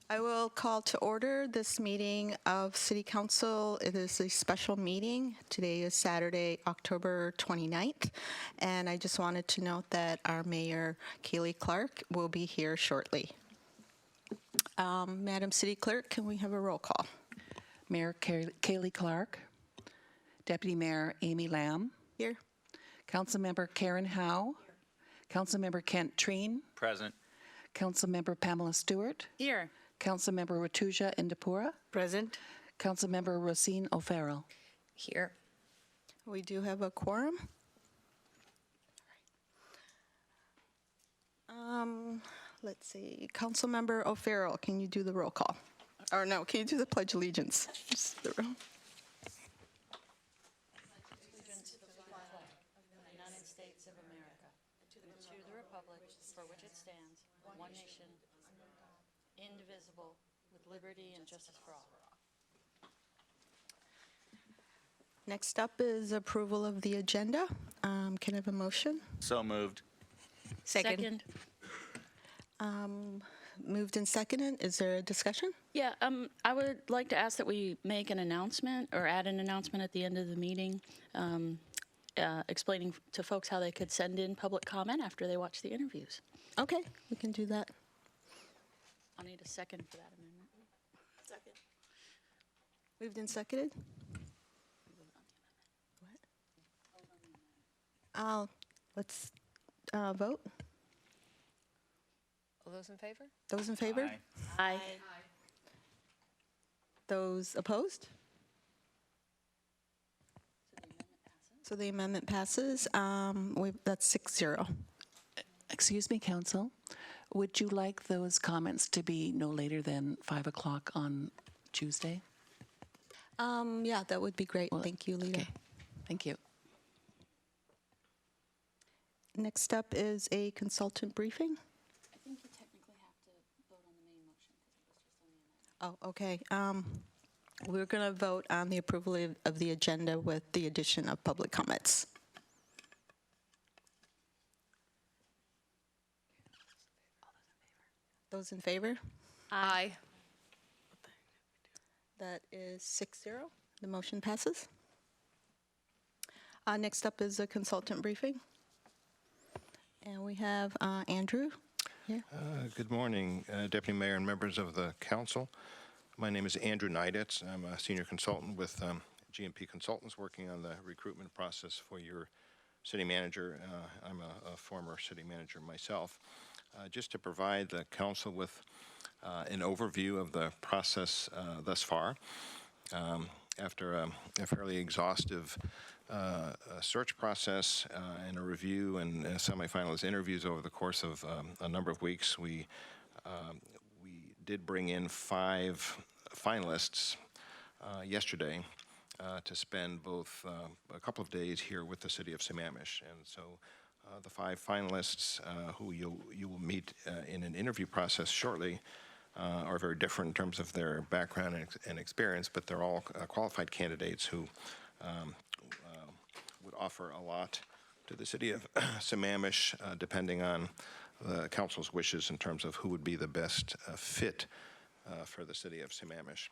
I will call to order this meeting of City Council. It is a special meeting. Today is Saturday, October 29th, and I just wanted to note that our Mayor, Kaylee Clark, will be here shortly. Madam City Clerk, can we have a roll call? Mayor Kaylee Clark, Deputy Mayor Amy Lamb, Here. Councilmember Karen Howe, Councilmember Kent Treen, Present. Councilmember Pamela Stewart, Here. Councilmember Ratuja Indapura, Present. Councilmember Rosine O'Farrell. Here. We do have a quorum. Let's see, Councilmember O'Farrell, can you do the roll call? Or no, can you do the Pledge of Allegiance? Just the roll. Allegiance to the flag of the United States of America, to the republic for which it stands, one nation, indivisible, with liberty and justice for all. Next up is approval of the agenda. Can I have a motion? So moved. Second. Moved and seconded. Is there a discussion? Yeah, I would like to ask that we make an announcement or add an announcement at the end of the meeting, explaining to folks how they could send in public comment after they watch the interviews. Okay, we can do that. I'll need a second for that amendment. Second. Moved and seconded. Let's vote. All those in favor? Those in favor? Aye. Aye. Those opposed? So the amendment passes. That's 6-0. Excuse me, Council. Would you like those comments to be no later than 5 o'clock on Tuesday? Yeah, that would be great. Thank you, Lita. Okay, thank you. Next up is a consultant briefing. I think you technically have to vote on the main motion because it was just on the amendment. Oh, okay. We're going to vote on the approval of the agenda with the addition of public comments. Those in favor? Aye. That is 6-0. The motion passes. Next up is a consultant briefing. And we have Andrew here. Good morning, Deputy Mayor and members of the council. My name is Andrew Neiditz. I'm a senior consultant with GMP Consultants working on the recruitment process for your city manager. I'm a former city manager myself. Just to provide the council with an overview of the process thus far. After a fairly exhaustive search process and a review and semifinalist interviews over the course of a number of weeks, we did bring in 5 finalists yesterday to spend both a couple of days here with the city of Sammamish. And so the 5 finalists who you will meet in an interview process shortly are very different in terms of their background and experience, but they're all qualified candidates who would offer a lot to the city of Sammamish, depending on the council's wishes in terms of who would be the best fit for the city of Sammamish.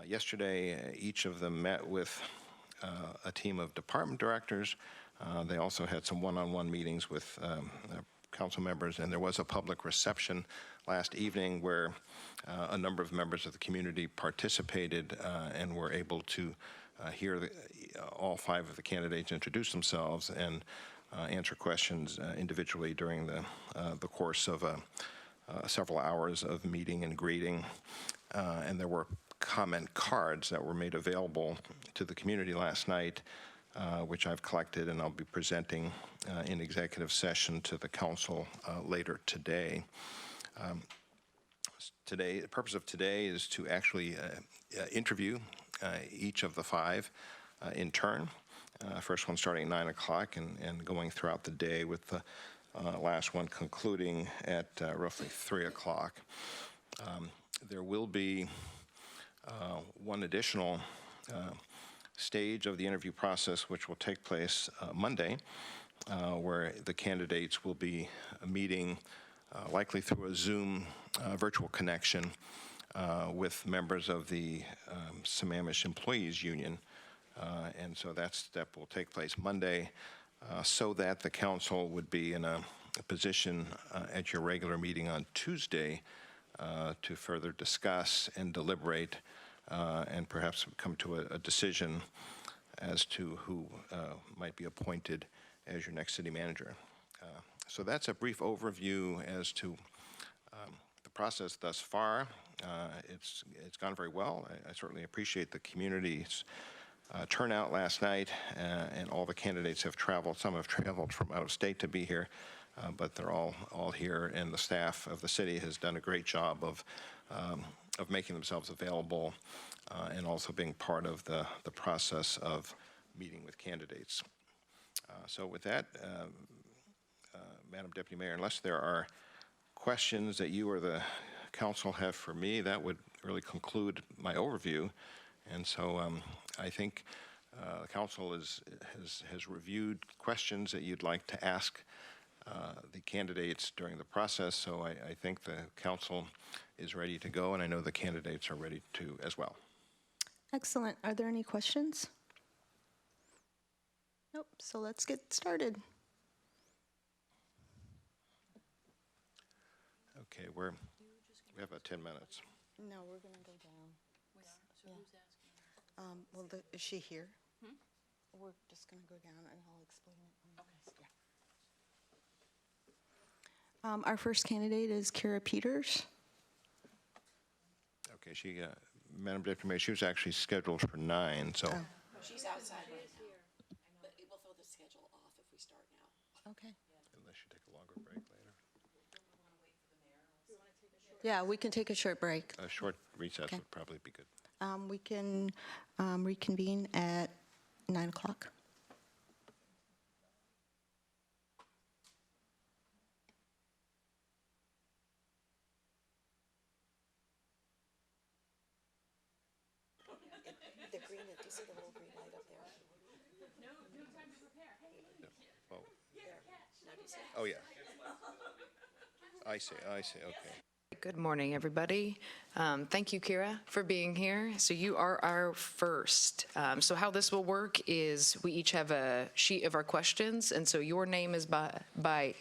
Yesterday, each of them met with a team of department directors. They also had some one-on-one meetings with council members, and there was a public reception last evening where a number of members of the community participated and were able to hear all 5 of the candidates introduce themselves and answer questions individually during the course of several hours of meeting and greeting. And there were comment cards that were made available to the community last night, which I've collected and I'll be presenting in executive session to the council later today. The purpose of today is to actually interview each of the 5 in turn. First one starting at 9 o'clock and going throughout the day, with the last one concluding at roughly 3 o'clock. There will be one additional stage of the interview process, which will take place Monday, where the candidates will be meeting likely through a Zoom virtual connection with members of the Sammamish Employees Union. And so that step will take place Monday so that the council would be in a position at your regular meeting on Tuesday to further discuss and deliberate and perhaps come to a decision as to who might be appointed as your next city manager. So that's a brief overview as to the process thus far. It's gone very well. I certainly appreciate the community's turnout last night, and all the candidates have traveled. Some have traveled from out of state to be here, but they're all here, and the staff of the city has done a great job of making themselves available and also being part of the process of meeting with candidates. So with that, Madam Deputy Mayor, unless there are questions that you or the council have for me, that would really conclude my overview. And so I think the council has reviewed questions that you'd like to ask the candidates during the process. So I think the council is ready to go, and I know the candidates are ready to as well. Excellent. Are there any questions? Nope. So let's get started. Okay, we have about 10 minutes. No, we're going to go down. So who's asking? Well, is she here? We're just going to go down and I'll explain it. Okay. Yeah. Our first candidate is Kira Peters. Okay, Madam Deputy Mayor, she was actually scheduled for 9, so. Oh. She's outside right now, but it will throw the schedule off if we start now. Okay. Unless you take a longer break later. Yeah, we can take a short break. A short recess Okay. would probably be good. We can reconvene at 9 o'clock. The green, do you see the little green light up there? Oh, There. Now do you see it? oh, yeah. I see, okay. Good morning, everybody. Thank you, Kira, for being here. So you are our first. So how this will work is we each have a sheet of our questions, and so your name is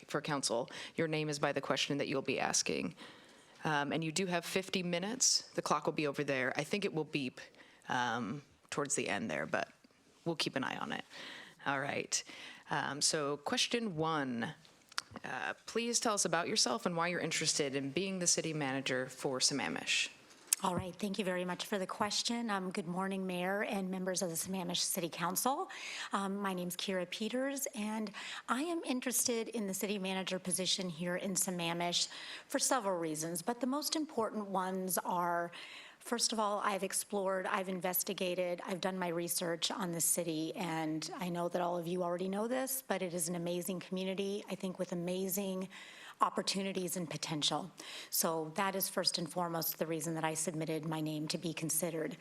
for council, your name is by the question that you'll be asking. And you do have 50 minutes. The clock will be over there. I think it will beep towards the end there, but we'll keep an eye on it. All right. So question 1. Please tell us about yourself and why you're interested in being the city manager for Sammamish. All right, thank you very much for the question. Good morning, Mayor and members of the Sammamish City Council. My name's Kira Peters, and I am interested in the city manager position here in Sammamish for several reasons, but the most important ones are, first of all, I've explored, I've investigated, I've done my research on the city, and I know that all of you already know this, but it is an amazing community, I think with amazing opportunities and potential. So that is first and foremost the reason that I submitted my name to be considered.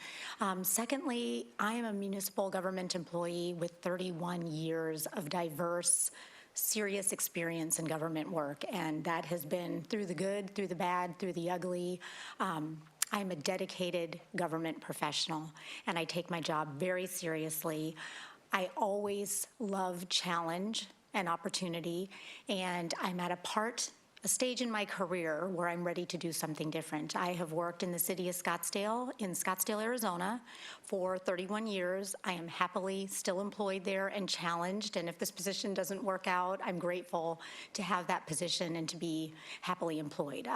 Secondly, I am a municipal government employee with 31 years of diverse, serious experience in government work, and that has been through the good, through the bad, through the ugly. I'm a dedicated government professional, and I take my job very seriously. I always love challenge and opportunity, and I'm at a stage in my career where I'm ready to do something different. I have worked in the city of Scottsdale, in Scottsdale, Arizona, for 31 years. I am happily still employed there and challenged, and if this position doesn't work out, I'm grateful to have that position and to be happily employed.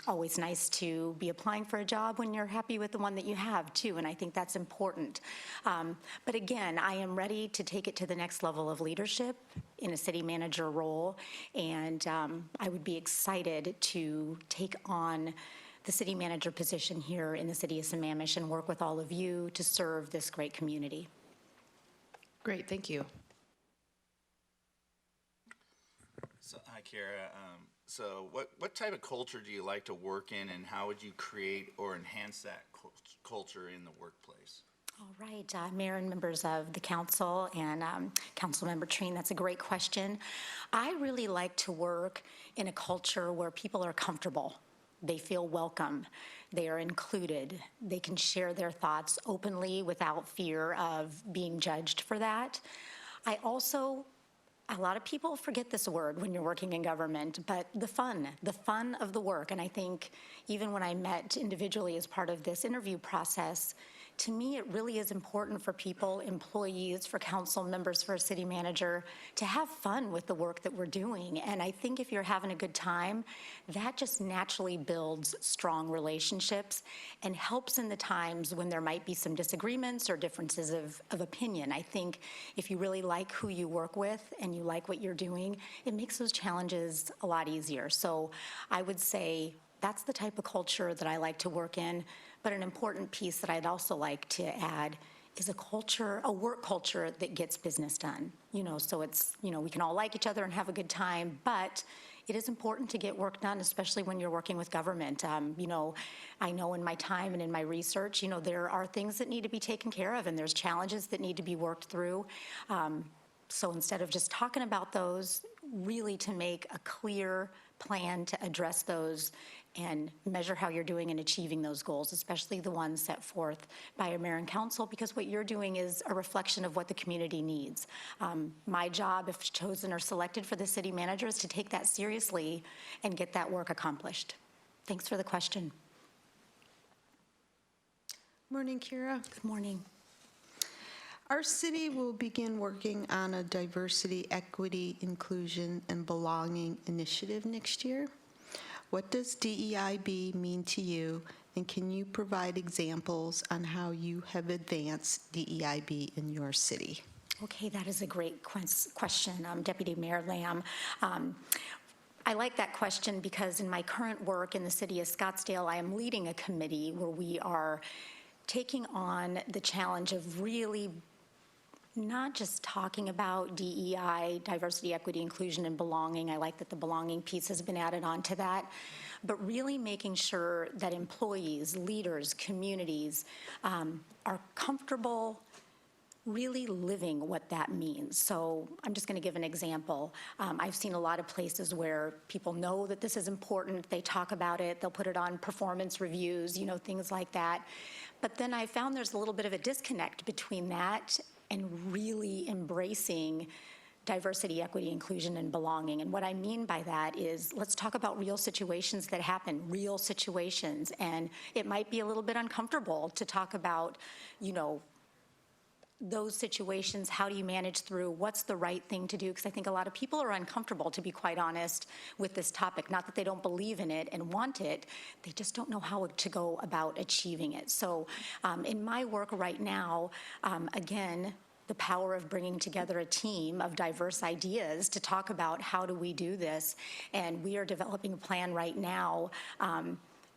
Always nice to be applying for a job when you're happy with the one that you have, too, and I think that's important. But again, I am ready to take it to the next level of leadership in a city manager role, and I would be excited to take on the city manager position here in the city of Sammamish and work with all of you to serve this great community. Great, thank you. So, hi, Kara. So what type of culture do you like to work in, and how would you create or enhance that culture in the workplace? All right, Mayor and members of the council and Councilmember Treen, that's a great question. I really like to work in a culture where people are comfortable. They feel welcome. They are included. They can share their thoughts openly without fear of being judged for that. I also a lot of people forget this word when you're working in government, but the fun of the work. And I think even when I met individually as part of this interview process, to me, it really is important for people, employees, for council members, for a city manager, to have fun with the work that we're doing. And I think if you're having a good time, that just naturally builds strong relationships and helps in the times when there might be some disagreements or differences of opinion. I think if you really like who you work with and you like what you're doing, it makes those challenges a lot easier. So I would say that's the type of culture that I like to work in. But an important piece that I'd also like to add is a work culture that gets business done. So it's, we can all like each other and have a good time, but it is important to get work done, especially when you're working with government. I know in my time and in my research, there are things that need to be taken care of and there's challenges that need to be worked through. So instead of just talking about those, really to make a clear plan to address those and measure how you're doing in achieving those goals, especially the ones set forth by your mayor and council, because what you're doing is a reflection of what the community needs. My job, if chosen or selected for the city manager, is to take that seriously and get that work accomplished. Thanks for the question. Morning, Kira. Good morning. Our city will begin working on a diversity, equity, inclusion, and belonging initiative next year. What does DEIB mean to you, and can you provide examples on how you have advanced DEIB in your city? Okay, that is a great question, Deputy Mayor Lamb. I like that question because in my current work in the city of Scottsdale, I am leading a committee where we are taking on the challenge of really not just talking about DEI, diversity, equity, inclusion, and belonging. I like that the belonging piece has been added on to that, but really making sure that employees, leaders, communities are comfortable really living what that means. So I'm just going to give an example. I've seen a lot of places where people know that this is important. They talk about it. They'll put it on performance reviews, things like that. But then I found there's a little bit of a disconnect between that and really embracing diversity, equity, inclusion, and belonging. And what I mean by that is let's talk about real situations that happen, real situations. And it might be a little bit uncomfortable to talk about, those situations. How do you manage through? What's the right thing to do? Because I think a lot of people are uncomfortable, to be quite honest, with this topic. Not that they don't believe in it and want it, they just don't know how to go about achieving it. So in my work right now, again, the power of bringing together a team of diverse ideas to talk about how do we do this. And we are developing a plan right now,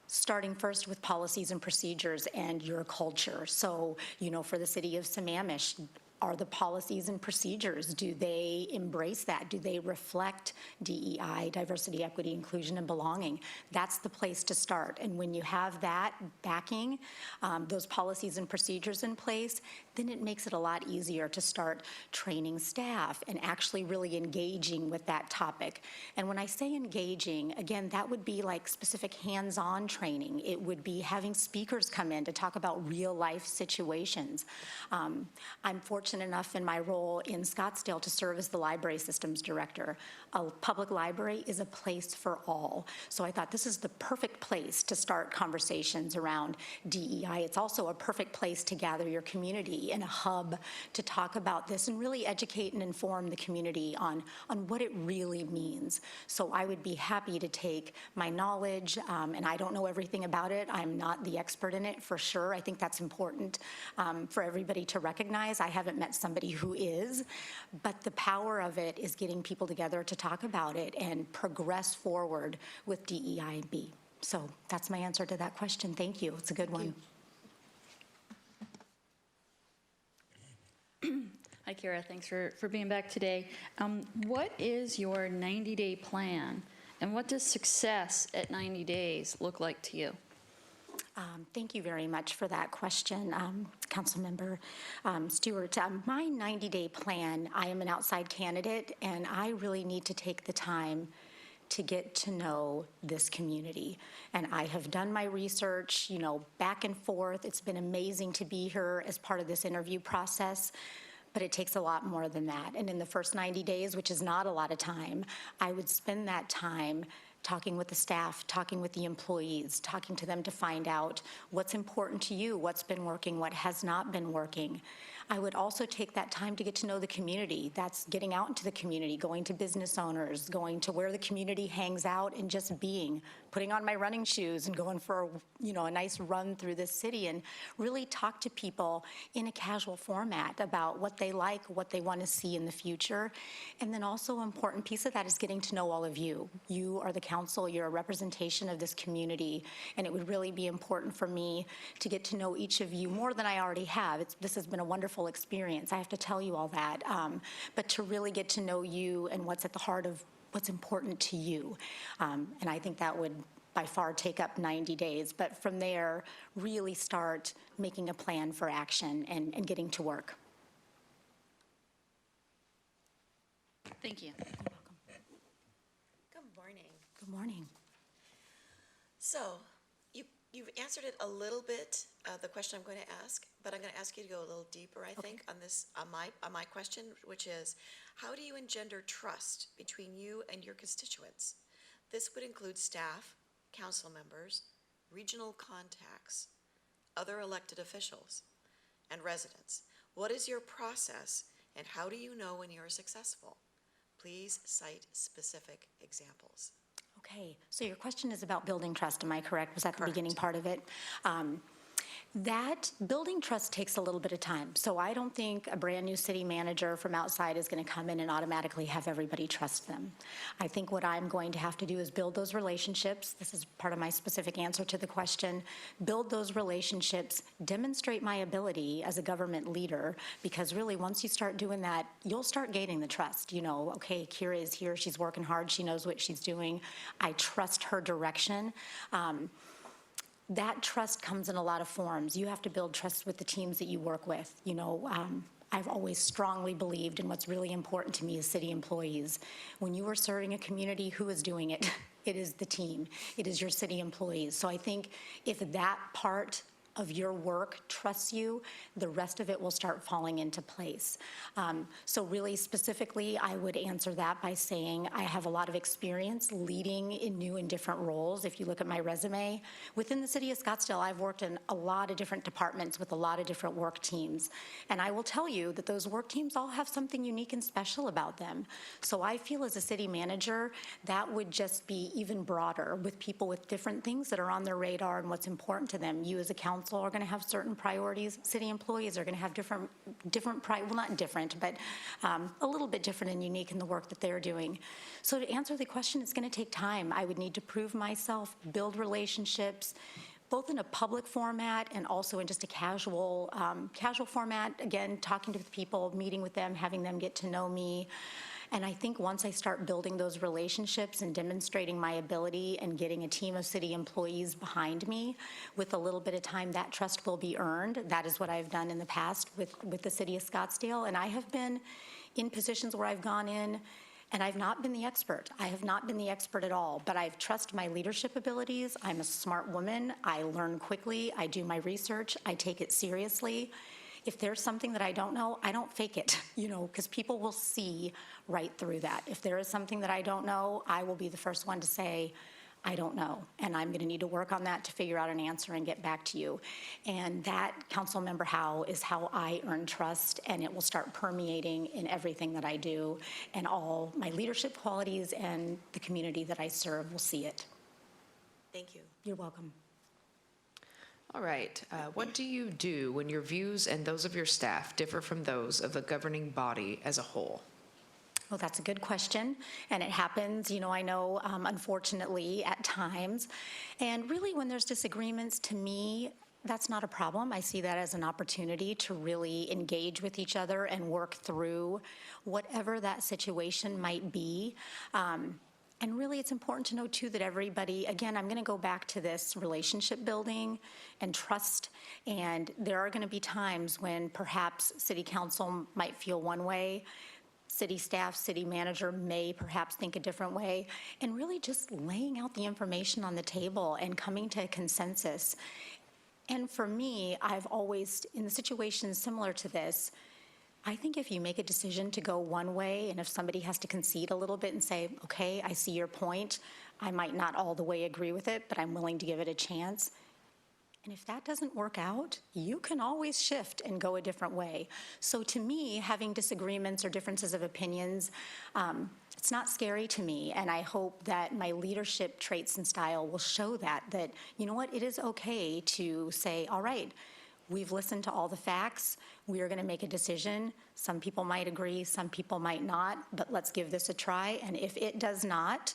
starting first with policies and procedures and your culture. So, for the city of Sammamish, are the policies and procedures, do they embrace that? Do they reflect DEI, diversity, equity, inclusion, and belonging? That's the place to start. And when you have that backing, those policies and procedures in place, then it makes it a lot easier to start training staff and actually really engaging with that topic. And when I say engaging, again, that would be like specific hands-on training. It would be having speakers come in to talk about real-life situations. I'm fortunate enough in my role in Scottsdale to serve as the library systems director. A public library is a place for all. So I thought this is the perfect place to start conversations around DEI. It's also a perfect place to gather your community in a hub to talk about this and really educate and inform the community on what it really means. So I would be happy to take my knowledge, and I don't know everything about it. I'm not the expert in it for sure. I think that's important for everybody to recognize. I haven't met somebody who is, but the power of it is getting people together to talk about it and progress forward with DEIB. So that's my answer to that question. Thank you. It's a good one. Hi, Kira. Thanks for being back today. What is your 90-day plan, and what does success at 90 days look like to you? Thank you very much for that question, Councilmember Stewart. My 90-day plan, I am an outside candidate, and I really need to take the time to get to know this community. And I have done my research, back and forth. It's been amazing to be here as part of this interview process, but it takes a lot more than that. And in the first 90 days, which is not a lot of time, I would spend that time talking with the staff, talking with the employees, talking to them to find out what's important to you, what's been working, what has not been working. I would also take that time to get to know the community. That's getting out into the community, going to business owners, going to where the community hangs out, and just being, putting on my running shoes and going for a nice run through the city, and really talk to people in a casual format about what they like, what they want to see in the future. And then also an important piece of that is getting to know all of you. You are the council, you're a representation of this community, and it would really be important for me to get to know each of you more than I already have. This has been a wonderful experience. I have to tell you all that. But to really get to know you and what's at the heart of what's important to you. And I think that would by far take up 90 days. But from there, really start making a plan for action and getting to work. Thank you. Good morning. Good morning. So, you've answered it a little bit, the question I'm going to ask, but I'm going to ask you to go a little deeper, I think, on this, on my question, which is, how do you engender trust between you and your constituents? This would include staff, council members, regional contacts, other elected officials, and residents. What is your process, and how do you know when you're successful? Please cite specific examples. Okay, so your question is about building trust, am I correct? Was that the Correct. beginning part of it? That building trust takes a little bit of time. So I don't think a brand new city manager from outside is going to come in and automatically have everybody trust them. I think what I'm going to have to do is build those relationships. This is part of my specific answer to the question. Build those relationships, demonstrate my ability as a government leader, because really once you start doing that, you'll start gaining the trust. Okay, Kira is here, she's working hard, she knows what she's doing. I trust her direction. That trust comes in a lot of forms. You have to build trust with the teams that you work with. I've always strongly believed in what's really important to me as city employees. When you are serving a community, who is doing it? It is the team. It is your city employees. So I think if that part of your work trusts you, the rest of it will start falling into place. So really specifically, I would answer that by saying I have a lot of experience leading in new and different roles. If you look at my resume, within the city of Scottsdale, I've worked in a lot of different departments with a lot of different work teams. And I will tell you that those work teams all have something unique and special about them. So I feel as a city manager, that would just be even broader with people with different things that are on their radar and what's important to them. You as a council are going to have certain priorities. City employees are going to have different, well, not different, but a little bit different and unique in the work that they're doing. So to answer the question, it's going to take time. I would need to prove myself, build relationships, both in a public format and also in just a casual format. Again, talking to people, meeting with them, having them get to know me. And I think once I start building those relationships and demonstrating my ability and getting a team of city employees behind me, with a little bit of time, that trust will be earned. That is what I've done in the past with the city of Scottsdale. And I have been in positions where I've gone in and I've not been the expert. I have not been the expert at all, but I've trusted my leadership abilities. I'm a smart woman. I learn quickly. I do my research. I take it seriously. If there's something that I don't know, I don't fake it, because people will see right through that. If there is something that I don't know, I will be the first one to say, I don't know, and I'm going to need to work on that to figure out an answer and get back to you. And that, Councilmember Howe, is how I earn trust, and it will start permeating in everything that I do, and all my leadership qualities and the community that I serve will see it. Thank you. You're welcome. All right. What do you do when your views and those of your staff differ from those of the governing body as a whole? Well, that's a good question, and it happens, I know, unfortunately, at times. And really, when there's disagreements, to me, that's not a problem. I see that as an opportunity to really engage with each other and work through whatever that situation might be. And really, it's important to know, too, that everybody, again, I'm going to go back to this relationship building and trust. And there are going to be times when perhaps city council might feel one way, city staff, city manager may perhaps think a different way, and really just laying out the information on the table and coming to a consensus. And for me, I've always, in the situations similar to this, I think if you make a decision to go one way, and if somebody has to concede a little bit and say, okay, I see your point, I might not all the way agree with it, but I'm willing to give it a chance. And if that doesn't work out, you can always shift and go a different way. So to me, having disagreements or differences of opinions, it's not scary to me. And I hope that my leadership traits and style will show that, you know what, it is okay to say, all right, we've listened to all the facts. We are going to make a decision. Some people might agree, some people might not, but let's give this a try. And if it does not,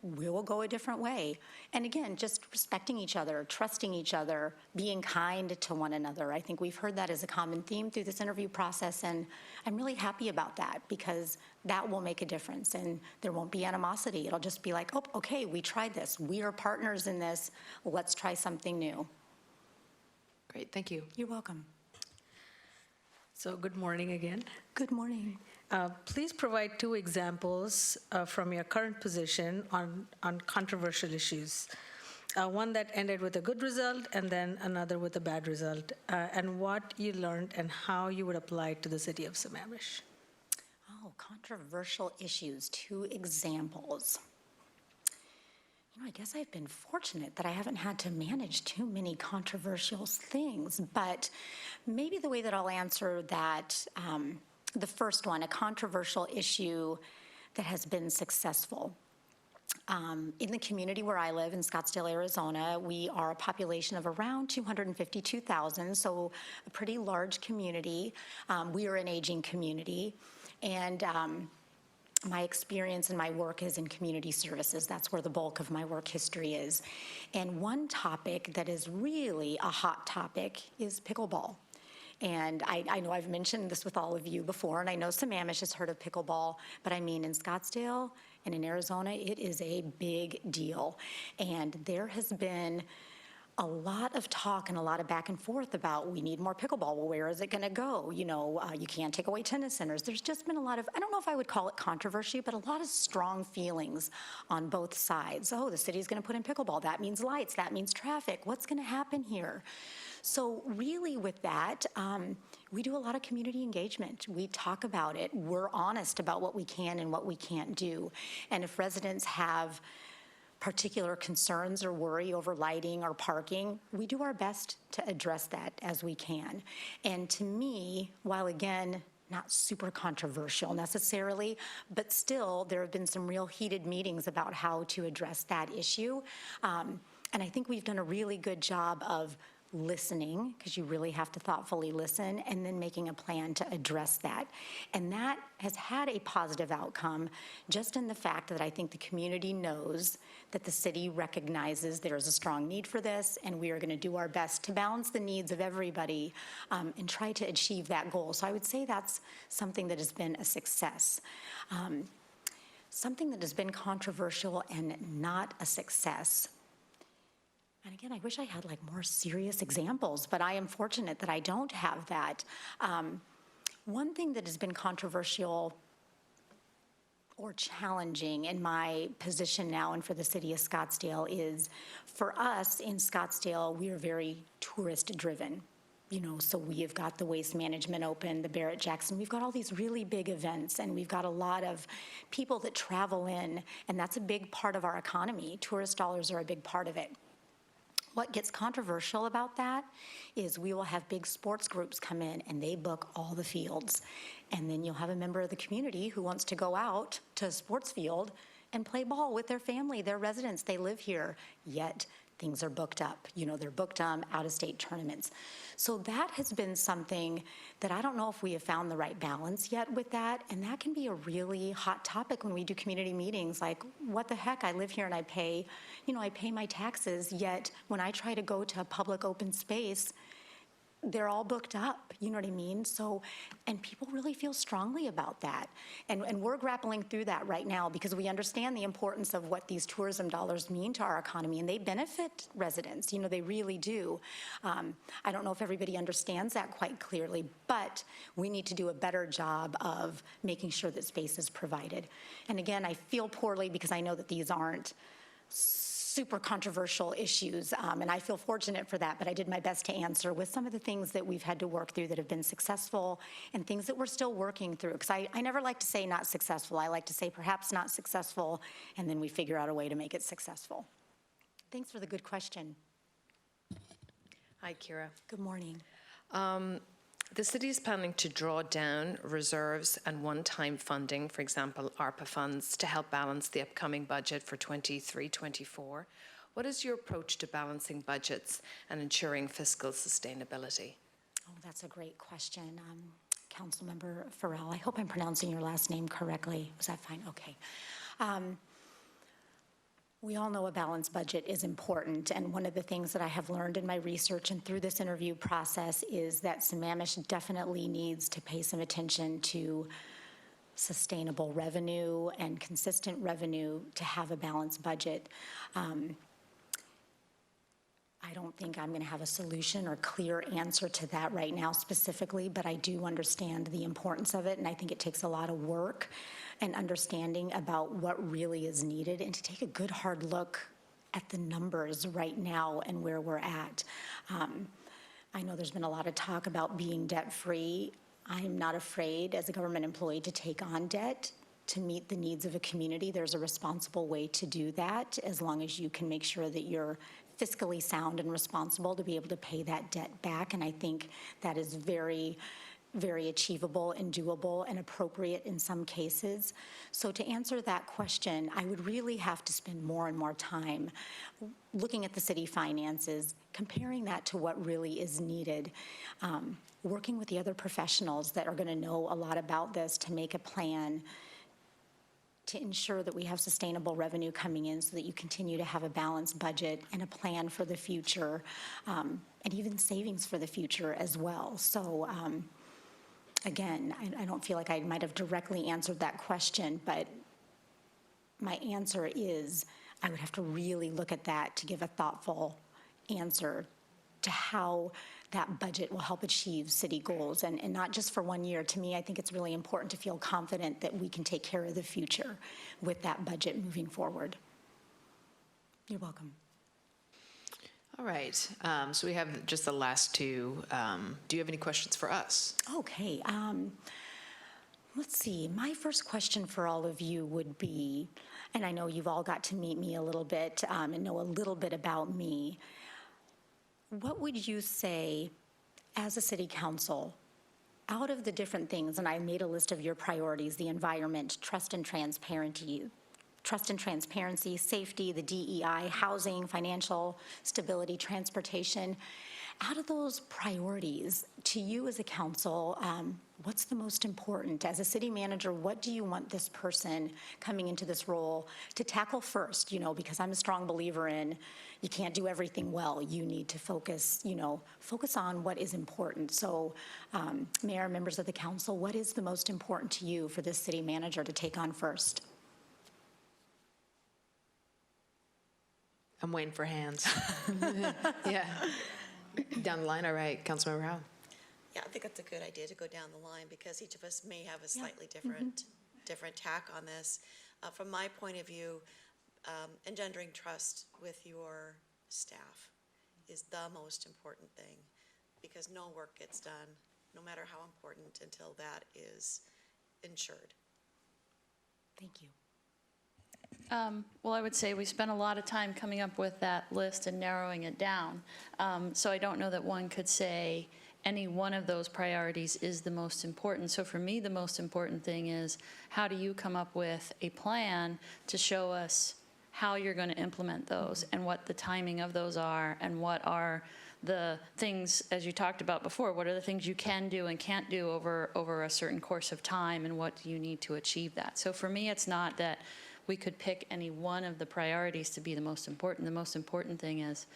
we will go a different way. And again, just respecting each other, trusting each other, being kind to one another. I think we've heard that as a common theme through this interview process, and I'm really happy about that because that will make a difference and there won't be animosity. It'll just be like, oh, okay, we tried this. We are partners in this. Let's try something new. Great, thank you. You're welcome. So good morning again. Good morning. Please provide 2 examples from your current position on controversial issues. One that ended with a good result and then another with a bad result, and what you learned and how you would apply it to the city of Sammamish. Oh, controversial issues, 2 examples. You know, I guess I've been fortunate that I haven't had to manage too many controversial things, but maybe the way that I'll answer that, the first one, a controversial issue that has been successful. In the community where I live in Scottsdale, Arizona, we are a population of around 252,000, so a pretty large community. We are an aging community, and my experience and my work is in community services. That's where the bulk of my work history is. And one topic that is really a hot topic is pickleball. And I know I've mentioned this with all of you before, and I know Sammamish has heard of pickleball, but I mean in Scottsdale and in Arizona, it is a big deal. And there has been a lot of talk and a lot of back and forth about we need more pickleball. Well, where is it going to go? You know, you can't take away tennis centers. There's just been a lot of, I don't know if I would call it controversy, but a lot of strong feelings on both sides. Oh, the city's going to put in pickleball. That means lights. That means traffic. What's going to happen here? So really with that, we do a lot of community engagement. We talk about it. We're honest about what we can and what we can't do. And if residents have particular concerns or worry over lighting or parking, we do our best to address that as we can. And to me, while again, not super controversial necessarily, but still there have been some real heated meetings about how to address that issue. And I think we've done a really good job of listening, because you really have to thoughtfully listen, and then making a plan to address that. And that has had a positive outcome just in the fact that I think the community knows that the city recognizes there is a strong need for this, and we are going to do our best to balance the needs of everybody and try to achieve that goal. So I would say that's something that has been a success. Something that has been controversial and not a success. And again, I wish I had like more serious examples, but I am fortunate that I don't have that. One thing that has been controversial or challenging in my position now and for the city of Scottsdale is, for us in Scottsdale, we are very tourist driven. You know, so we have got the Waste Management Open, the Barrett-Jackson. We've got all these really big events, and we've got a lot of people that travel in, and that's a big part of our economy. Tourist dollars are a big part of it. What gets controversial about that is we will have big sports groups come in and they book all the fields. And then you'll have a member of the community who wants to go out to a sports field and play ball with their family, their residents. They live here, yet things are booked up. You know, they're booked out-of-state tournaments. So that has been something that I don't know if we have found the right balance yet with that. And that can be a really hot topic when we do community meetings. Like, what the heck? I live here and I pay, you know, I pay my taxes, yet when I try to go to a public open space, they're all booked up, you know what I mean? So, and people really feel strongly about that. And we're grappling through that right now because we understand the importance of what these tourism dollars mean to our economy, and they benefit residents, you know, they really do. I don't know if everybody understands that quite clearly, but we need to do a better job of making sure that space is provided. And again, I feel poorly because I know that these aren't super controversial issues, and I feel fortunate for that, but I did my best to answer with some of the things that we've had to work through that have been successful and things that we're still working through, because I never like to say not successful. I like to say perhaps not successful, and then we figure out a way to make it successful. Thanks for the good question. Hi, Kira. Good morning. The city is planning to draw down reserves and one-time funding, for example, ARPA funds, to help balance the upcoming budget for 23-24. What is your approach to balancing budgets and ensuring fiscal sustainability? Oh, that's a great question. Councilmember Farrell, I hope I'm pronouncing your last name correctly. Was that fine? Okay. We all know a balanced budget is important, and one of the things that I have learned in my research and through this interview process is that Sammamish definitely needs to pay some attention to sustainable revenue and consistent revenue to have a balanced budget. I don't think I'm going to have a solution or clear answer to that right now specifically, but I do understand the importance of it, and I think it takes a lot of work and understanding about what really is needed and to take a good hard look at the numbers right now and where we're at. I know there's been a lot of talk about being debt-free. I'm not afraid as a government employee to take on debt to meet the needs of a community. There's a responsible way to do that as long as you can make sure that you're fiscally sound and responsible to be able to pay that debt back. And I think that is very, very achievable and doable and appropriate in some cases. So to answer that question, I would really have to spend more and more time looking at the city finances, comparing that to what really is needed, working with the other professionals that are going to know a lot about this to make a plan to ensure that we have sustainable revenue coming in so that you continue to have a balanced budget and a plan for the future, and even savings for the future as well. So again, I don't feel like I might have directly answered that question, but my answer is I would have to really look at that to give a thoughtful answer to how that budget will help achieve city goals, and not just for 1 year. To me, I think it's really important to feel confident that we can take care of the future with that budget moving forward. You're welcome. All right, so we have just the last two. Do you have any questions for us? Okay, let's see. My first question for all of you would be, and I know you've all got to meet me a little bit and know a little bit about me. What would you say as a city council, out of the different things, and I made a list of your priorities, the environment, trust and transparency, safety, the DEI, housing, financial stability, transportation. Out of those priorities, to you as a council, what's the most important? As a city manager, what do you want this person coming into this role to tackle first? You know, because I'm a strong believer in you can't do everything well. You need to focus on what is important. So, Mayor, members of the council, what is the most important to you for this city manager to take on first? I'm waiting for hands. Yeah. Down the line, all right, Councilmember Howe. Yeah, I think that's a good idea to go down the line because each of us may have a slightly different tack on this. From my point of view, engendering trust with your staff is the most important thing because no work gets done, no matter how important, until that is ensured. Thank you. Well, I would say we spent a lot of time coming up with that list and narrowing it down. So I don't know that one could say any one of those priorities is the most important. So for me, the most important thing is how do you come up with a plan to show us how you're going to implement those and what the timing of those are and what are the things, as you talked about before, what are the things you can do and can't do over a certain course of time, and what do you need to achieve that. So for me, it's not that we could pick any one of the priorities to be the most important. The most important thing is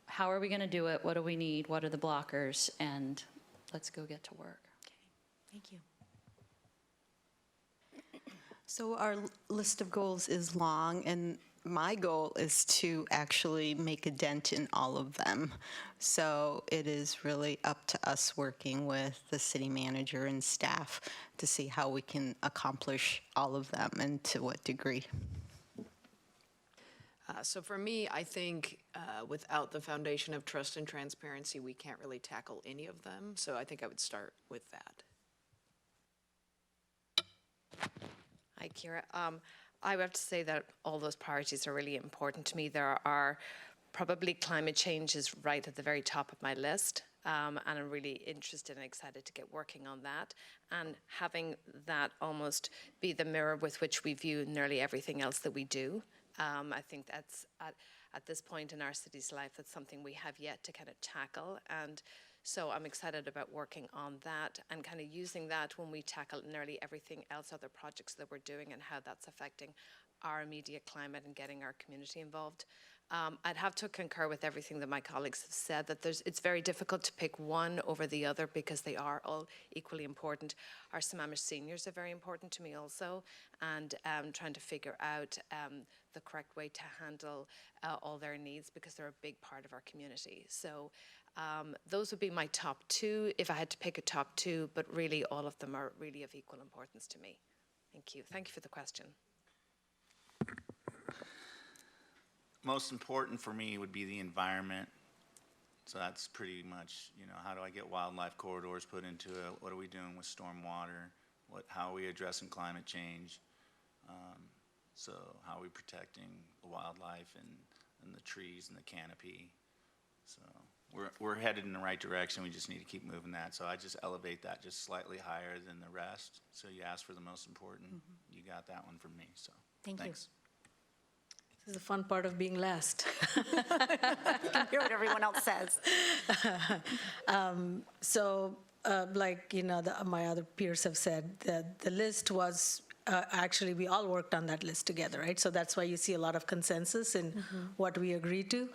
how are we going to do it? What do we need? What are the blockers? And let's go get to work. Thank you. So our list of goals is long, and my goal is to actually make a dent in all of them. So it is really up to us working with the city manager and staff to see how we can accomplish all of them and to what degree. So for me, I think without the foundation of trust and transparency, we can't really tackle any of them. So I think I would start with that. Hi, Kira. I would have to say that all those priorities are really important to me. There are probably climate change is right at the very top of my list. And I'm really interested and excited to get working on that. And having that almost be the mirror with which we view nearly everything else that we do. I think that's, at this point in our city's life, that's something we have yet to kind of tackle. And so I'm excited about working on that and kind of using that when we tackle nearly everything else, other projects that we're doing and how that's affecting our immediate climate and getting our community involved. I'd have to concur with everything that my colleagues have said, that it's very difficult to pick one over the other because they are all equally important. Our Sammamish seniors are very important to me also, and trying to figure out the correct way to handle all their needs because they're a big part of our community. So those would be my top two if I had to pick a top two, but really all of them are really of equal importance to me. Thank you. Thank you for the question. Most important for me would be the environment. So that's pretty much, how do I get wildlife corridors put into it? What are we doing with stormwater? How are we addressing climate change? So how are we protecting the wildlife and the trees and the canopy? So we're headed in the right direction. We just need to keep moving that. So I just elevate that just slightly higher than the rest. So you asked for the most important. You got that one from me. So thanks. This is the fun part of being last. You can hear what everyone else says. My other peers have said, the list was actually, we all worked on that list together, right? So that's why you see a lot of consensus in what we agreed to.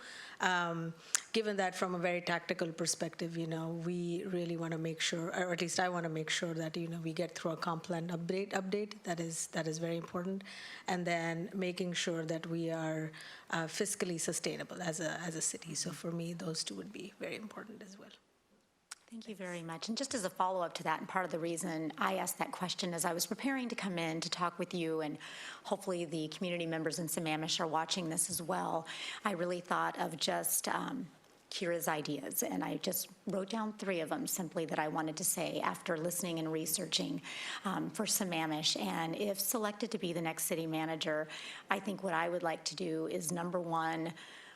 Given that from a very tactical perspective, we really want to make sure, or at least I want to make sure that, we get through a comp plan update. That is very important. And then making sure that we are fiscally sustainable as a city. So for me, those two would be very important as well. Thank you very much. And just as a follow-up to that, and part of the reason I asked that question is I was preparing to come in to talk with you, and hopefully the community members in Sammamish are watching this as well. I really thought of just Kira's ideas, and I just wrote down 3 of them simply that I wanted to say after listening and researching for Sammamish. And if selected to be the next city manager, I think what I would like to do is, number 1,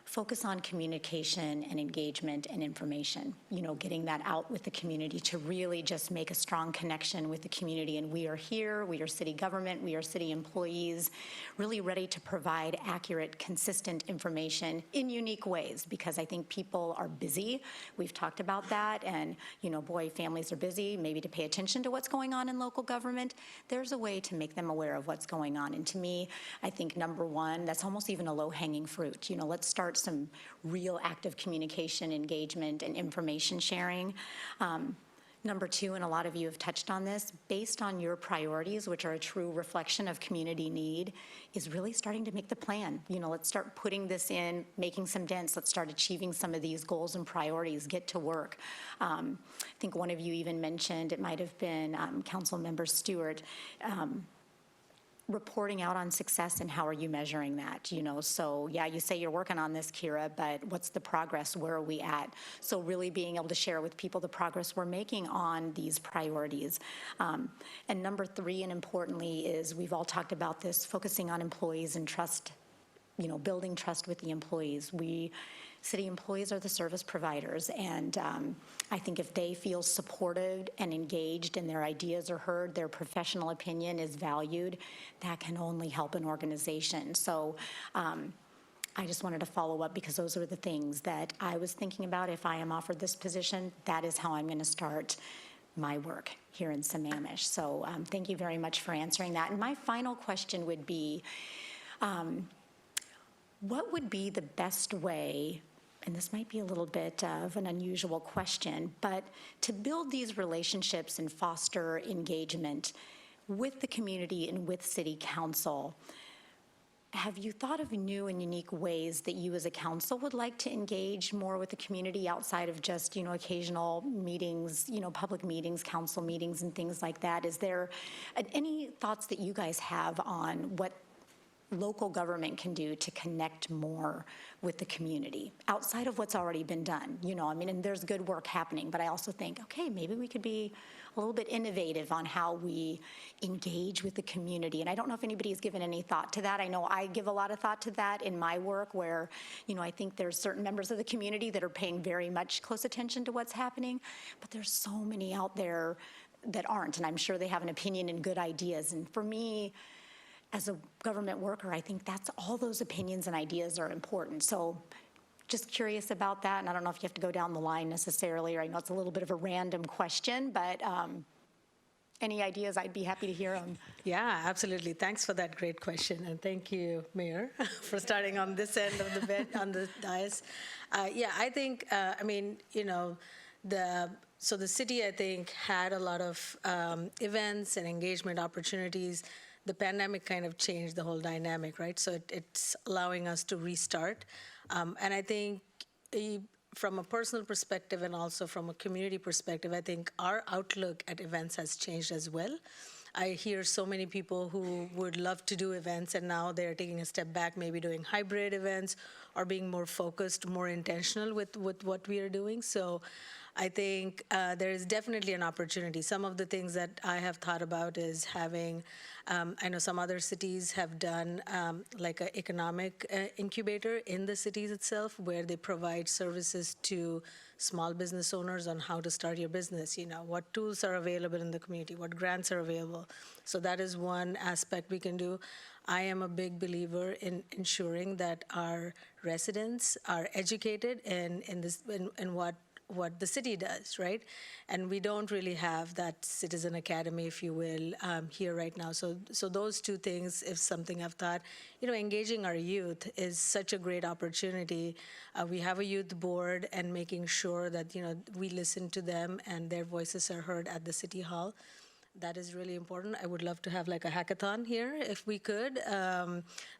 focus on communication and engagement and information, getting that out with the community to really just make a strong connection with the community. And we are here, we are city government, we are city employees, really ready to provide accurate, consistent information in unique ways, because I think people are busy. We've talked about that, and boy, families are busy, maybe to pay attention to what's going on in local government. There's a way to make them aware of what's going on. And to me, I think number 1, that's almost even a low-hanging fruit. Let's start some real active communication, engagement, and information sharing. Number 2, and a lot of you have touched on this, based on your priorities, which are a true reflection of community need, is really starting to make the plan. Let's start putting this in, making some dents. Let's start achieving some of these goals and priorities, get to work. I think one of you even mentioned, it might have been Council Member Stewart, reporting out on success, and how are you measuring that? So yeah, you say you're working on this, Kira, but what's the progress? Where are we at? So really being able to share with people the progress we're making on these priorities. And number 3, and importantly, is we've all talked about this, focusing on employees and trust, building trust with the employees. City employees are the service providers, and I think if they feel supported and engaged and their ideas are heard, their professional opinion is valued, that can only help an organization. So I just wanted to follow up, because those are the things that I was thinking about. If I am offered this position, that is how I'm going to start my work here in Sammamish. So thank you very much for answering that. And my final question would be, what would be the best way, and this might be a little bit of an unusual question, but to build these relationships and foster engagement with the community and with City Council, have you thought of new and unique ways that you as a council would like to engage more with the community outside of just, occasional meetings, public meetings, council meetings and things like that? Is there any thoughts that you guys have on what local government can do to connect more with the community outside of what's already been done? And there's good work happening, but I also think, okay, maybe we could be a little bit innovative on how we engage with the community. And I don't know if anybody has given any thought to that. I know I give a lot of thought to that in my work where, I think there's certain members of the community that are paying very much close attention to what's happening, but there's so many out there that aren't, and I'm sure they have an opinion and good ideas. And for me, as a government worker, I think that's all those opinions and ideas are important. So just curious about that, and I don't know if you have to go down the line necessarily, or I know it's a little bit of a random question, but any ideas, I'd be happy to hear them. Yeah, absolutely. Thanks for that great question, and thank you, Mayor, for starting on this end of the bed, on the dais. I think, the city, I think, had a lot of events and engagement opportunities. The pandemic kind of changed the whole dynamic, right? So it's allowing us to restart. And I think from a personal perspective and also from a community perspective, I think our outlook at events has changed as well. I hear so many people who would love to do events, and now they're taking a step back, maybe doing hybrid events or being more focused, more intentional with what we are doing. So I think there is definitely an opportunity. Some of the things that I have thought about is having, I know some other cities have done like an economic incubator in the cities itself, where they provide services to small business owners on how to start your business, what tools are available in the community, what grants are available. So that is one aspect we can do. I am a big believer in ensuring that our residents are educated in what the city does, right? And we don't really have that citizen academy, if you will, here right now. So those two things is something I've thought. Engaging our youth is such a great opportunity. We have a youth board, and making sure that, we listen to them and their voices are heard at the City Hall. That is really important. I would love to have like a hackathon here if we could.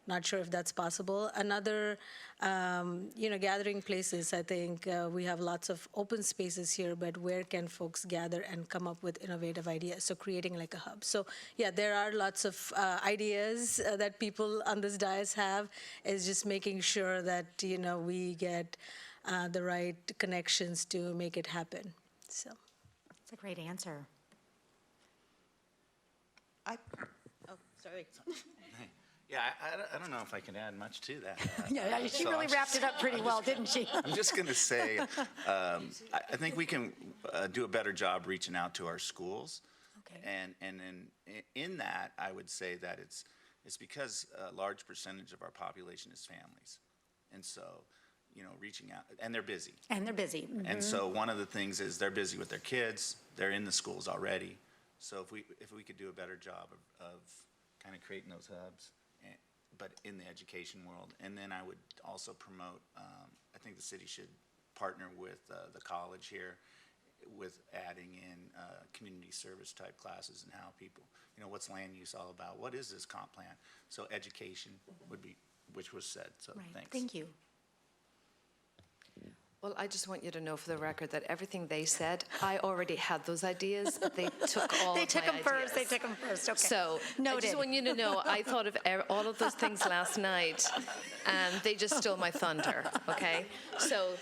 Not sure if that's possible. Another, gathering places. I think we have lots of open spaces here, but where can folks gather and come up with innovative ideas? So creating like a hub. So yeah, there are lots of ideas that people on this dais have. Is just making sure that, we get the right connections to make it happen. So. That's a great answer. Sorry. Yeah, I don't know if I can add much to that. Yeah, she really wrapped it up pretty well, didn't she? I'm just going to say, I think we can do a better job reaching out to our schools. Okay. And in that, I would say that it's because a large percentage of our population is families. And so, reaching out, and they're busy. Mm-hmm. And so one of the things is they're busy with their kids, they're in the schools already. So if we could do a better job of kind of creating those hubs, but in the education world. And then I would also promote, I think the city should partner with the college here with adding in community service type classes and how people, what's land use all about? What is this comp plan? So education would be, which was said, so Right. thanks. Thank you. Well, I just want you to know for the record that everything they said, I already had those ideas, but they took all They of took my them first. They ideas. took them first. Okay. So I Noted. just want you to know, I thought of all of those things last night, and they just stole my thunder, okay? So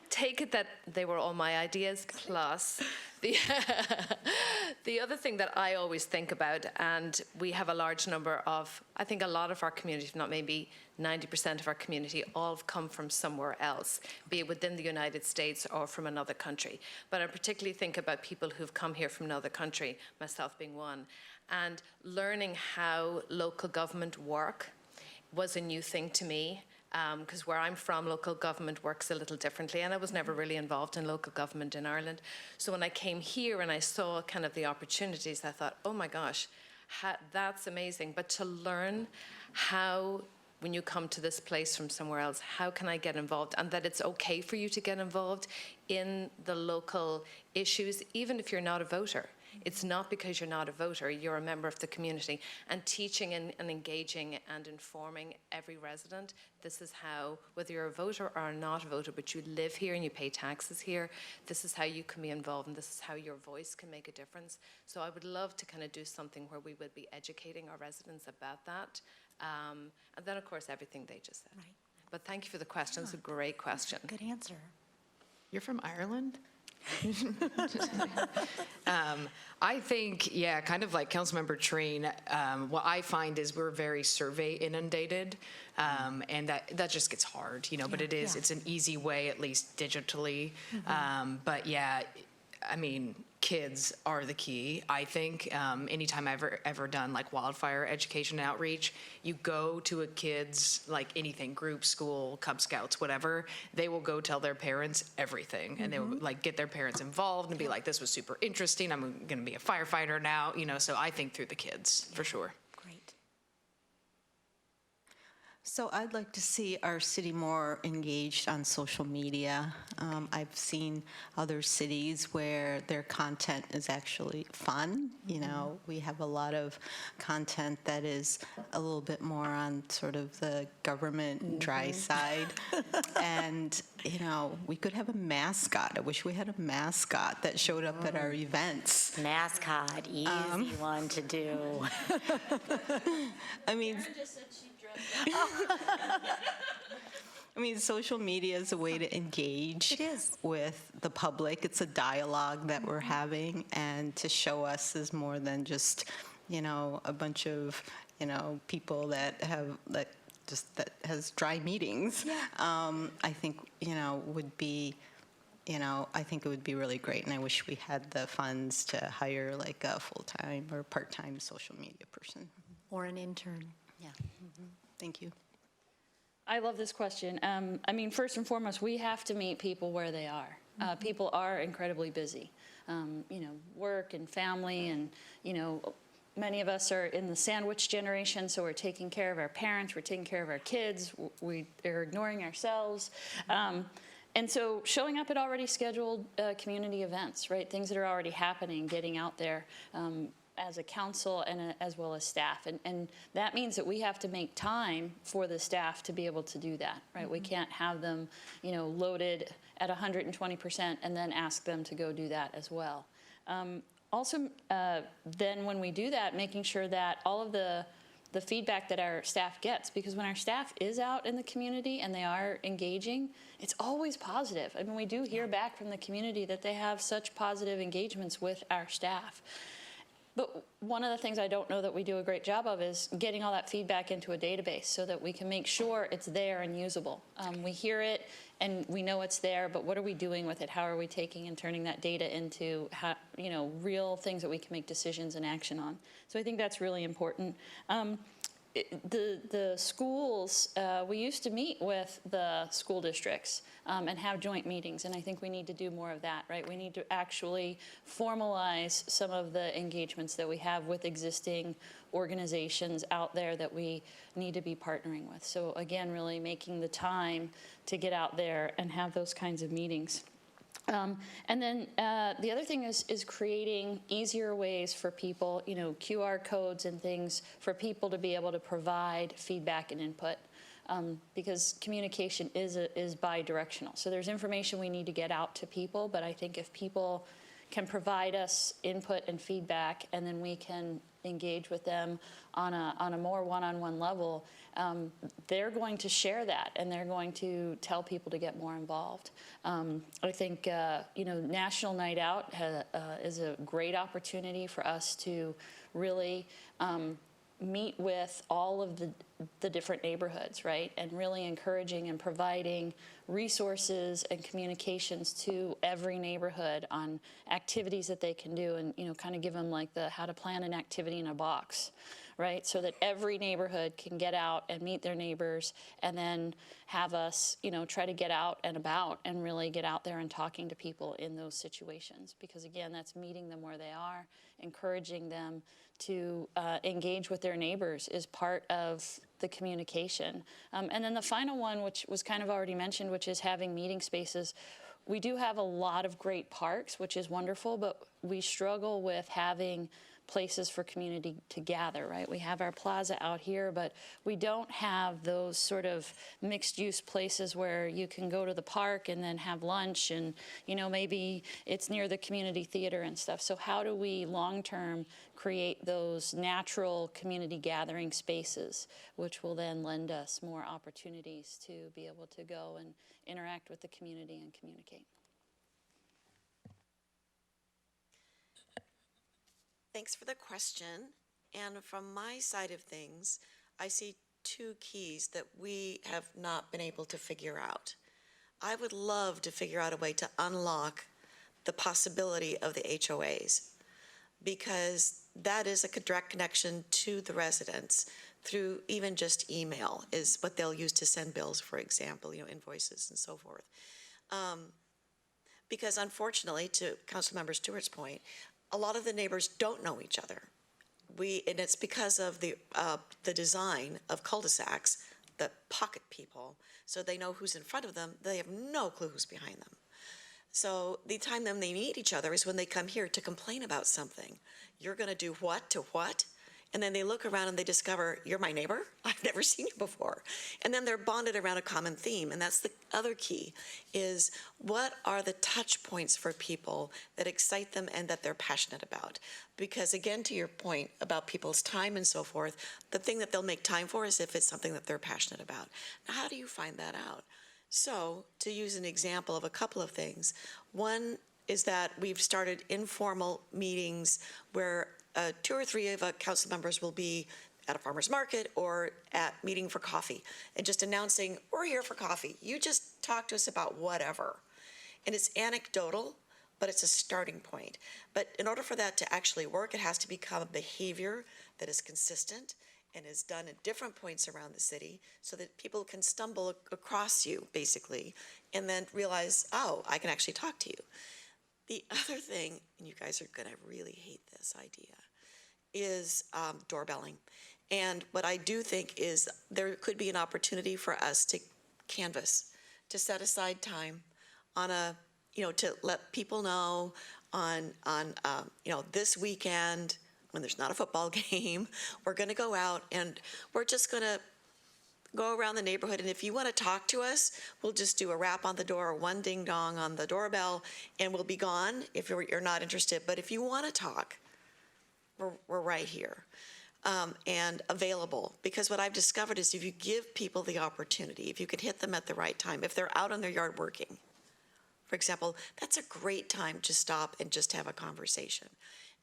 take it that they were all my ideas, plus the other thing that I always think about, and we have a large number of, I think a lot of our community, if not maybe 90% of our community, all have come from somewhere else, be it within the United States or from another country. But I particularly think about people who've come here from another country, myself being one, and learning how local government work was a new thing to me. Because where I'm from, local government works a little differently, and I was never really involved in local government in Ireland. So when I came here and I saw kind of the opportunities, I thought, oh my gosh, that's amazing. But to learn how when you come to this place from somewhere else, how can I get involved? And that it's okay for you to get involved in the local issues, even if you're not a voter. It's not because you're not a voter, you're a member of the community. And teaching and engaging and informing every resident, this is how, whether you're a voter or not a voter, but you live here and you pay taxes here, this is how you can be involved and this is how your voice can make a difference. So I would love to kind of do something where we would be educating our residents about that. And then, of course, everything they just said. Right. But thank you for the question. It's a great question. Good answer. You're from Ireland? I think, yeah, kind of like Councilmember Treen, what I find is we're very survey inundated, and that just gets hard, you know, but it's an easy way, at least digitally. But yeah, I mean, kids are the key. I think anytime I've ever done like wildfire education outreach, you go to a kid's, like anything, group, school, Cub Scouts, whatever, they will go tell their parents everything. And they will like get their parents involved and be like, this was super interesting. I'm going to be a firefighter now, you know, so I think through the kids for sure. Great. So I'd like to see our city more engaged on social media. I've seen other cities where their content is actually fun. You know, we have a lot of content that is a little bit more on sort of the government dry side. And, you know, we could have a mascot. I wish we had a mascot that showed up at our events. Mascot, easy one to do. I mean, social media is a way to engage with the public. It's a dialogue that we're having, and to show us is more than just, you know, a bunch of, you know, people that has dry meetings. I think, you know, would be, you know, I think it would be really great, and I wish we had the funds to hire like a full-time or part-time social media person. Or an intern. Yeah. Thank you. I love this question. I mean, first and foremost, we have to meet people where they are. People are incredibly busy. You know, work and family, and, you know, many of us are in the sandwich generation, so we're taking care of our parents, we're taking care of our kids, we are ignoring ourselves. And so showing up at already scheduled community events, right, things that are already happening, getting out there, as a council and as well as staff. And that means that we have to make time for the staff to be able to do that, right? We can't have them, you know, loaded at 120% and then ask them to go do that as well. Also, then when we do that, making sure that all of the feedback that our staff gets, because when our staff is out in the community and they are engaging, it's always positive. I mean, we do hear back from the community that they have such positive engagements with our staff. But one of the things I don't know that we do a great job of is getting all that feedback into a database so that we can make sure it's there and usable. We hear it and we know it's there, but what are we doing with it? How are we taking and turning that data into, you know, real things that we can make decisions and action on? So I think that's really important. The schools, we used to meet with the school districts and have joint meetings, and I think we need to do more of that, right? We need to actually formalize some of the engagements that we have with existing organizations out there that we need to be partnering with. So again, really making the time to get out there and have those kinds of meetings. And then the other thing is creating easier ways for people, you know, QR codes and things for people to be able to provide feedback and input, because communication is bi-directional. So there's information we need to get out to people, but I think if people can provide us input and feedback, and then we can engage with them on a more one-on-one level, they're going to share that, and they're going to tell people to get more involved. I think, you know, National Night Out is a great opportunity for us to really meet with all of the different neighborhoods, right? And really encouraging and providing resources and communications to every neighborhood on activities that they can do, and, you know, kind of give them like the how to plan an activity in a box, right? So that every neighborhood can get out and meet their neighbors, and then have us, you know, try to get out and about and really get out there and talking to people in those situations. Because again, that's meeting them where they are, encouraging them to engage with their neighbors is part of the communication. And then the final one, which was kind of already mentioned, which is having meeting spaces. We do have a lot of great parks, which is wonderful, but we struggle with having places for community to gather, right? We have our plaza out here, but we don't have those sort of mixed-use places where you can go to the park and then have lunch and, you know, maybe it's near the community theater and stuff. So how do we long-term create those natural community gathering spaces, which will then lend us more opportunities to be able to go and interact with the community and communicate? Thanks for the question. And from my side of things, I see two keys that we have not been able to figure out. I would love to figure out a way to unlock the possibility of the HOAs, because that is a direct connection to the residents through even just email is what they'll use to send bills, for example, you know, invoices and so forth. Because unfortunately, to Councilmember Stewart's point, a lot of the neighbors don't know each other. And it's because of the design of cul-de-sacs that pocket people, so they know who's in front of them. They have no clue who's behind them. So the time then they meet each other is when they come here to complain about something. You're going to do what to what? And then they look around and they discover, you're my neighbor? I've never seen you before. And then they're bonded around a common theme. And that's the other key, is what are the touch points for people that excite them and that they're passionate about? Because again, to your point about people's time and so forth, the thing that they'll make time for is if it's something that they're passionate about. Now, how do you find that out? So, to use an example of a couple of things, one is that we've started informal meetings where 2 or 3 of our council members will be at a farmer's market or at meeting for coffee and just announcing, we're here for coffee. You just talk to us about whatever. And it's anecdotal, but it's a starting point. But in order for that to actually work, it has to become a behavior that is consistent and is done at different points around the city so that people can stumble across you, basically, and then realize, oh, I can actually talk to you. The other thing, and you guys are going to really hate this idea, is doorbelling. And what I do think is there could be an opportunity for us to canvass, to set aside time on a, you know, to let people know on you know, this weekend when there's not a football game, we're going to go out and we're just going to go around the neighborhood, and if you want to talk to us, we'll just do a rap on the door or one ding dong on the doorbell, and we'll be gone if you're not interested. But if you want to talk, we're right here and available. Because what I've discovered is if you give people the opportunity, if you can hit them at the right time, if they're out in their yard working, for example, that's a great time to stop and just have a conversation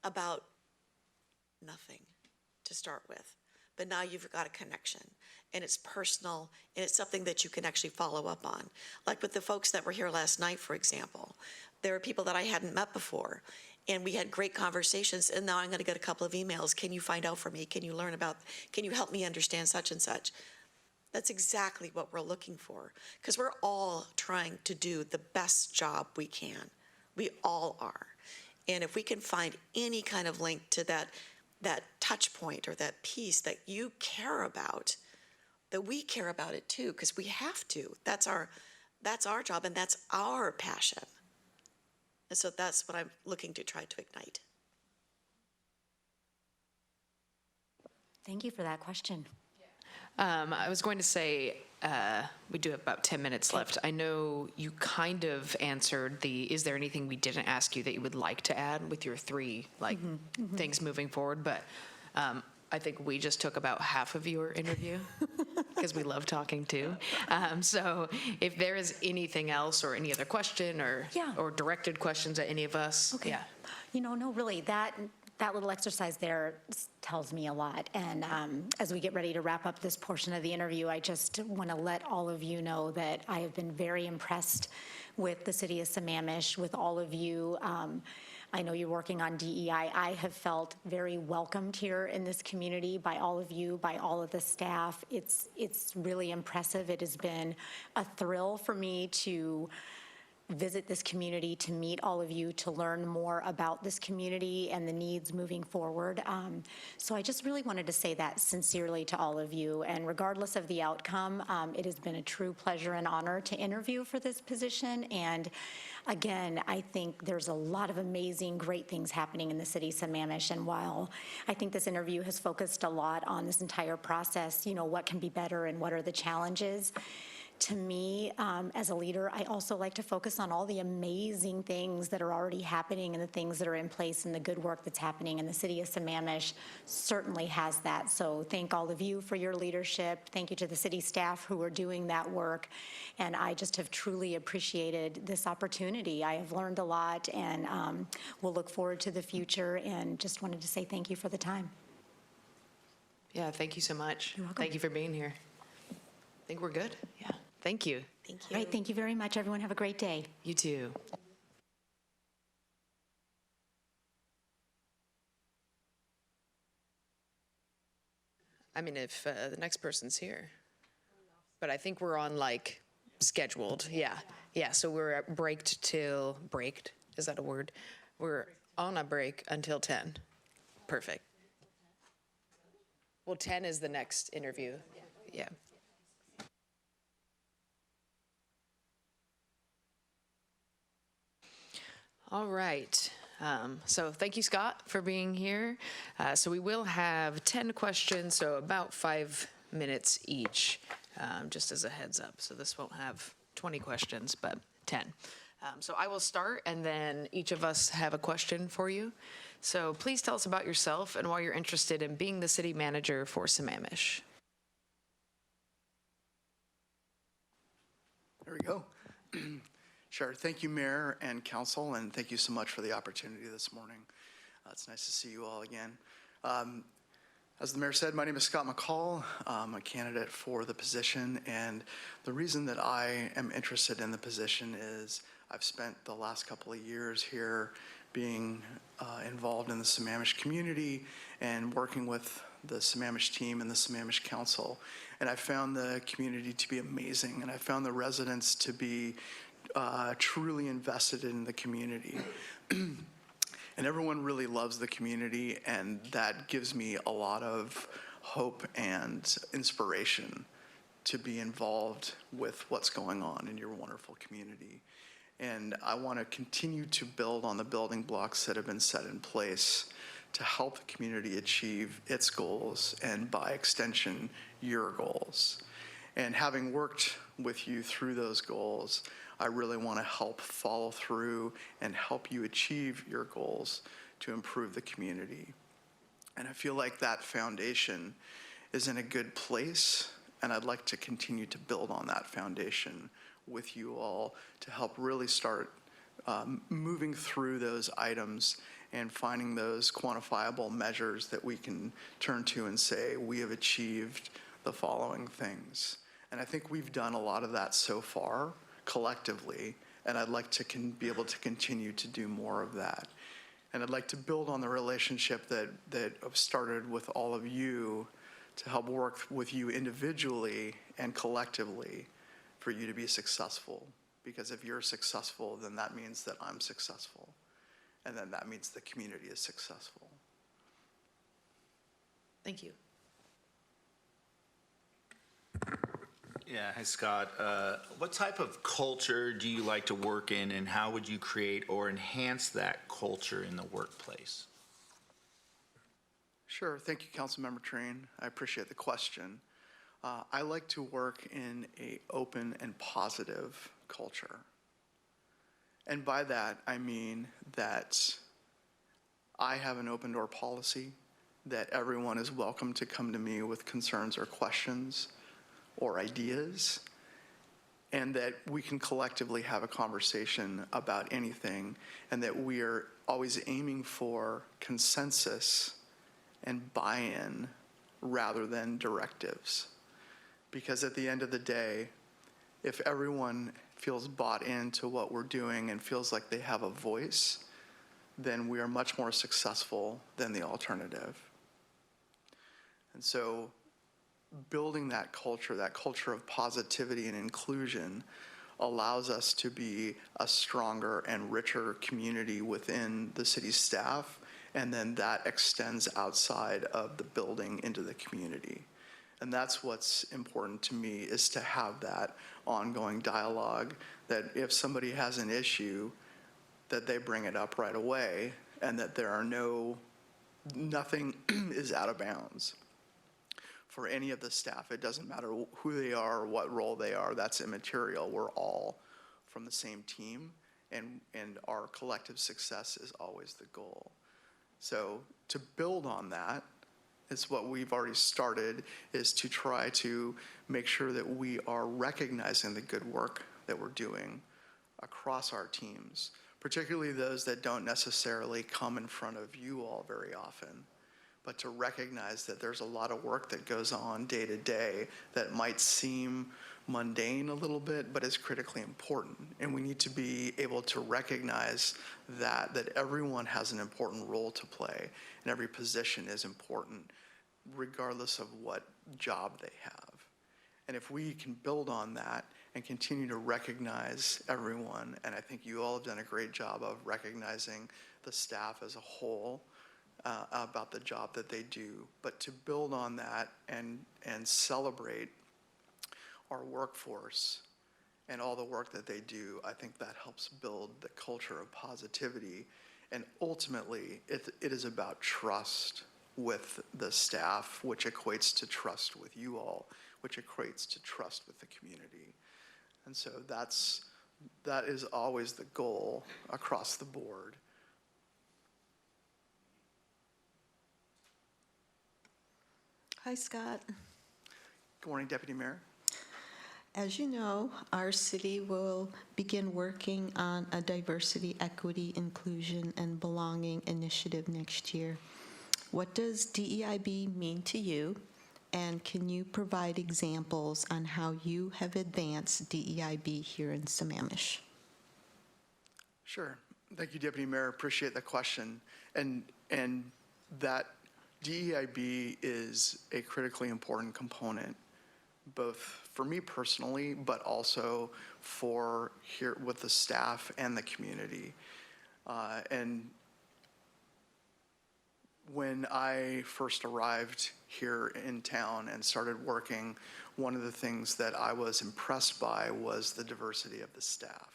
about nothing to start with. But now you've got a connection, and it's personal, and it's something that you can actually follow up on. Like with the folks that were here last night, for example, there are people that I hadn't met before, and we had great conversations, and now I'm going to get a couple of emails. Can you find out for me? Can you learn about, can you help me understand such and such? That's exactly what we're looking for, because we're all trying to do the best job we can. We all are. And if we can find any kind of link to that touch point or that piece that you care about, that we care about it too, because we have to. That's our job, and that's our passion. And so that's what I'm looking to try to ignite. Thank you for that question. I was going to say, we do have about 10 minutes left. I know you kind of answered is there anything we didn't ask you that you would like to add with your 3 things moving forward? But I think we just took about half of your interview because we love talking too. So if there is anything else or any other question or directed questions at any of us. Okay. Yeah. You know, no, really, that little exercise there tells me a lot. And as we get ready to wrap up this portion of the interview, I just want to let all of you know that I have been very impressed with the city of Sammamish, with all of you. I know you're working on DEI. I have felt very welcomed here in this community by all of you, by all of the staff. It's really impressive. It has been a thrill for me to visit this community, to meet all of you, to learn more about this community and the needs moving forward. So I just really wanted to say that sincerely to all of you. And regardless of the outcome, it has been a true pleasure and honor to interview for this position. And again, I think there's a lot of amazing, great things happening in the city of Sammamish. And while I think this interview has focused a lot on this entire process, you know, what can be better and what are the challenges, to me, as a leader, I also like to focus on all the amazing things that are already happening and the things that are in place and the good work that's happening. And the city of Sammamish certainly has that. So thank all of you for your leadership. Thank you to the city staff who are doing that work. And I just have truly appreciated this opportunity. I have learned a lot, and we'll look forward to the future, and just wanted to say thank you for the time. Yeah, thank you so much. You're welcome. Thank you for being here. I think we're good. Yeah, thank you. Thank you. All right, thank you very much. Everyone have a great day. You too. I mean, if the next person's here. But I think we're on like scheduled. Yeah. Yeah. So we're braked, is that a word? We're on a break until 10. Perfect. Well, 10 is the next interview. Yeah. All right. So thank you, Scott, for being here. So we will have 10 questions, so about 5 minutes each, just as a heads up. So this won't have 20 questions, but 10. So I will start, and then each of us have a question for you. So please tell us about yourself and why you're interested in being the city manager for Sammamish. There we go. Sure. Thank you, Mayor and Council, and thank you so much for the opportunity this morning. It's nice to see you all again. As the Mayor said, my name is Scott McCall. I'm a candidate for the position, and the reason that I am interested in the position is I've spent the last couple of years here being involved in the Sammamish community and working with the Sammamish team and the Sammamish Council. And I found the community to be amazing, and I found the residents to be truly invested in the community. And everyone really loves the community, and that gives me a lot of hope and inspiration to be involved with what's going on in your wonderful community. And I want to continue to build on the building blocks that have been set in place to help the community achieve its goals, and by extension, your goals. And having worked with you through those goals, I really want to help follow through and help you achieve your goals to improve the community. And I feel like that foundation is in a good place, and I'd like to continue to build on that foundation with you all to help really start moving through those items and finding those quantifiable measures that we can turn to and say, we have achieved the following things. And I think we've done a lot of that so far collectively, and I'd like to be able to continue to do more of that. And I'd like to build on the relationship that I've started with all of you to help work with you individually and collectively for you to be successful. Because if you're successful, then that means that I'm successful. And then that means the community is successful. Thank you. Yeah, hi Scott. What type of culture do you like to work in, and how would you create or enhance that culture in the workplace? Sure. Thank you, Councilmember Train. I appreciate the question. I like to work in an open and positive culture. And by that, I mean that I have an open door policy, that everyone is welcome to come to me with concerns or questions or ideas, and that we can collectively have a conversation about anything, and that we are always aiming for consensus and buy-in rather than directives. Because at the end of the day, if everyone feels bought into what we're doing and feels like they have a voice, then we are much more successful than the alternative. And so building that culture of positivity and inclusion, allows us to be a stronger and richer community within the city staff, and then that extends outside of the building into the community. And that's what's important to me, is to have that ongoing dialogue, that if somebody has an issue, that they bring it up right away, and that there are nothing is out of bounds for any of the staff. It doesn't matter who they are or what role they are. That's immaterial. We're all from the same team, and our collective success is always the goal. So to build on that, is what we've already started, is to try to make sure that we are recognizing the good work that we're doing across our teams, particularly those that don't necessarily come in front of you all very often, but to recognize that there's a lot of work that goes on day to day that might seem mundane a little bit, but is critically important. And we need to be able to recognize that everyone has an important role to play, and every position is important, regardless of what job they have. And if we can build on that and continue to recognize everyone, and I think you all have done a great job of recognizing the staff as a whole about the job that they do, but to build on that and celebrate our workforce and all the work that they do, I think that helps build the culture of positivity. And ultimately, it is about trust with the staff, which equates to trust with you all, which equates to trust with the community. And so that is always the goal across the board. Hi, Scott. Good morning, Deputy Mayor. As you know, our city will begin working on a diversity, equity, inclusion, and belonging initiative next year. What does DEIB mean to you, and can you provide examples on how you have advanced DEIB here in Sammamish? Sure. Thank you, Deputy Mayor. Appreciate the question. And that DEIB is a critically important component, both for me personally, but also for here with the staff and the community. And when I first arrived here in town and started working, one of the things that I was impressed by was the diversity of the staff.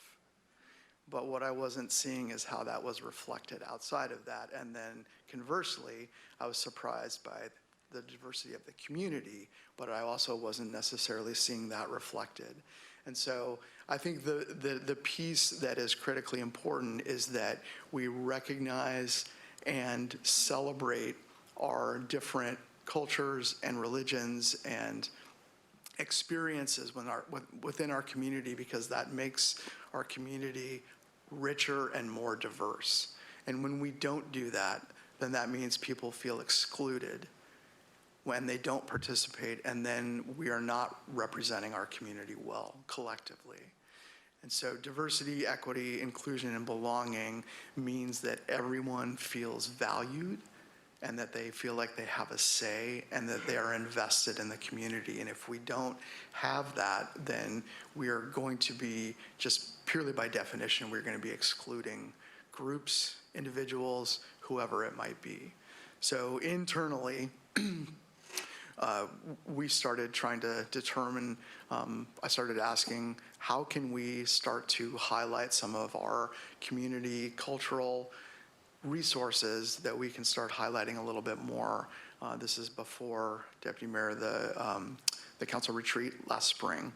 But what I wasn't seeing is how that was reflected outside of that. And then conversely, I was surprised by the diversity of the community, but I also wasn't necessarily seeing that reflected. And so I think the piece that is critically important is that we recognize and celebrate our different cultures and religions and experiences within our community, because that makes our community richer and more diverse. And when we don't do that, then that means people feel excluded when they don't participate, and then we are not representing our community well collectively. And so diversity, equity, inclusion, and belonging means that everyone feels valued and that they feel like they have a say and that they are invested in the community. And if we don't have that, then we are going to be, just purely by definition, we're going to be excluding groups, individuals, whoever it might be. So internally, we started trying to determine, I started asking, how can we start to highlight some of our community cultural resources that we can start highlighting a little bit more? This is before, Deputy Mayor, the council retreat last spring,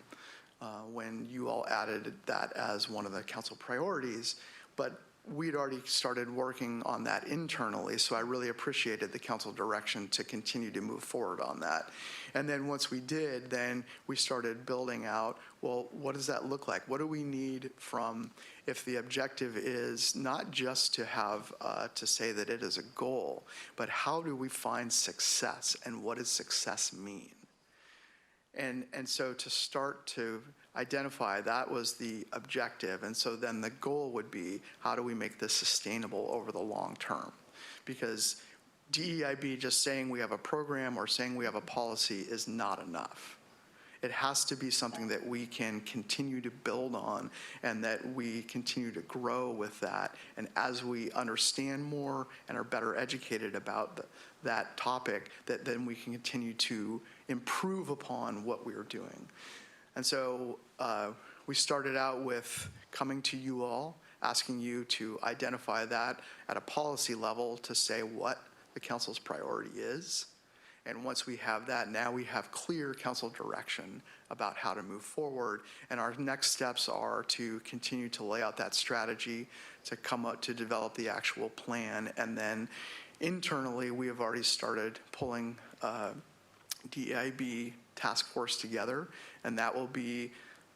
when you all added that as one of the council priorities. But we'd already started working on that internally, so I really appreciated the council direction to continue to move forward on that. And then once we did, then we started building out, well, what does that look like? What do we need from, if the objective is not just to have, to say that it is a goal, but how do we find success, and what does success mean? And so to start to identify, that was the objective. And so then the goal would be, how do we make this sustainable over the long term? Because DEIB just saying we have a program or saying we have a policy is not enough. It has to be something that we can continue to build on and that we continue to grow with that. And as we understand more and are better educated about that topic, that then we can continue to improve upon what we are doing. And so we started out with coming to you all, asking you to identify that at a policy level to say what the council's priority is. And once we have that, now we have clear council direction about how to move forward. And our next steps are to continue to lay out that strategy, to come up to develop the actual plan. And then internally, we have already started pulling DEIB task force together, and that will be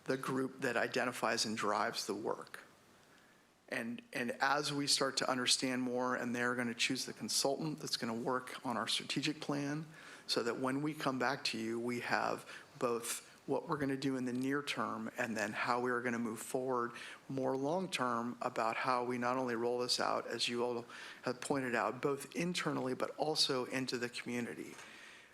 the group that identifies and drives the work. And as we start to understand more, and they're going to choose the consultant that's going to work on our strategic plan, so that when we come back to you, we have both what we're going to do in the near term and then how we are going to move forward more long term about how we not only roll this out, as you all have pointed out, both internally but also into the community,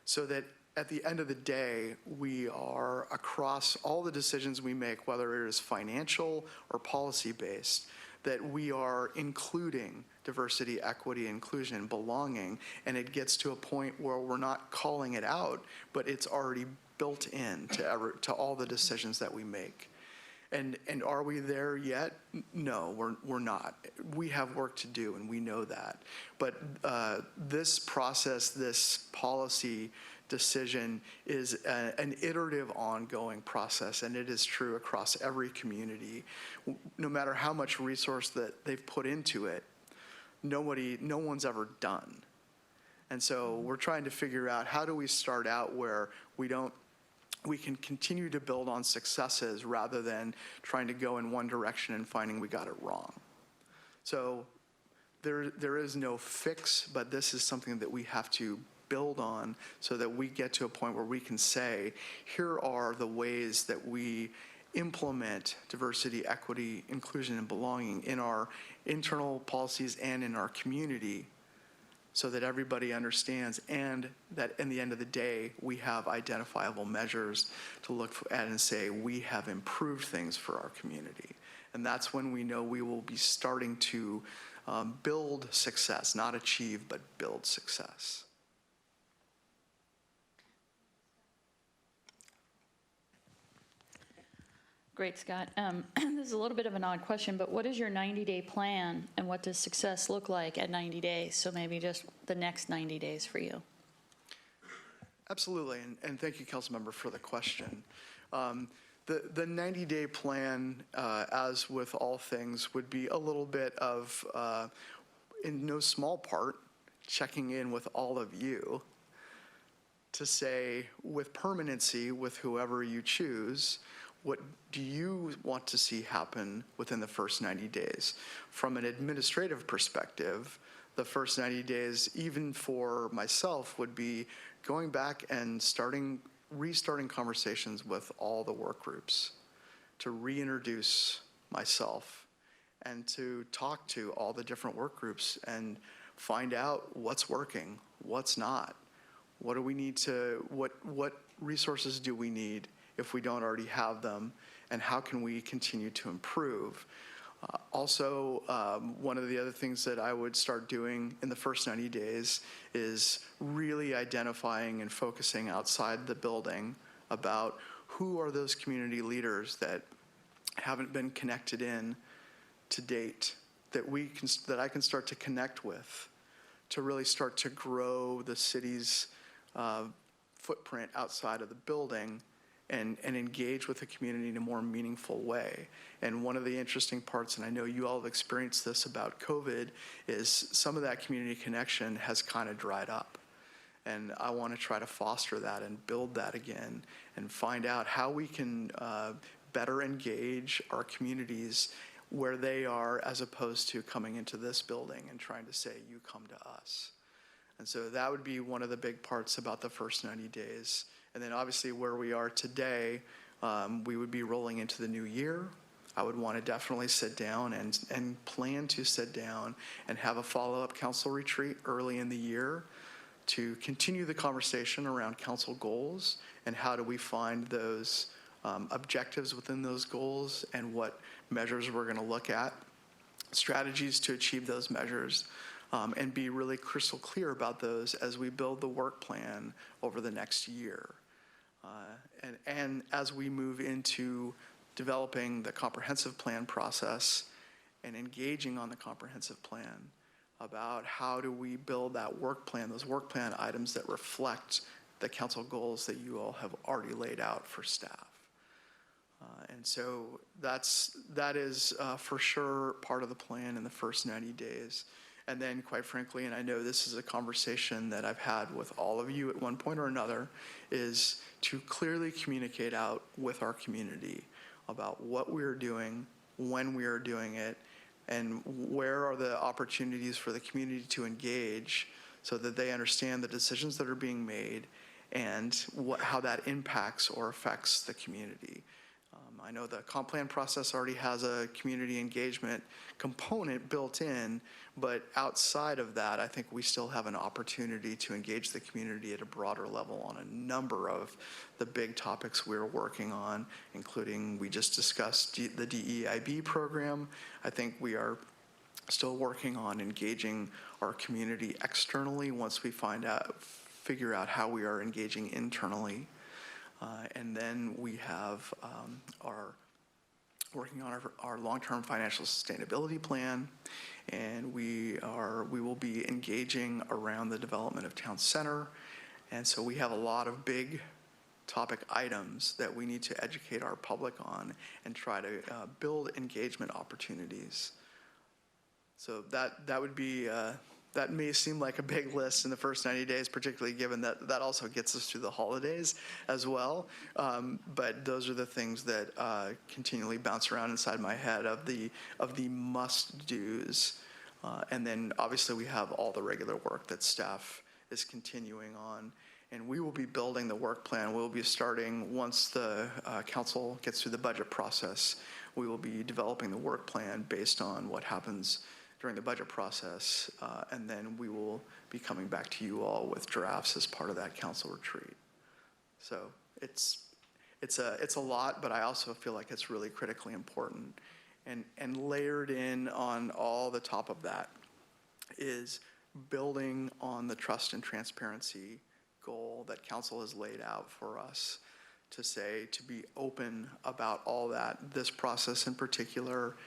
so that at the end of the day, we are across all the decisions we make, whether it is financial or policy-based, that we are including diversity, equity, inclusion, and belonging, and it gets to a point where we're not calling it out, but it's already built in to all the decisions that we make. And are we there yet? No, we're not. We have work to do, and we know that. But this process, this policy decision is an iterative, ongoing process, and it is true across every community. No matter how much resource that they've put into it, no one's ever done. And so we're trying to figure out, how do we start out where we can continue to build on successes rather than trying to go in one direction and finding we got it wrong. So there is no fix, but this is something that we have to build on so that we get to a point where we can say, here are the ways that we implement diversity, equity, inclusion, and belonging in our internal policies and in our community, so that everybody understands, and that in the end of the day, we have identifiable measures to look at and say, we have improved things for our community. And that's when we know we will be starting to build success, not achieve, but build success. Great, Scott. This is a little bit of an odd question, but what is your 90-day plan, and what does success look like at 90 days? So maybe just the next 90 days for you. Absolutely, and thank you, Councilmember, for the question. The 90-day plan, as with all things, would be a little bit of, in no small part, checking in with all of you to say, with permanency, with whoever you choose, what do you want to see happen within the first 90 days? From an administrative perspective, the first 90 days, even for myself, would be going back and restarting conversations with all the work groups, to reintroduce myself and to talk to all the different work groups and find out what's working, what's not. What do we need to, what resources do we need if we don't already have them, and how can we continue to improve? Also, one of the other things that I would start doing in the first 90 days is really identifying and focusing outside the building about who are those community leaders that haven't been connected in to date, that I can start to connect with, to really start to grow the city's footprint outside of the building, and engage with the community in a more meaningful way. And one of the interesting parts, and I know you all have experienced this about COVID, is some of that community connection has kind of dried up. And I want to try to foster that and build that again, and find out how we can better engage our communities where they are, as opposed to coming into this building and trying to say, you come to us. And so that would be one of the big parts about the first 90 days. And then obviously where we are today, we would be rolling into the new year. I would want to definitely sit down and plan to sit down and have a follow-up council retreat early in the year to continue the conversation around council goals and how do we find those objectives within those goals and what measures we're going to look at, strategies to achieve those measures, and be really crystal clear about those as we build the work plan over the next year. And as we move into developing the comprehensive plan process and engaging on the comprehensive plan about how do we build that work plan, those work plan items that reflect the council goals that you all have already laid out for staff. And so that is for sure part of the plan in the first 90 days. And then, quite frankly, and I know this is a conversation that I've had with all of you at one point or another, is to clearly communicate out with our community about what we're doing, when we are doing it, and where are the opportunities for the community to engage so that they understand the decisions that are being made and how that impacts or affects the community. I know the comp plan process already has a community engagement component built in, but outside of that, I think we still have an opportunity to engage the community at a broader level on a number of the big topics we're working on, including we just discussed the DEIB program. I think we are still working on engaging our community externally once we figure out how we are engaging internally. And then we have working on our long-term financial sustainability plan, and we will be engaging around the development of town center. And so we have a lot of big topic items that we need to educate our public on and try to build engagement opportunities. So that would be that may seem like a big list in the first 90 days, particularly given that that also gets us through the holidays as well. But those are the things that continually bounce around inside my head of the must-dos. And then obviously we have all the regular work that staff is continuing on. And we will be building the work plan. We'll be starting once the council gets through the budget process. We will be developing the work plan based on what happens during the budget process, and then we will be coming back to you all with drafts as part of that council retreat. So it's a lot, but I also feel like it's really critically important. And layered in on all the top of that is building on the trust and transparency goal that council has laid out for us to be open about all that, this process in particular,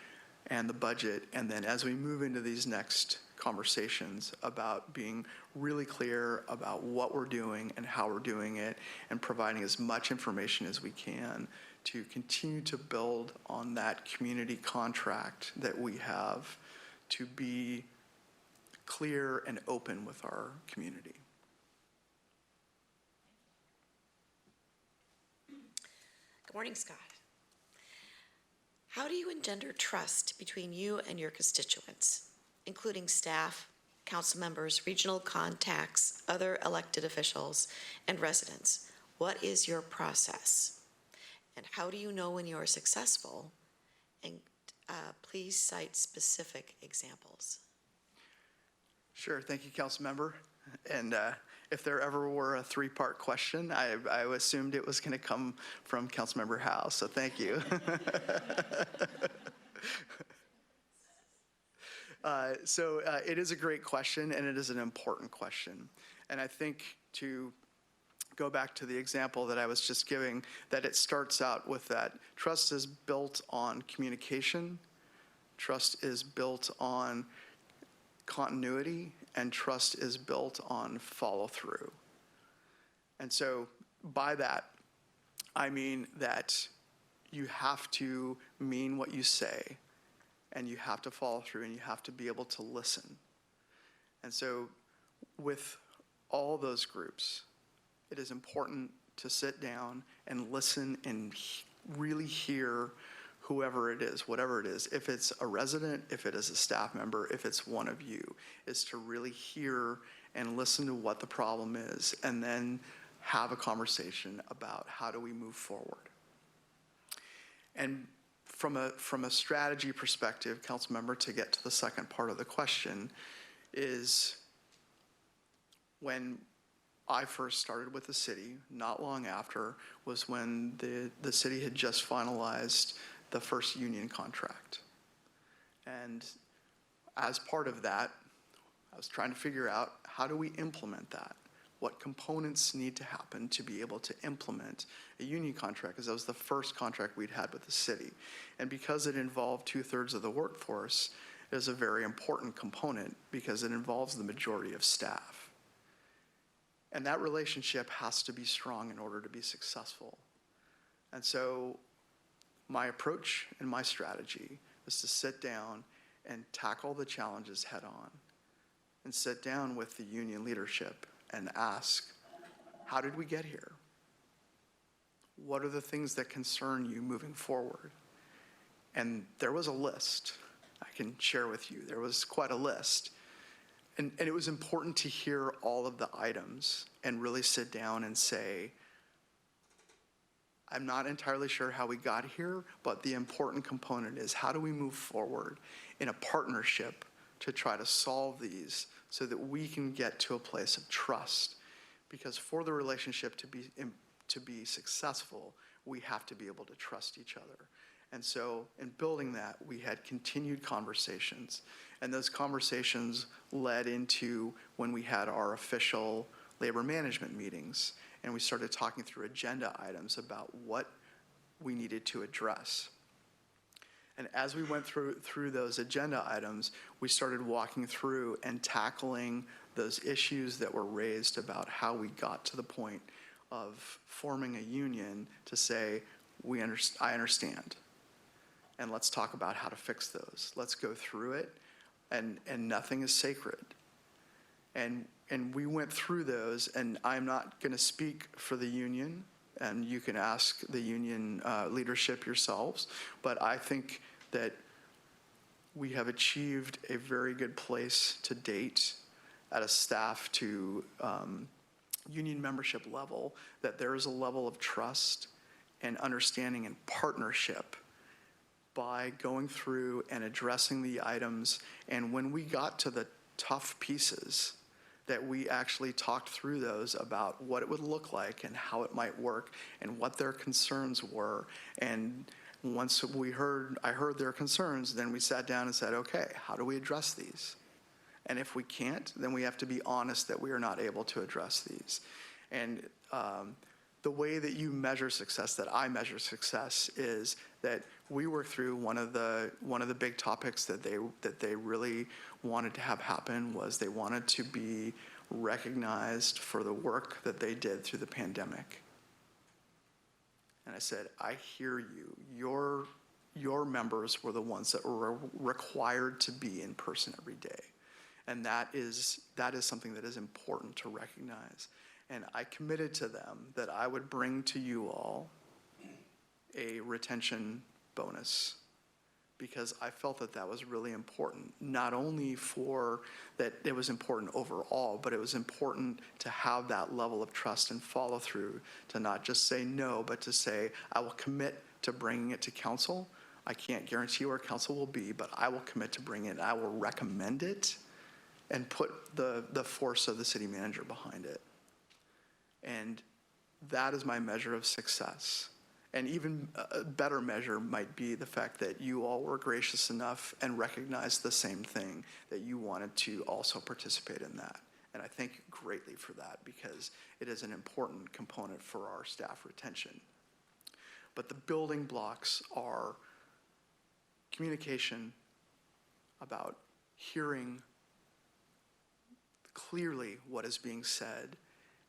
and the budget, and then as we move into these next conversations about being really clear about what we're doing and how we're doing it, and providing as much information as we can to continue to build on that community contract that we have to be clear and open with our community. Good morning, Scott. How do you engender trust between you and your constituents, including staff, council members, regional contacts, other elected officials, and residents? What is your process? And how do you know when you are successful? And please cite specific examples. Sure, thank you, council member. And if there ever were a three-part question, I assumed it was going to come from Councilmember Howe, so thank you. So it is a great question, and it is an important question. And I think to go back to the example that I was just giving, that it starts out with that trust is built on communication, trust is built on continuity, and trust is built on follow-through. And so by that, I mean that you have to mean what you say, and you have to follow through, and you have to be able to listen. And so with all those groups, it is important to sit down and listen and really hear whoever it is, whatever it is, if it's a resident, if it is a staff member, if it's one of you, is to really hear and listen to what the problem is, and then have a conversation about how do we move forward. And from a strategy perspective, council member, to get to the second part of the question, is when I first started with the city, not long after, was when the city had just finalized the first union contract. And as part of that, I was trying to figure out, how do we implement that? What components need to happen to be able to implement a union contract? Because that was the first contract we'd had with the city. And because it involved 2/3 of the workforce, it is a very important component because it involves the majority of staff. And that relationship has to be strong in order to be successful. And so my approach and my strategy is to sit down and tackle the challenges head on, and sit down with the union leadership and ask, how did we get here? What are the things that concern you moving forward? And there was a list I can share with you. There was quite a list. And it was important to hear all of the items and really sit down and say, I'm not entirely sure how we got here, but the important component is, how do we move forward in a partnership to try to solve these so that we can get to a place of trust? Because for the relationship to be successful, we have to be able to trust each other. And so in building that, we had continued conversations. And those conversations led into when we had our official labor management meetings, and we started talking through agenda items about what we needed to address. And as we went through those agenda items, we started walking through and tackling those issues that were raised about how we got to the point of forming a union to say, I understand. And let's talk about how to fix those. Let's go through it, and nothing is sacred. And we went through those, and I'm not going to speak for the union, and you can ask the union leadership yourselves, but I think that we have achieved a very good place to date at a staff to union membership level, that there is a level of trust and understanding and partnership by going through and addressing the items. And when we got to the tough pieces, that we actually talked through those about what it would look like and how it might work and what their concerns were. And once I heard their concerns, then we sat down and said, okay, how do we address these? And if we can't, then we have to be honest that we are not able to address these. And the way that you measure success, that I measure success, is that we work through one of the big topics that they really wanted to have happen was they wanted to be recognized for the work that they did through the pandemic. And I said, I hear you. Your members were the ones that were required to be in person every day. And that is something that is important to recognize. And I committed to them that I would bring to you all a retention bonus, because I felt that that was really important, not only for that it was important overall, but it was important to have that level of trust and follow through, to not just say no, but to say, I will commit to bringing it to council. I can't guarantee where council will be, but I will commit to bring it. I will recommend it and put the force of the city manager behind it. And that is my measure of success. And even a better measure might be the fact that you all were gracious enough and recognized the same thing, that you wanted to also participate in that. And I thank you greatly for that, because it is an important component for our staff retention. But the building blocks are communication, about hearing clearly what is being said,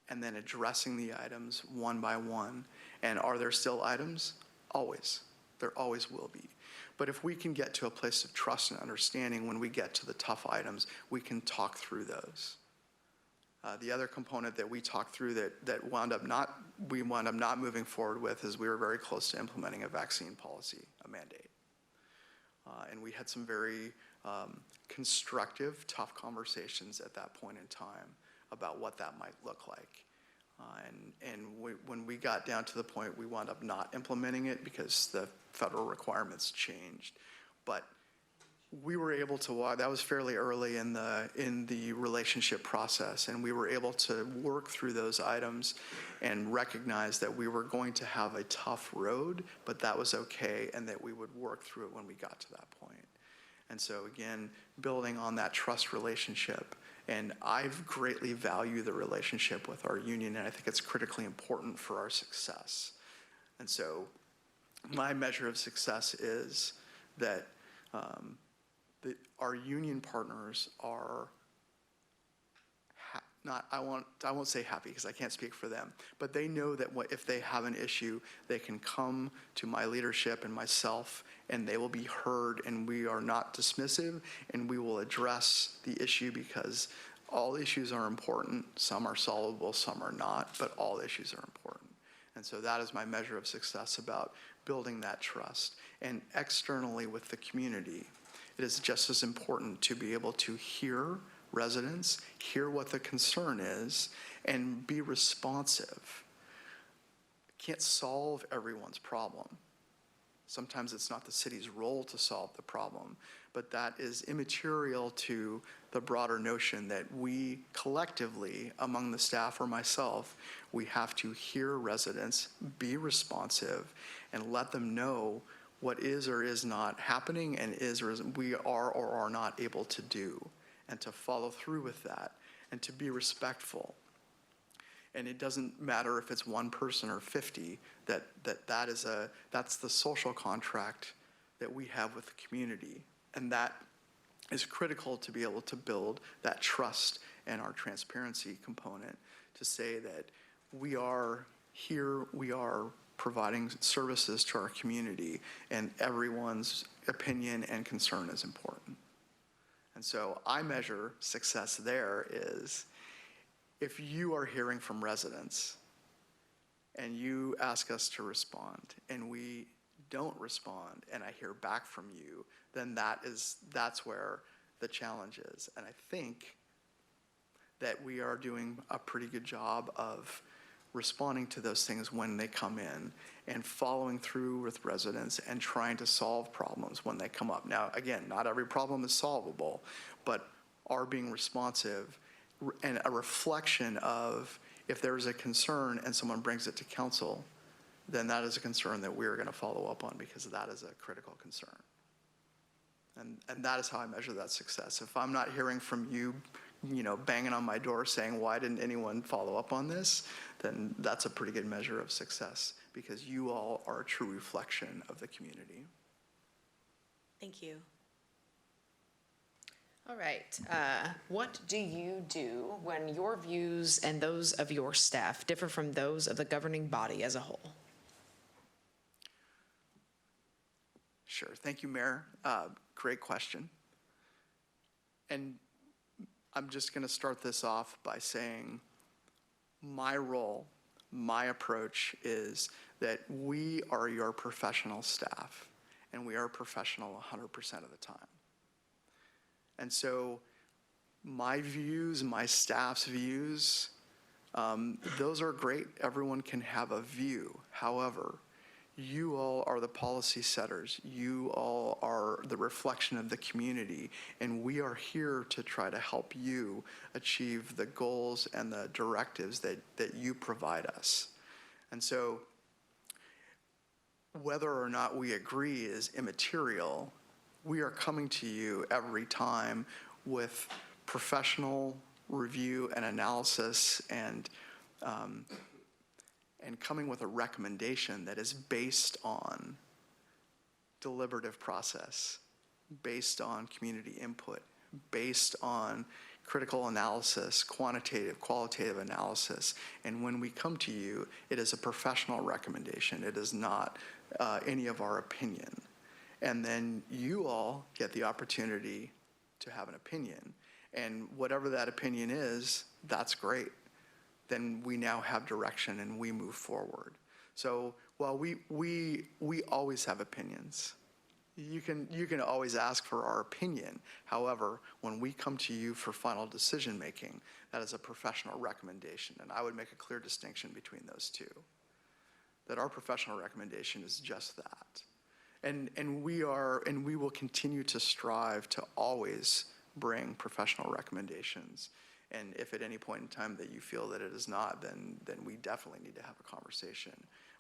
and then addressing the items one by one. And are there still items? Always. There always will be. But if we can get to a place of trust and understanding when we get to the tough items, we can talk through those. The other component that we talked through that we wound up not moving forward with is we were very close to implementing a vaccine policy, a mandate. And we had some very constructive, tough conversations at that point in time about what that might look like. When we got down to the point, we wound up not implementing it because the federal requirements changed. But we were able to walk, that was fairly early in the relationship process, and we were able to work through those items and recognize that we were going to have a tough road, but that was okay, and that we would work through it when we got to that point. And so again, building on that trust relationship, and I've greatly valued the relationship with our union, and I think it's critically important for our success. And so my measure of success is that our union partners are I won't say happy because I can't speak for them, but they know that if they have an issue, they can come to my leadership and myself, and they will be heard, and we are not dismissive, and we will address the issue because all issues are important. Some are solvable, some are not, but all issues are important. And so that is my measure of success about building that trust. And externally with the community, it is just as important to be able to hear residents, hear what the concern is, and be responsive. Can't solve everyone's problem. Sometimes it's not the city's role to solve the problem, but that is immaterial to the broader notion that we collectively, among the staff or myself, we have to hear residents, be responsive, and let them know what is or is not happening and is or is we are or are not able to do, and to follow through with that, and to be respectful. And it doesn't matter if it's one person or 50, that's the social contract that we have with the community. And that is critical to be able to build that trust and our transparency component to say that we are here, we are providing services to our community, and everyone's opinion and concern is important. And so I measure success there is if you are hearing from residents and you ask us to respond and we don't respond and I hear back from you, then that's where the challenge is. And I think that we are doing a pretty good job of responding to those things when they come in and following through with residents and trying to solve problems when they come up. Now, again, not every problem is solvable, but are being responsive and a reflection of if there's a concern and someone brings it to council, then that is a concern that we're going to follow up on because that is a critical concern. And that is how I measure that success. If I'm not hearing from you, banging on my door saying, why didn't anyone follow up on this? Then that's a pretty good measure of success because you all are a true reflection of the community. Thank you. All right. What do you do when your views and those of your staff differ from those of the governing body as a whole? Sure. Thank you, Mayor. Great question. And I'm just going to start this off by saying my role, my approach is that we are your professional staff, and we are professional 100% of the time. And so my views, my staff's views, those are great. Everyone can have a view. However, you all are the policy setters. You all are the reflection of the community, and we are here to try to help you achieve the goals and the directives that you provide us. And so whether or not we agree is immaterial. We are coming to you every time with professional review and analysis and coming with a recommendation that is based on deliberative process, based on community input, based on critical analysis, quantitative, qualitative analysis. And when we come to you, it is a professional recommendation. It is not any of our opinion. And then you all get the opportunity to have an opinion. And whatever that opinion is, that's great. Then we now have direction and we move forward. So while we always have opinions, you can always ask for our opinion. However, when we come to you for final decision making, that is a professional recommendation. And I would make a clear distinction between those two. That our professional recommendation is just that. And we will continue to strive to always bring professional recommendations. And if at any point in time that you feel that it is not, then we definitely need to have a conversation.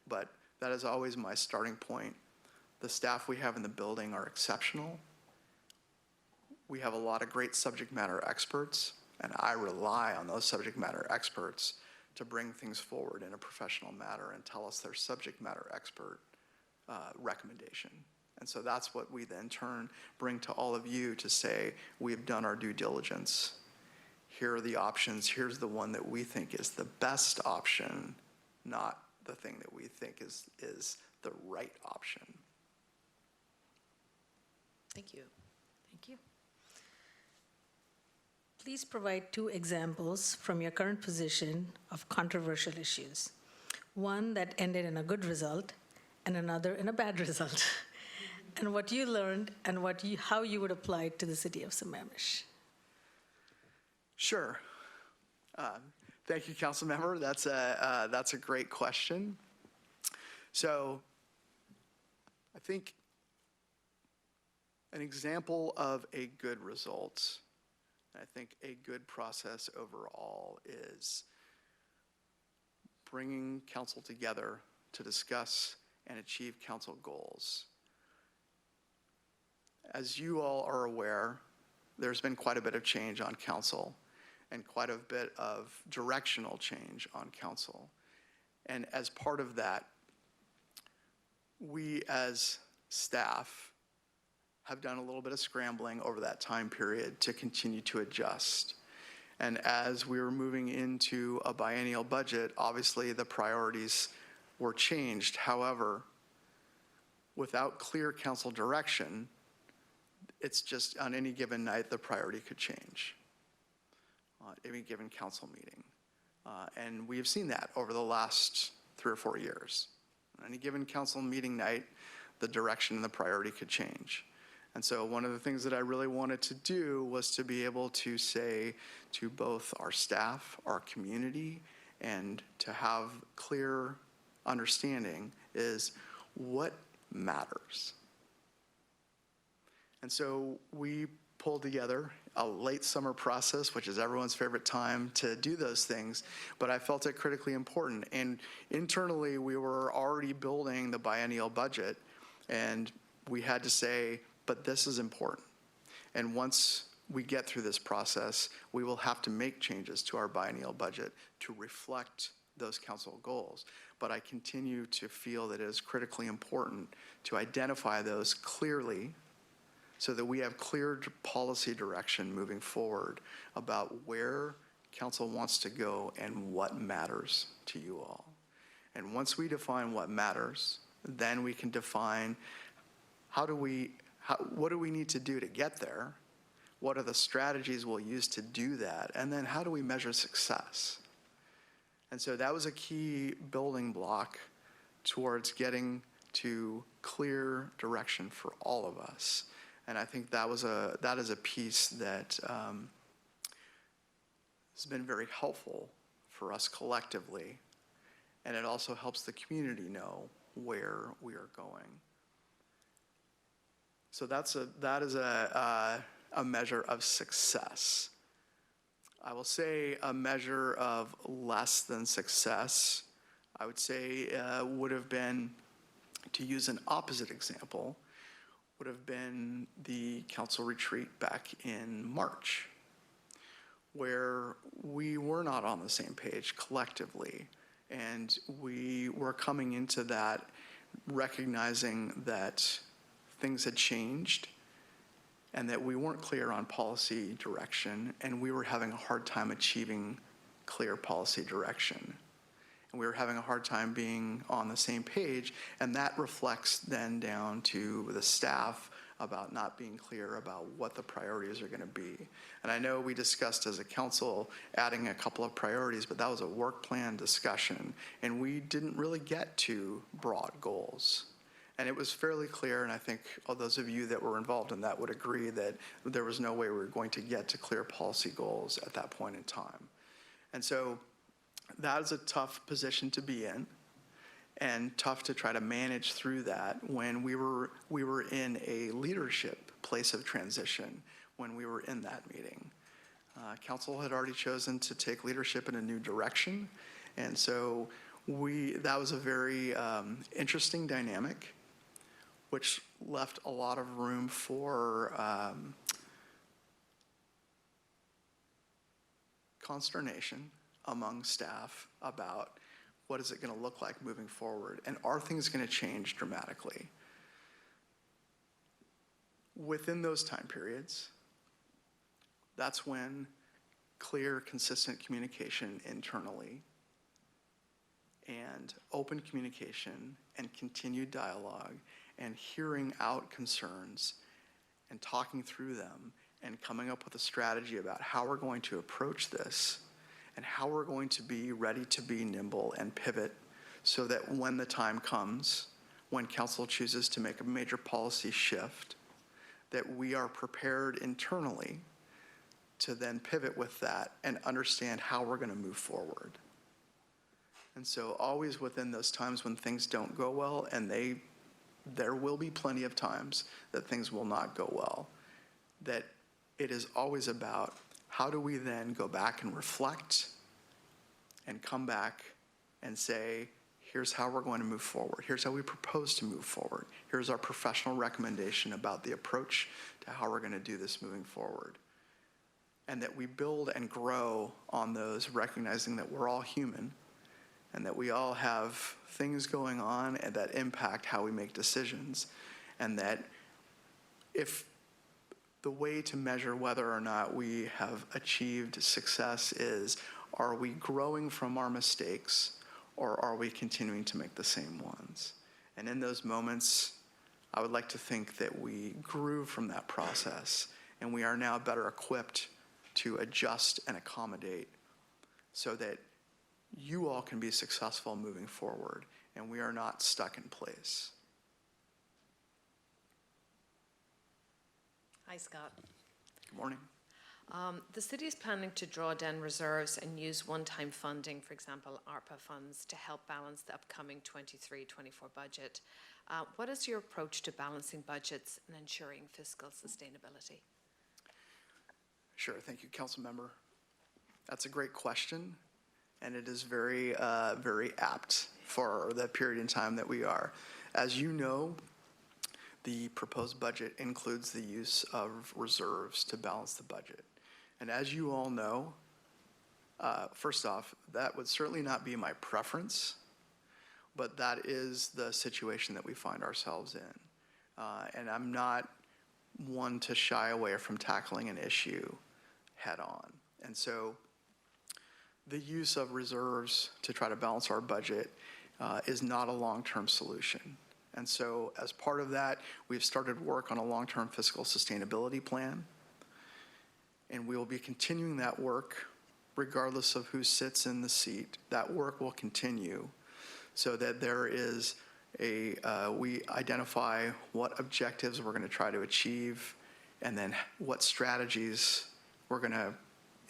But that is always my starting point. The staff we have in the building are exceptional. We have a lot of great subject matter experts, and I rely on those subject matter experts to bring things forward in a professional manner and tell us their subject matter expert recommendation. And so that's what we then turn bring to all of you to say, we've done our due diligence. Here are the options. Here's the one that we think is the best option, not the thing that we think is the right option. Thank you. Thank you. Please provide 2 examples from your current position of controversial issues. One that ended in a good result and another in a bad result. And what you learned and how you would apply it to the city of Sammamish. Sure. Thank you, Council Member. That's a great question. So I think an example of a good result, I think a good process overall, is bringing council together to discuss and achieve council goals. As you all are aware, there's been quite a bit of change on council and quite a bit of directional change on council. And as part of that, we as staff have done a little bit of scrambling over that time period to continue to adjust. And as we were moving into a biennial budget, obviously the priorities were changed. However, without clear council direction, it's just on any given night, the priority could change at any given council meeting. And we have seen that over the last 3 or 4 years. On any given council meeting night, the direction and the priority could change. And so one of the things that I really wanted to do was to be able to say to both our staff, our community, and to have clear understanding is what matters. And so we pulled together a late summer process, which is everyone's favorite time to do those things, but I felt it critically important. And internally, we were already building the biennial budget, and we had to say, but this is important. And once we get through this process, we will have to make changes to our biennial budget to reflect those council goals. But I continue to feel that it is critically important to identify those clearly so that we have clear policy direction moving forward about where council wants to go and what matters to you all. And once we define what matters, then we can define what do we need to do to get there? What are the strategies we'll use to do that? And then how do we measure success? And so that was a key building block towards getting to clear direction for all of us. And I think that is a piece that has been very helpful for us collectively. And it also helps the community know where we are going. So that is a measure of success. I will say a measure of less than success, I would say would have been, to use an opposite example, would have been the council retreat back in March, where we were not on the same page collectively. And we were coming into that recognizing that things had changed and that we weren't clear on policy direction, and we were having a hard time achieving clear policy direction. And we were having a hard time being on the same page, and that reflects then down to the staff about not being clear about what the priorities are going to be. And I know we discussed as a council adding a couple of priorities, but that was a work plan discussion, and we didn't really get to broad goals. And it was fairly clear, and I think all those of you that were involved in that would agree that there was no way we were going to get to clear policy goals at that point in time. And so that is a tough position to be in. and tough to try to manage through that when we were in a leadership place of transition when we were in that meeting. Council had already chosen to take leadership in a new direction, and so that was a very interesting dynamic, which left a lot of room for consternation among staff about what is it going to look like moving forward, and are things going to change dramatically? Within those time periods, that's when clear, consistent communication internally and open communication and continued dialogue and hearing out concerns and talking through them and coming up with a strategy about how we're going to approach this and how we're going to be ready to be nimble and pivot so that when the time comes, when council chooses to make a major policy shift, that we are prepared internally to then pivot with that and understand how we're going to move forward. And so always within those times when things don't go well, and there will be plenty of times that things will not go well, that it is always about how do we then go back and reflect and come back and say, here's how we're going to move forward. Here's how we propose to move forward. Here's our professional recommendation about the approach to how we're going to do this moving forward. And that we build and grow on those, recognizing that we're all human and that we all have things going on and that impact how we make decisions. And that if the way to measure whether or not we have achieved success is, are we growing from our mistakes or are we continuing to make the same ones? And in those moments, I would like to think that we grew from that process and we are now better equipped to adjust and accommodate so that you all can be successful moving forward and we are not stuck in place. Hi, Scott. Good morning. The city is planning to draw down reserves and use one-time funding, for example, ARPA funds, to help balance the upcoming 23-24 budget. What is your approach to balancing budgets and ensuring fiscal sustainability? Sure, thank you, Council Member. That's a great question, and it is very, very apt for the period in time that we are. As you know, the proposed budget includes the use of reserves to balance the budget. And as you all know, first off, that would certainly not be my preference, but that is the situation that we find ourselves in. And I'm not one to shy away from tackling an issue head on. And so the use of reserves to try to balance our budget is not a long-term solution. And so as part of that, we've started work on a long-term fiscal sustainability plan. And we will be continuing that work regardless of who sits in the seat. That work will continue so that there is we identify what objectives we're going to try to achieve and then what strategies we're going to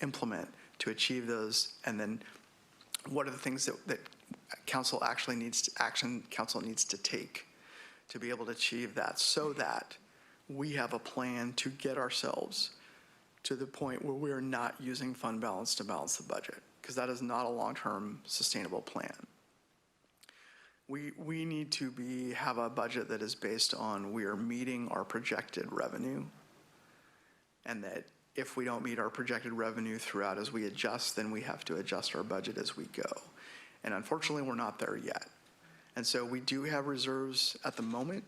implement to achieve those, and then what are the things that council needs to take to be able to achieve that, so that we have a plan to get ourselves to the point where we are not using fund balance to balance the budget, because that is not a long-term sustainable plan. We need to have a budget that is based on we are meeting our projected revenue, and that if we don't meet our projected revenue throughout as we adjust, then we have to adjust our budget as we go. And unfortunately, we're not there yet. And so we do have reserves at the moment,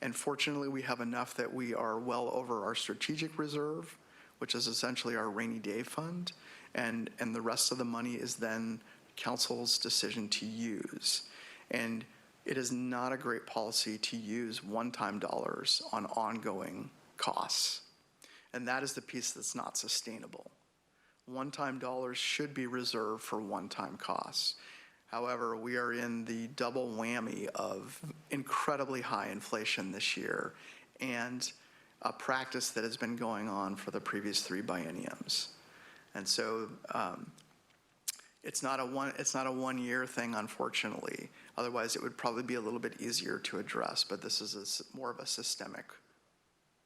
and fortunately, we have enough that we are well over our strategic reserve, which is essentially our rainy day fund, and the rest of the money is then council's decision to use. And it is not a great policy to use one-time dollars on ongoing costs. And that is the piece that's not sustainable. One-time dollars should be reserved for one-time costs. However, we are in the double whammy of incredibly high inflation this year and a practice that has been going on for the previous 3 bienniums. And so It's not a 1 year thing, unfortunately. Otherwise, it would probably be a little bit easier to address, but this is more of a systemic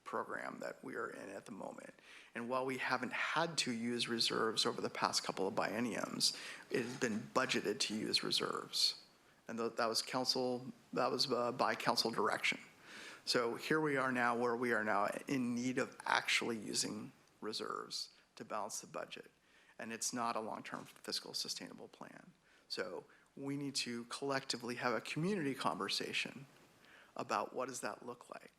program that we are in at the moment. And while we haven't had to use reserves over the past couple of bienniums, it has been budgeted to use reserves. And that was by council direction. So here we are now, where we are now in need of actually using reserves to balance the budget. And it's not a long-term fiscal sustainable plan. So we need to collectively have a community conversation about what does that look like?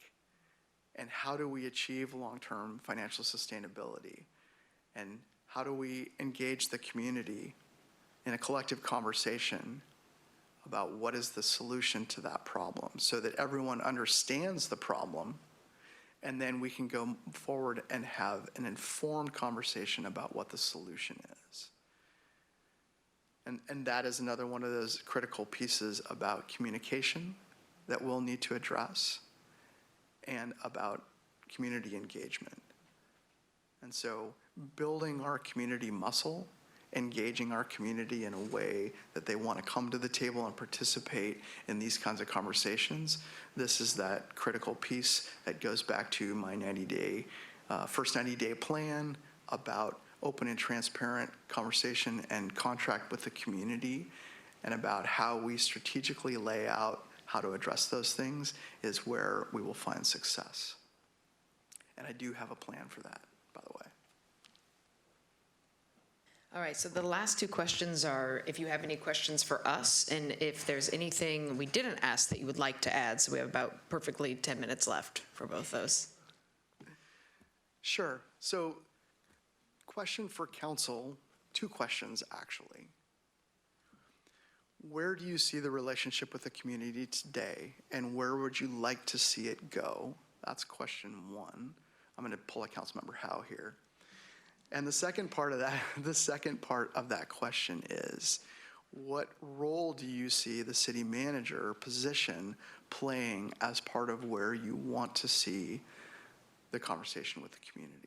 And how do we achieve long-term financial sustainability? And how do we engage the community in a collective conversation about what is the solution to that problem so that everyone understands the problem, and then we can go forward and have an informed conversation about what the solution is. And that is another one of those critical pieces about communication that we'll need to address, and about community engagement. And so building our community muscle, engaging our community in a way that they want to come to the table and participate in these kinds of conversations, this is that critical piece that goes back to my first 90-day plan about open and transparent conversation and contract with the community, and about how we strategically lay out how to address those things is where we will find success. And I do have a plan for that, by the way. All right, so the last two questions are if you have any questions for us, and if there's anything we didn't ask that you would like to add. So we have about perfectly 10 minutes left for both those. Sure. So question for council, two questions actually. Where do you see the relationship with the community today, and where would you like to see it go? That's question one. I'm going to pull a Councilmember Howe here. And the second part of that question is, what role do you see the city manager position playing as part of where you want to see the conversation with the community?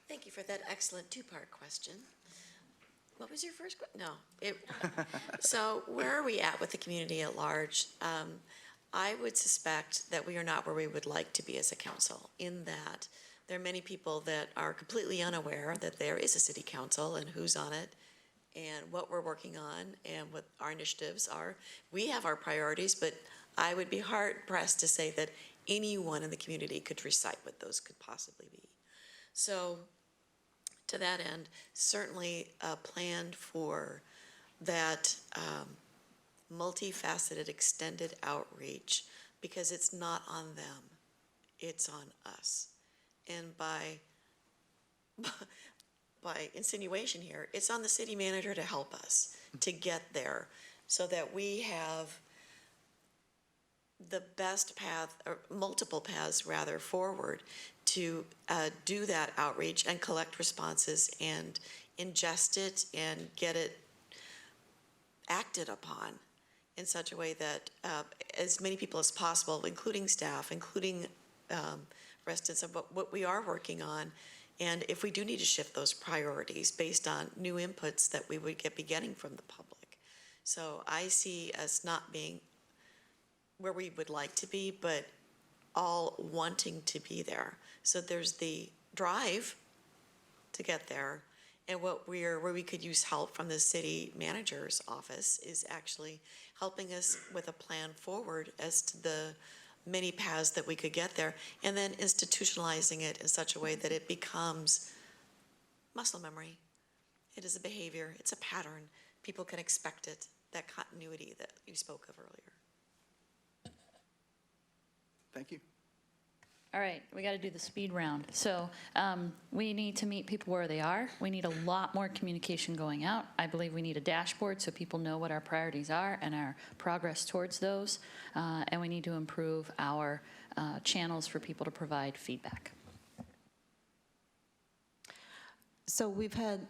Thank you for that excellent two-part question. What was your first question? So where are we at with the community at large? I would suspect that we are not where we would like to be as a council, in that there are many people that are completely unaware that there is a city council and who's on it and what we're working on and what our initiatives are. We have our priorities, but I would be hard-pressed to say that anyone in the community could recite what those could possibly be. So to that end, certainly planned for that multifaceted extended outreach, because it's not on them, it's on us. And by insinuation here, it's on the city manager to help us to get there so that we have the best path, or multiple paths rather, forward to do that outreach and collect responses and ingest it and get it acted upon in such a way that as many people as possible, including staff, including residents, of what we are working on, and if we do need to shift those priorities based on new inputs that we would be getting from the public. So I see us not being where we would like to be, but all wanting to be there. So there's the drive to get there, and where we could use help from the city manager's office is actually helping us with a plan forward as to the many paths that we could get there, and then institutionalizing it in such a way that it becomes muscle memory. It is a behavior, it's a pattern. People can expect it, that continuity that you spoke of earlier. Thank you. All right, we got to do the speed round. So we need to meet people where they are. We need a lot more communication going out. I believe we need a dashboard so people know what our priorities are and our progress towards those. And we need to improve our channels for people to provide feedback. So we've had,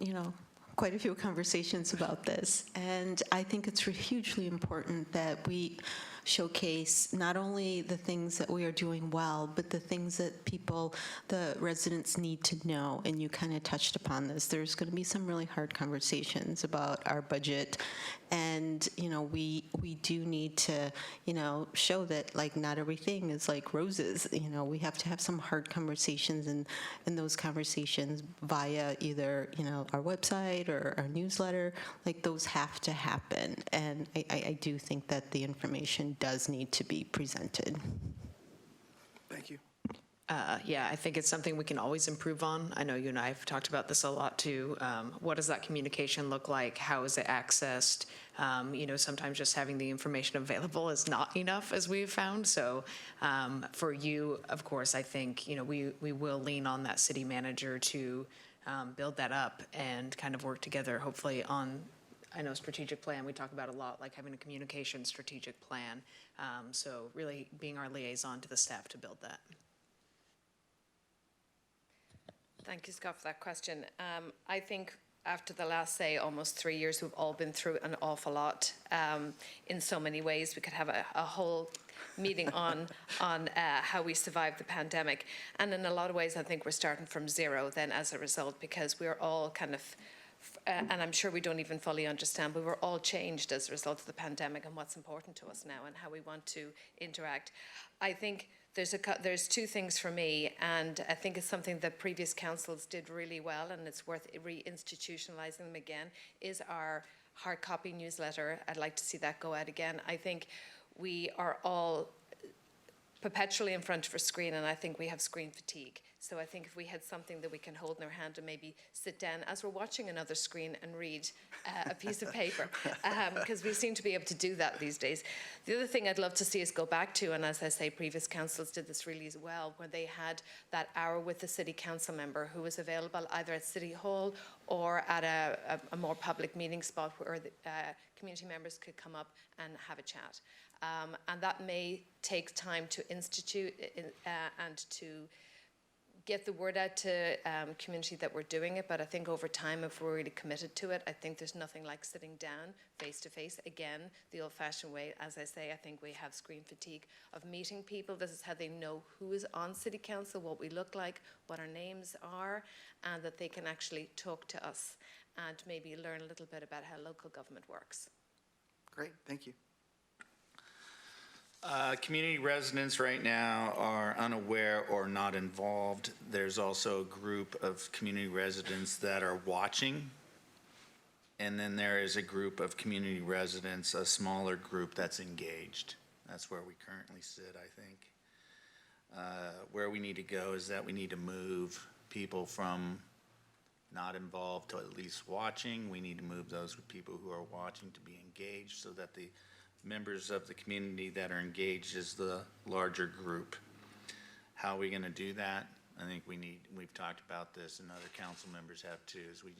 quite a few conversations about this, and I think it's hugely important that we showcase not only the things that we are doing well, but the things that people, the residents need to know. And you kind of touched upon this. There's going to be some really hard conversations about our budget. And, we do need to, show that, like, not everything is like roses. We have to have some hard conversations, and those conversations via either, our website or our newsletter, like, those have to happen. And I do think that the information does need to be presented. Thank you. Yeah, I think it's something we can always improve on. I know you and I have talked about this a lot too. What does that communication look like? How is it accessed? Sometimes just having the information available is not enough, as we've found. So for you, of course, I think, we will lean on that city manager to build that up and kind of work together, hopefully on, I know, strategic plan. We talk about a lot, like having a communication strategic plan. So really being our liaison to the staff to build that. Thank you, Scott, for that question. I think after the last, say, almost 3 years, we've all been through an awful lot in so many ways. We could have a whole meeting on how we survived the pandemic. And in a lot of ways, I think we're starting from zero then as a result, because we're all kind of, and I'm sure we don't even fully understand, but we're all changed as a result of the pandemic and what's important to us now and how we want to interact. I think there's two things for me, and I think it's something that previous councils did really well, and it's worth reinstitutionalizing them again, is our hard copy newsletter. I'd like to see that go out again. I think we are all perpetually in front of a screen, and I think we have screen fatigue. So I think if we had something that we can hold in our hand and maybe sit down as we're watching another screen and read a piece of paper, because we seem to be able to do that these days. The other thing I'd love to see us go back to, and as I say, previous councils did this really as well, where they had that hour with the city council member who was available either at City Hall or at a more public meeting spot where the community members could come up and have a chat. And that may take time to institute and to get the word out to community that we're doing it, but I think over time, if we're really committed to it, I think there's nothing like sitting down face to face. Again, the old-fashioned way, as I say, I think we have screen fatigue of meeting people. This is how they know who is on city council, what we look like, what our names are, and that they can actually talk to us and maybe learn a little bit about how local government works. Great, thank you. Community residents right now are unaware or not involved. There's also a group of community residents that are watching. And then there is a group of community residents, a smaller group that's engaged. That's where we currently sit, I think. Where we need to go is that we need to move people from not involved to at least watching. We need to move those people who are watching to be engaged so that the members of the community that are engaged is the larger group. How are we going to do that? I think we've talked about this, and other council members have too, is we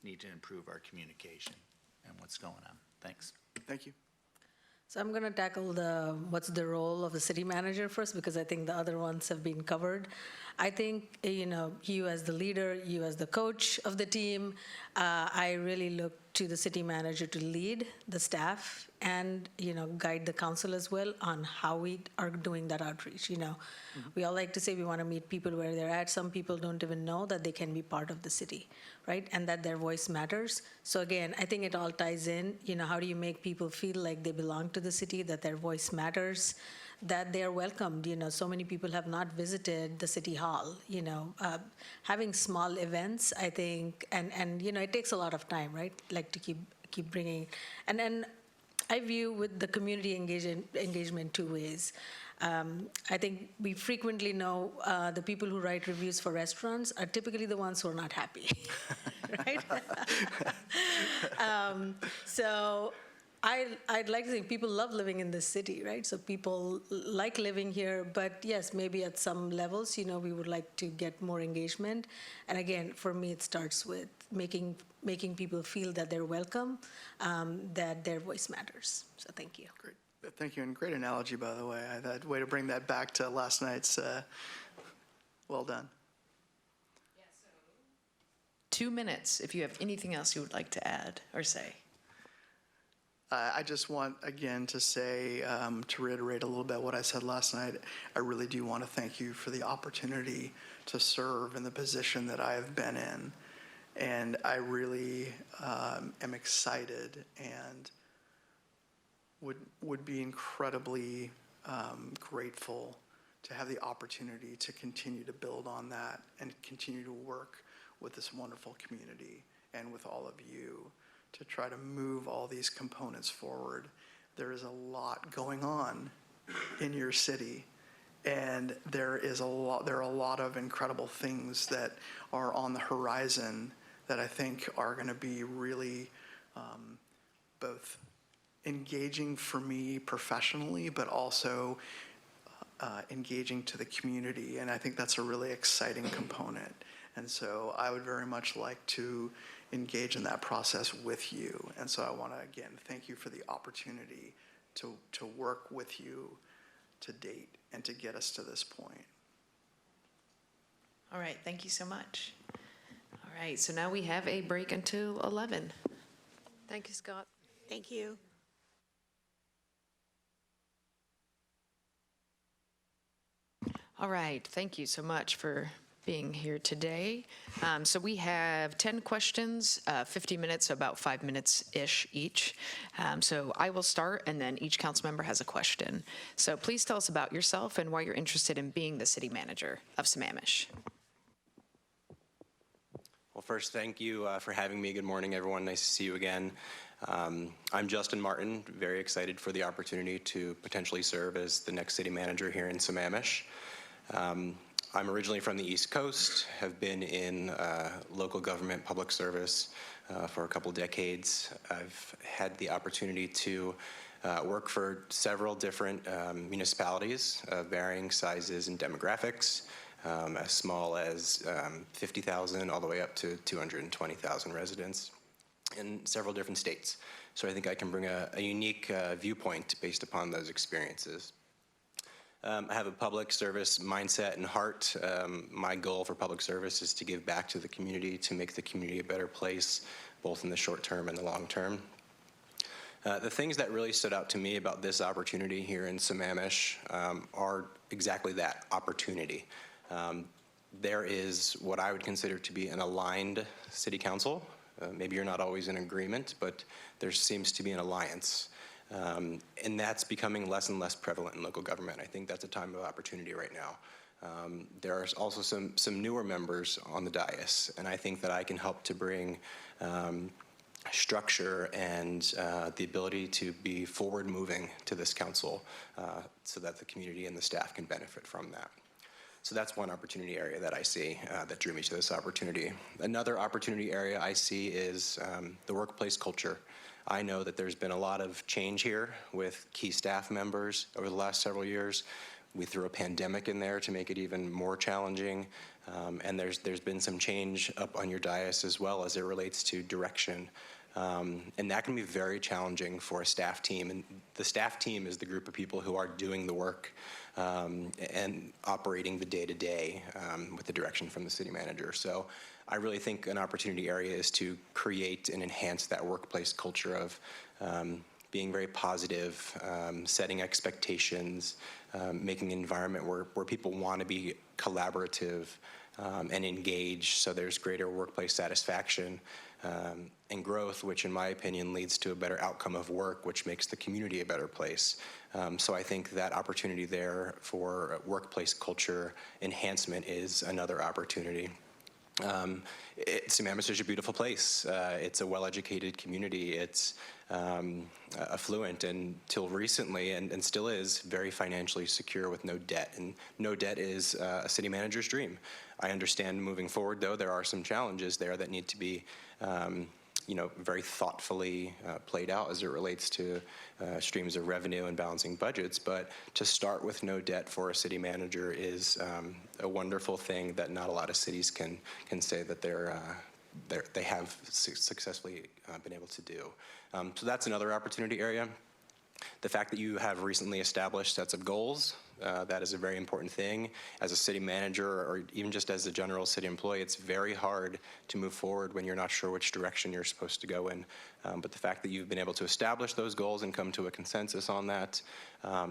need to improve our communication and what's going on. Thanks. Thank you. So I'm going to tackle what's the role of the city manager first, because I think the other ones have been covered. I think, you as the leader, you as the coach of the team, I really look to the city manager to lead the staff and, guide the council as well on how we are doing that outreach. We all like to say we want to meet people where they're at. Some people don't even know that they can be part of the city, right? And that their voice matters. So again, I think it all ties in. How do you make people feel like they belong to the city, that their voice matters, that they're welcomed? So many people have not visited the city hall. Having small events, I think, and it takes a lot of time, right? Like to keep bringing, and then I view with the community engagement two ways. I think we frequently know the people who write reviews for restaurants are typically the ones who are not happy, right? So I'd like to think people love living in this city, right? So people like living here, but yes, maybe at some levels, we would like to get more engagement. And again, for me, it starts with making people feel that they're welcome, that their voice matters. So thank you. Great. Thank you, and great analogy, by the way. That way to bring that back to last night's, well done. 2 minutes if you have anything else you would like to add or say. I just want, again, to say, to reiterate a little bit what I said last night, I really do want to thank you for the opportunity to serve in the position that I have been in. And I really am excited and would be incredibly grateful to have the opportunity to continue to build on that and continue to work with this wonderful community and with all of you to try to move all these components forward. There is a lot going on in your city, and there are a lot of incredible things that are on the horizon that I think are going to be really both engaging for me professionally, but also engaging to the community. And I think that's a really exciting component. And so I would very much like to engage in that process with you. And so I want to, again, thank you for the opportunity to work with you to date and to get us to this point. All right, thank you so much. All right, so now we have a break until 11. Thank you, Scott. Thank you. All right, thank you so much for being here today. So we have 10 questions, 50 minutes, so about 5 minutes-ish each. So I will start, and then each council member has a question. So please tell us about yourself and why you're interested in being the city manager of Sammamish. Well, first, thank you for having me. Good morning, everyone. Nice to see you again. I'm Justin Martin, very excited for the opportunity to potentially serve as the next city manager here in Sammamish. I'm originally from the East Coast, have been in local government, public service for a couple decades. I've had the opportunity to work for several different municipalities of varying sizes and demographics, as small as 50,000 all the way up to 220,000 residents in several different states. So I think I can bring a unique viewpoint based upon those experiences. I have a public service mindset and heart. My goal for public service is to give back to the community, to make the community a better place, both in the short term and the long term. The things that really stood out to me about this opportunity here in Sammamish are exactly that, opportunity. There is what I would consider to be an aligned city council. Maybe you're not always in agreement, but there seems to be an alliance. And that's becoming less and less prevalent in local government. I think that's a time of opportunity right now. There are also some newer members on the dais, and I think that I can help to bring structure and the ability to be forward-moving to this council so that the community and the staff can benefit from that. So that's one opportunity area that I see that drew me to this opportunity. Another opportunity area I see is the workplace culture. I know that there's been a lot of change here with key staff members over the last several years. We threw a pandemic in there to make it even more challenging. And there's been some change up on your dais as well as it relates to direction. And that can be very challenging for a staff team. And the staff team is the group of people who are doing the work and operating the day-to-day with the direction from the city manager. So I really think an opportunity area is to create and enhance that workplace culture of being very positive, setting expectations, making an environment where people want to be collaborative and engaged, so there's greater workplace satisfaction and growth, which in my opinion leads to a better outcome of work, which makes the community a better place. So I think that opportunity there for workplace culture enhancement is another opportunity. Sammamish is a beautiful place. It's a well-educated community. It's affluent and till recently, and still is, very financially secure with no debt. And no debt is a city manager's dream. I understand moving forward, though, there are some challenges there that need to be very thoughtfully played out as it relates to streams of revenue and balancing budgets. But to start with no debt for a city manager is a wonderful thing that not a lot of cities can say that they have successfully been able to do. So that's another opportunity area. The fact that you have recently established sets of goals, That is a very important thing. As a city manager, or even just as a general city employee, it's very hard to move forward when you're not sure which direction you're supposed to go in. But the fact that you've been able to establish those goals and come to a consensus on that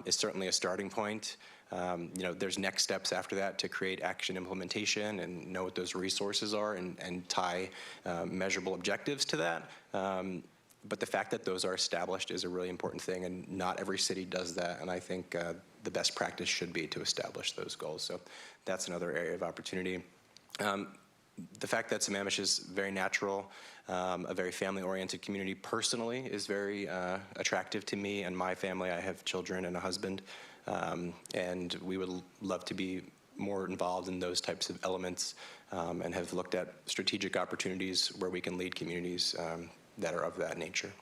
is certainly a starting point. There's next steps after that to create action implementation and know what those resources are and tie measurable objectives to that. But the fact that those are established is a really important thing, and not every city does that. And I think the best practice should be to establish those goals. So that's another area of opportunity. The fact that Sammamish is very natural, a very family-oriented community personally is very attractive to me and my family. I have children and a husband, and we would love to be more involved in those types of elements and have looked at strategic opportunities where we can lead communities that are of that nature.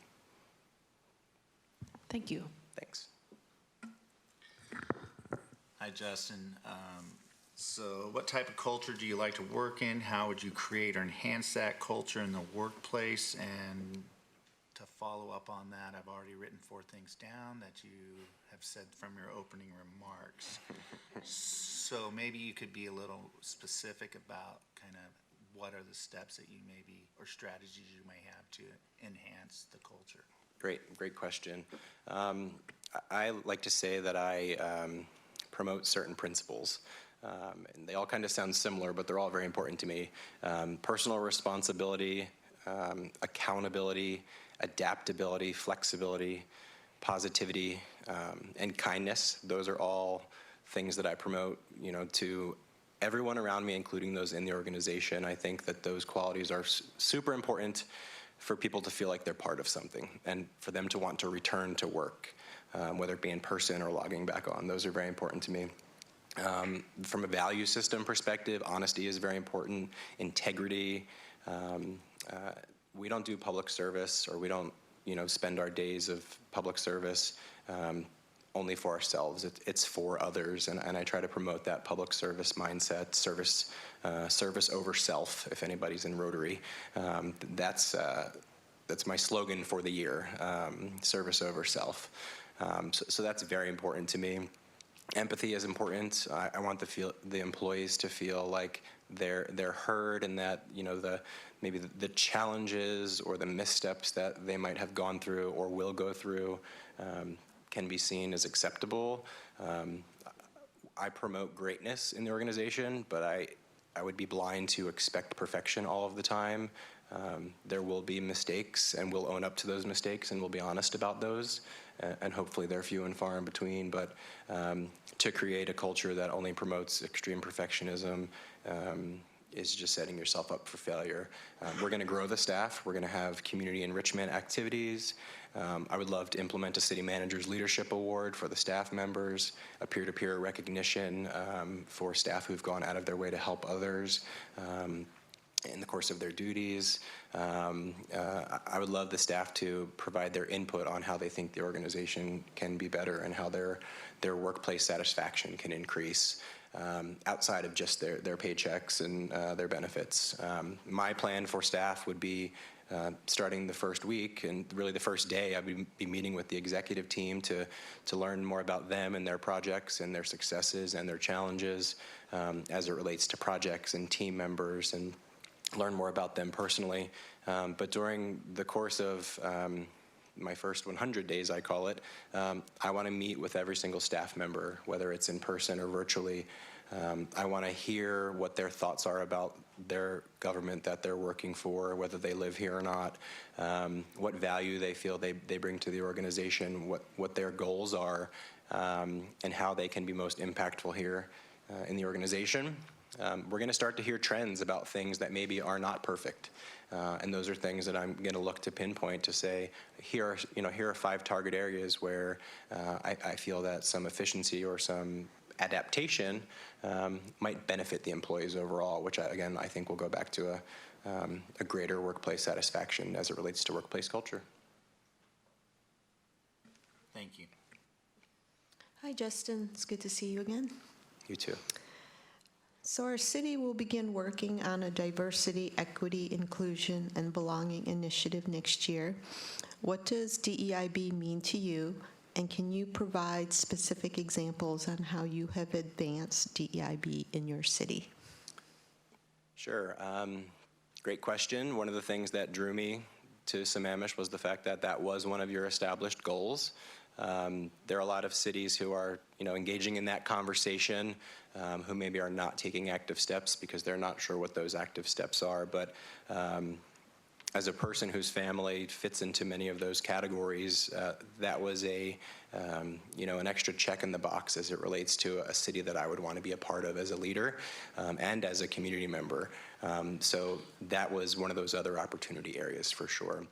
Thank you. Thanks. Hi, Justin. So what type of culture do you like to work in? How would you create or enhance that culture in the workplace? And to follow up on that, I've already written 4 things down that you have said from your opening remarks. So maybe you could be a little specific about kind of what are the steps that you maybe, or strategies you may have to enhance the culture? Great question. I like to say that I promote certain principles. And they all kind of sound similar, but they're all very important to me. Personal responsibility, accountability, adaptability, flexibility, positivity, and kindness. Those are all things that I promote, to everyone around me, including those in the organization. I think that those qualities are super important for people to feel like they're part of something and for them to want to return to work, whether it be in person or logging back on. Those are very important to me. From a value system perspective, honesty is very important, integrity. We don't do public service, or we don't, spend our days of public service only for ourselves. It's for others, and I try to promote that public service mindset, service over self, if anybody's in Rotary. That's my slogan for the year, service over self. So that's very important to me. Empathy is important. I want the employees to feel like they're heard, and that maybe the challenges or the missteps that they might have gone through or will go through can be seen as acceptable. I promote greatness in the organization, but I would be blind to expect perfection all of the time. There will be mistakes, and we'll own up to those mistakes, and we'll be honest about those. And hopefully they're few and far in between. But to create a culture that only promotes extreme perfectionism is just setting yourself up for failure. We're going to grow the staff. We're going to have community enrichment activities. I would love to implement a city manager's leadership award for the staff members, a peer-to-peer recognition for staff who've gone out of their way to help others in the course of their duties. I would love the staff to provide their input on how they think the organization can be better and how their workplace satisfaction can increase outside of just their paychecks and their benefits. My plan for staff would be starting the first week, and really the first day, I'd be meeting with the executive team to learn more about them and their projects and their successes and their challenges as it relates to projects and team members, and learn more about them personally. But during the course of my first 100 days, I call it, I want to meet with every single staff member, whether it's in person or virtually. I want to hear what their thoughts are about their government that they're working for, whether they live here or not, what value they feel they bring to the organization, what their goals are, and how they can be most impactful here in the organization. We're going to start to hear trends about things that maybe are not perfect. And those are things that I'm going to look to pinpoint to say, here are 5 target areas where I feel that some efficiency or some adaptation might benefit the employees overall, which again, I think will go back to a greater workplace satisfaction as it relates to workplace culture. Thank you. Hi, Justin. It's good to see you again. You too. So our city will begin working on a diversity, equity, inclusion, and belonging initiative next year. What does DEIB mean to you, And can you provide specific examples on how you have advanced DEIB in your city? Sure. Great question. One of the things that drew me to Sammamish was the fact that that was one of your established goals. There are a lot of cities who are, engaging in that conversation, who maybe are not taking active steps because they're not sure what those active steps are. But as a person whose family fits into many of those categories, that was an extra check in the box as it relates to a city that I would want to be a part of as a leader and as a community member. So that was one of those other opportunity areas for sure.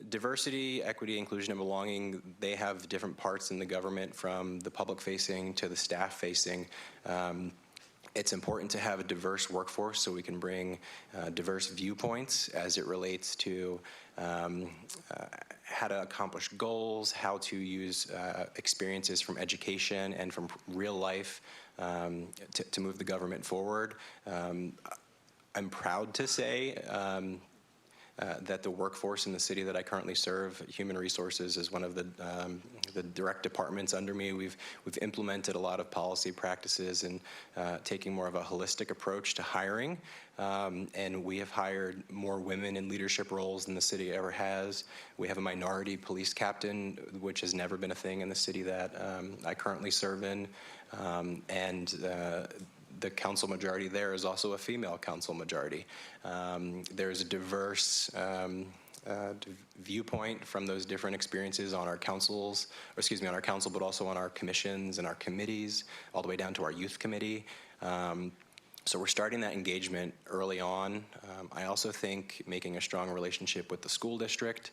Diversity, equity, inclusion, and belonging, they have different parts in the government, from the public-facing to the staff-facing. It's important to have a diverse workforce so we can bring diverse viewpoints as it relates to how to accomplish goals, how to use experiences from education and from real life to move the government forward. I'm proud to say that the workforce in the city that I currently serve, Human Resources, is one of the direct departments under me. We've implemented a lot of policy practices and taking more of a holistic approach to hiring. And we have hired more women in leadership roles than the city ever has. We have a minority police captain, which has never been a thing in the city that I currently serve in. And the council majority there is also a female council majority. There's a diverse viewpoint from those different experiences on our councils, on our council, but also on our commissions and our committees, all the way down to our youth committee. So we're starting that engagement early on. I also think making a strong relationship with the school district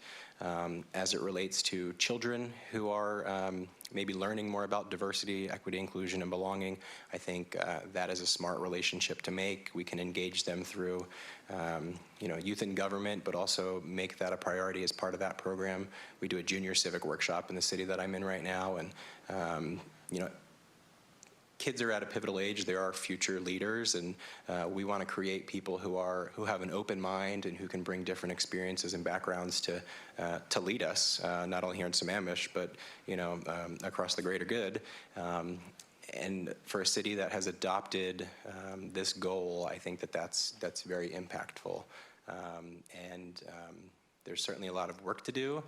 as it relates to children who are maybe learning more about diversity, equity, inclusion, and belonging. I think that is a smart relationship to make. We can engage them through youth in government, but also make that a priority as part of that program. We do a junior civic workshop in the city that I'm in right now, and kids are at a pivotal age. They're our future leaders, and we want to create people who have an open mind and who can bring different experiences and backgrounds to lead us, not only here in Sammamish, but across the greater good. And for a city that has adopted this goal, I think that's very impactful. There's certainly a lot of work to do.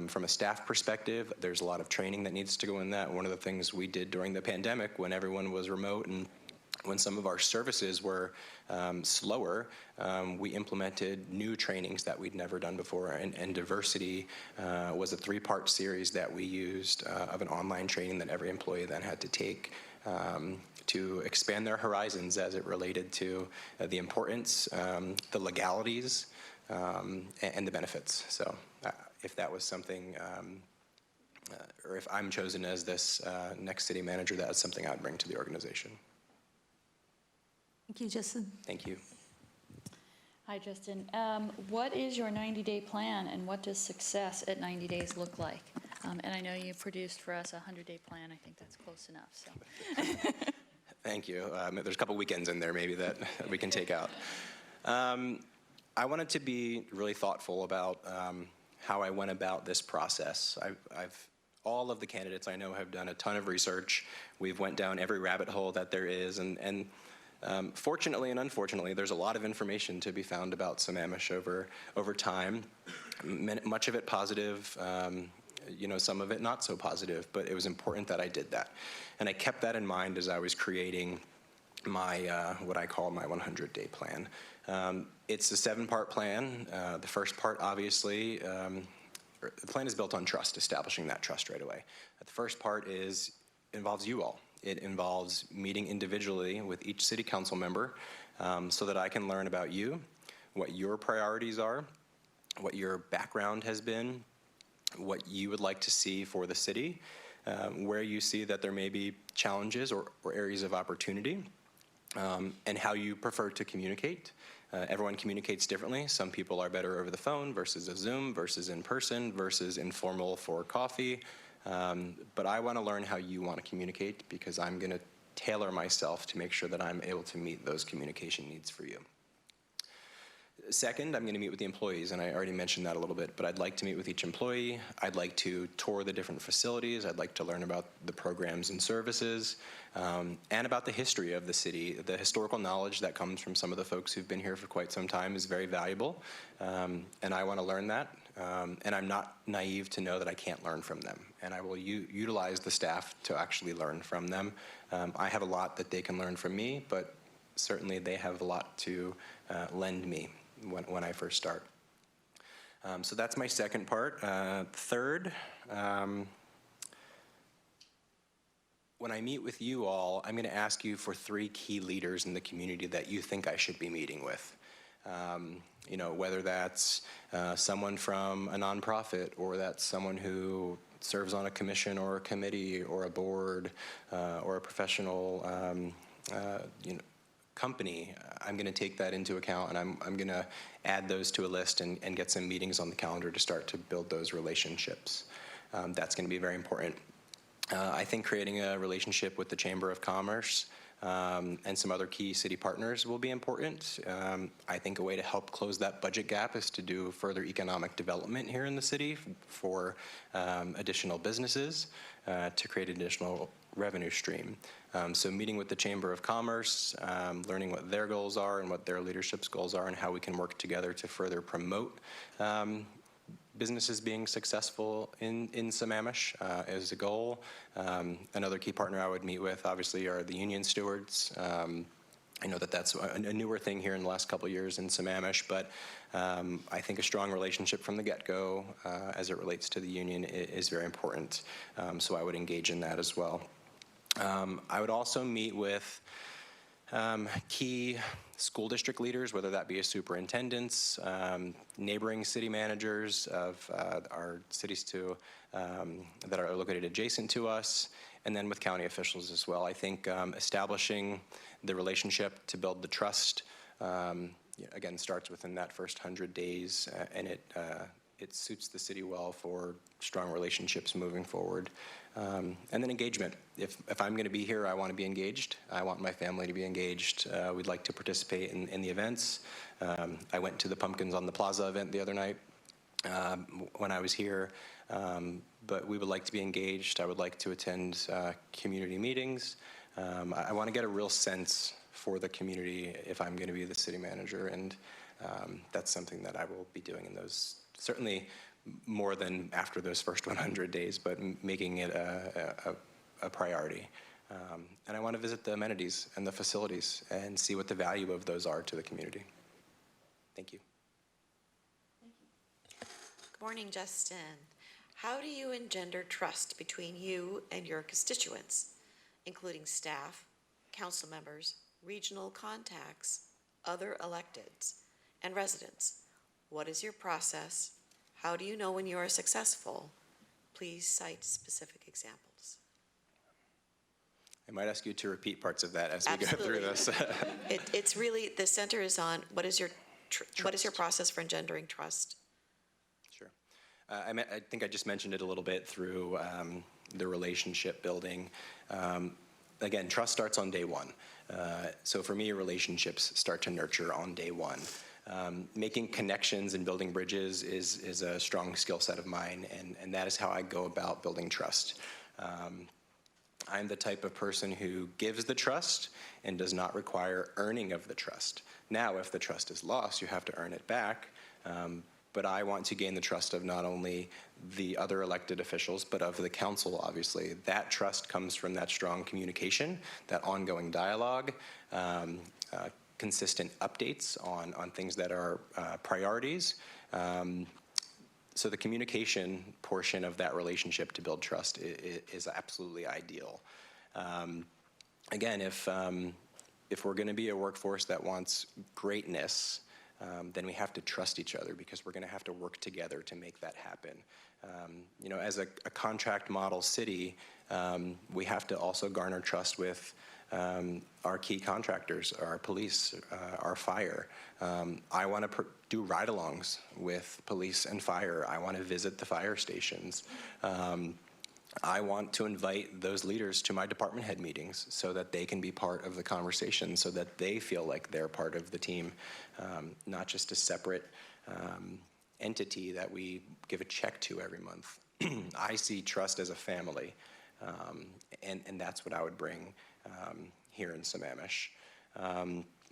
From a staff perspective, there's a lot of training that needs to go in that. One of the things we did during the pandemic, when everyone was remote and when some of our services were slower, we implemented new trainings that we'd never done before. And diversity was a 3-part series that we used of an online training that every employee then had to take to expand their horizons as it related to the importance, the legalities, and the benefits. So if that was something, or if I'm chosen as this next city manager, that's something I'd bring to the organization. Thank you, Justin. Thank you. Hi, Justin. What is your 90-day plan, and what does success at 90 days look like? And I know you produced for us a 100-day plan. I think that's close enough. So. Thank you. There's a couple weekends in there maybe that we can take out. I wanted to be really thoughtful about how I went about this process. All of the candidates I know have done a ton of research. We've went down every rabbit hole that there is, and fortunately and unfortunately, there's a lot of information to be found about Sammamish over time. Much of it positive, some of it not so positive, but it was important that I did that. And I kept that in mind as I was creating my, what I call my 100-day plan. It's a 7-part plan. The first part, obviously, the plan is built on trust, establishing that trust right away. The first part involves you all. It involves meeting individually with each city council member so that I can learn about you, what your priorities are, what your background has been, what you would like to see for the city, where you see that there may be challenges or areas of opportunity, and how you prefer to communicate. Everyone communicates differently. Some people are better over the phone versus a Zoom versus in person versus informal for coffee. But I want to learn how you want to communicate, because I'm going to tailor myself to make sure that I'm able to meet those communication needs for you. Second, I'm going to meet with the employees, and I already mentioned that a little bit, but I'd like to meet with each employee. I'd like to tour the different facilities. I'd like to learn about the programs and services, and about the history of the city. The historical knowledge that comes from some of the folks who've been here for quite some time is very valuable, and I want to learn that. And I'm not naive to know that I can't learn from them, and I will utilize the staff to actually learn from them. I have a lot that they can learn from me, but certainly they have a lot to lend me when I first start. So that's my second part. Third, when I meet with you all, I'm going to ask you for 3 key leaders in the community that you think I should be meeting with. You know, whether that's someone from a nonprofit, or that's someone who serves on a commission or a committee or a board, or a professional company. I'm going to take that into account, and I'm going to add those to a list and get some meetings on the calendar to start to build those relationships. That's going to be very important. I think creating a relationship with the Chamber of Commerce and some other key city partners will be important. I think a way to help close that budget gap is to do further economic development here in the city for additional businesses to create additional revenue stream. So meeting with the Chamber of Commerce, learning what their goals are and what their leadership's goals are, and how we can work together to further promote businesses being successful in Sammamish is a goal. Another key partner I would meet with, obviously, are the union stewards. I know that that's a newer thing here in the last couple of years in Sammamish, but I think a strong relationship from the get-go as it relates to the union is very important. So I would engage in that as well. I would also meet with key school district leaders, whether that be a superintendents, neighboring city managers of our cities that are located adjacent to us, and then with county officials as well. I think establishing the relationship to build the trust, again, starts within that first 100 days, and it suits the city well for strong relationships moving forward. And then engagement. If I'm going to be here, I want to be engaged. I want my family to be engaged. We'd like to participate in the events. I went to the Pumpkins on the Plaza event the other night when I was here, but we would like to be engaged. I would like to attend community meetings. I want to get a real sense for the community if I'm going to be the city manager, and that's something that I will be doing in those, certainly more than after those first 100 days, but making it a priority. And I want to visit the amenities and the facilities and see what the value of those are to the community. Thank you. Good morning, Justin. How do you engender trust between you and your constituents, including staff, council members, regional contacts, other electeds, and residents? What is your process? How do you know when you are successful? Please cite specific examples. I might ask you to repeat parts of that as we go through this. It's really, the center is on what is your process for engendering trust? Sure. I think I just mentioned it a little bit through the relationship building. Again, trust starts on day one. So for me, relationships start to nurture on day one. Making connections and building bridges is a strong skill set of mine, and that is how I go about building trust. I'm the type of person who gives the trust and does not require earning of the trust. Now, if the trust is lost, you have to earn it back, but I want to gain the trust of not only the other elected officials, but of the council, obviously. That trust comes from that strong communication, that ongoing dialogue, consistent updates on things that are priorities. So the communication portion of that relationship to build trust is absolutely ideal. Again, if we're going to be a workforce that wants greatness, then we have to trust each other, because we're going to have to work together to make that happen. You know, as a contract model city, we have to also garner trust with our key contractors, our police, our fire. I want to do ride-alongs with police and fire. I want to visit the fire stations. I want to invite those leaders to my department head meetings so that they can be part of the conversation, so that they feel like they're part of the team, not just a separate entity that we give a check to every month. I see trust as a family, and that's what I would bring here in Sammamish.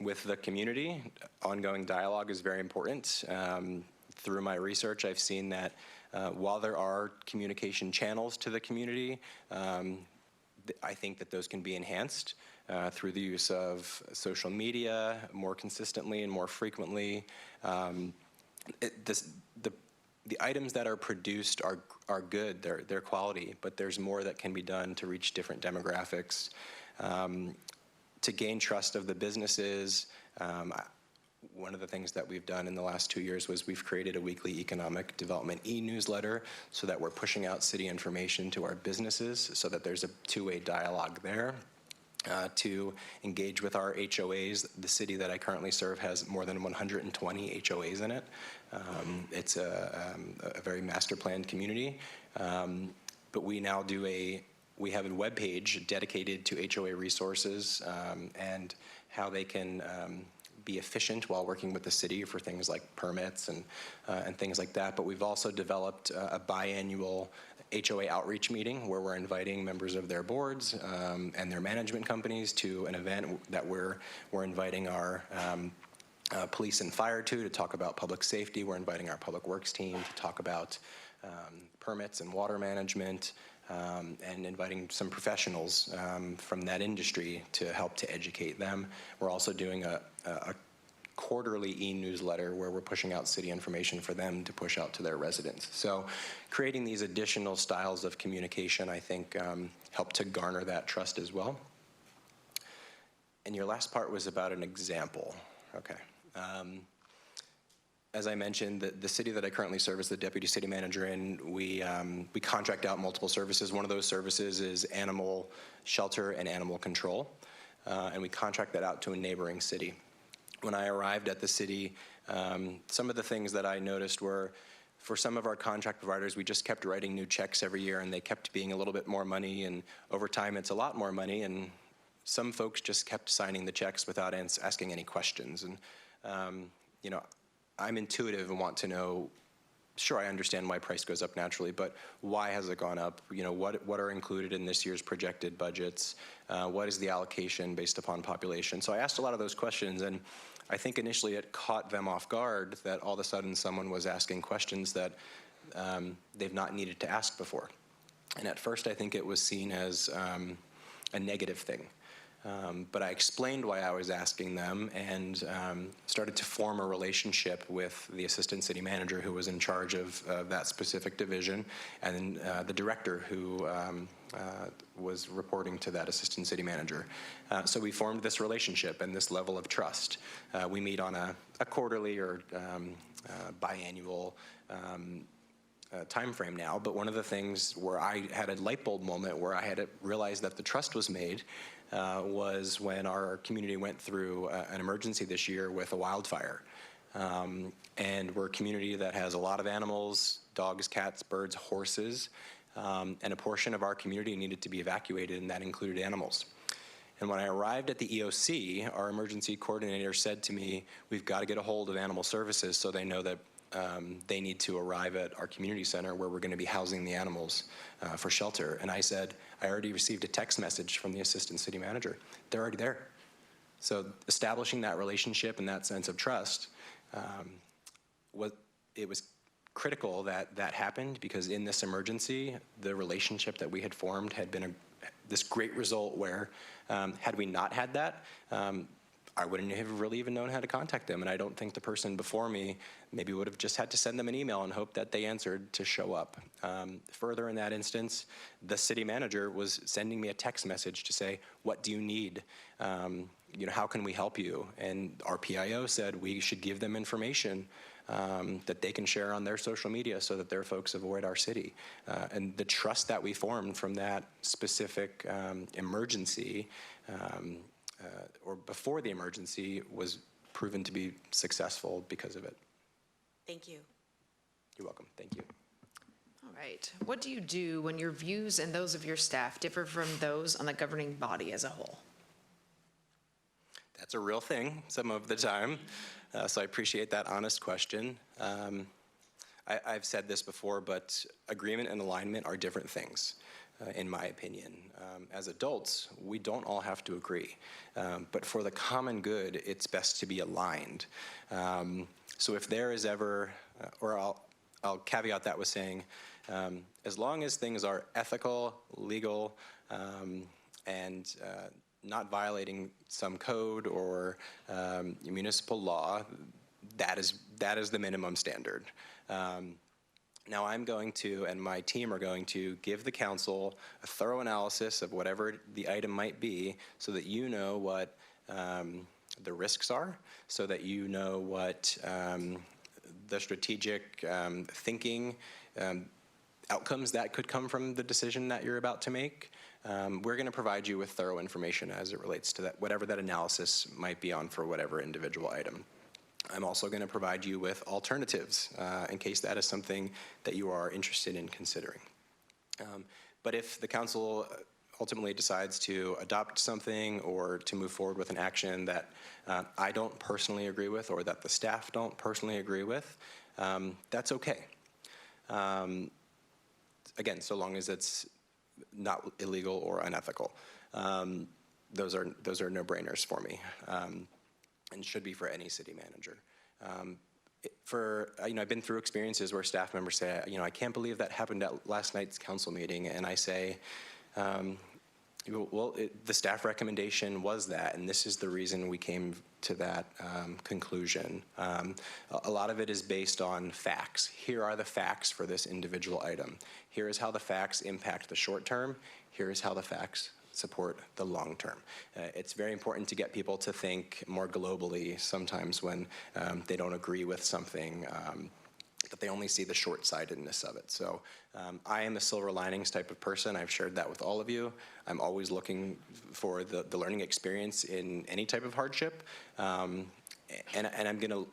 With the community, ongoing dialogue is very important. Through my research, I've seen that while there are communication channels to the community, I think that those can be enhanced through the use of social media more consistently and more frequently. The items that are produced are good, they're quality, but there's more that can be done to reach different demographics. To gain trust of the businesses, one of the things that we've done in the last 2 years was we've created a weekly economic development e-newsletter so that we're pushing out city information to our businesses so that there's a two-way dialogue there. To engage with our HOAs. The city that I currently serve has more than 120 HOAs in it. It's a very master planned community, but we now we have a webpage dedicated to HOA resources and how they can be efficient while working with the city for things like permits and things like that. But we've also developed a biannual HOA outreach meeting where we're inviting members of their boards and their management companies to an event that we're inviting our police and fire to talk about public safety. We're inviting our public works team to talk about permits and water management, and inviting some professionals from that industry to help to educate them. We're also doing a quarterly e-newsletter where we're pushing out city information for them to push out to their residents. So creating these additional styles of communication, I think, help to garner that trust as well. And your last part was about an example. Okay. As I mentioned, the city that I currently serve as the deputy city manager in, we contract out multiple services. One of those services is animal shelter and animal control, and we contract that out to a neighboring city. When I arrived at the city, some of the things that I noticed were, for some of our contract providers, we just kept writing new checks every year, and they kept being a little bit more money, and over time it's a lot more money, and some folks just kept signing the checks without asking any questions. And you know, I'm intuitive and want to know, sure, I understand why price goes up naturally, but why has it gone up? You know, what are included in this year's projected budgets? What is the allocation based upon population? So I asked a lot of those questions, and I think initially it caught them off guard that all of a sudden someone was asking questions that they've not needed to ask before. And at first I think it was seen as a negative thing. But I explained why I was asking them and started to form a relationship with the assistant city manager who was in charge of that specific division, and the director who was reporting to that assistant city manager. So we formed this relationship and this level of trust. We meet on a quarterly or biannual time frame now, but one of the things where I had a light bulb moment where I had realized that the trust was made was when our community went through an emergency this year with a wildfire. And we're a community that has a lot of animals, dogs, cats, birds, horses, and a portion of our community needed to be evacuated, and that included animals. And when I arrived at the EOC, our emergency coordinator said to me, we've got to get a hold of animal services so they know that they need to arrive at our community center where we're going to be housing the animals for shelter. And I said, I already received a text message from the assistant city manager. They're already there. So establishing that relationship and that sense of trust, it was critical that that happened, because in this emergency, the relationship that we had formed had been this great result where had we not had that, I wouldn't have really even known how to contact them. And I don't think the person before me maybe would have just had to send them an email and hope that they answered to show up. Further in that instance, the city manager was sending me a text message to say, what do you need? You know, how can we help you? And our PIO said we should give them information that they can share on their social media so that their folks avoid our city. And the trust that we formed from that specific emergency or before the emergency was proven to be successful because of it. Thank you. You're welcome. Thank you. All right. What do you do when your views and those of your staff differ from those on the governing body as a whole? That's a real thing some of the time, so I appreciate that honest question. I've said this before, but agreement and alignment are different things, in my opinion. As adults, we don't all have to agree, but for the common good, it's best to be aligned. So if there is ever, or I'll caveat that with saying, as long as things are ethical, legal, and not violating some code or municipal law, that is the minimum standard. Now I'm going to, and my team are going to, give the council a thorough analysis of whatever the item might be so that you know what the risks are, so that you know what the strategic thinking outcomes that could come from the decision that you're about to make. We're going to provide you with thorough information as it relates to that, whatever that analysis might be on for whatever individual item. I'm also going to provide you with alternatives in case that is something that you are interested in considering. But if the council ultimately decides to adopt something or to move forward with an action that I don't personally agree with or that the staff don't personally agree with, that's okay. Again, so long as it's not illegal or unethical. Those are no-brainers for me. And should be for any city manager. I've been through experiences where staff members say, I can't believe that happened at last night's council meeting, and I say, well, the staff recommendation was that, and this is the reason we came to that conclusion. A lot of it is based on facts. Here are the facts for this individual item. Here is how the facts impact the short term. Here is how the facts support the long term. It's very important to get people to think more globally sometimes when they don't agree with something, that they only see the short-sightedness of it. So I am a silver linings type of person. I've shared that with all of you. I'm always looking for the learning experience in any type of hardship. And I'm going to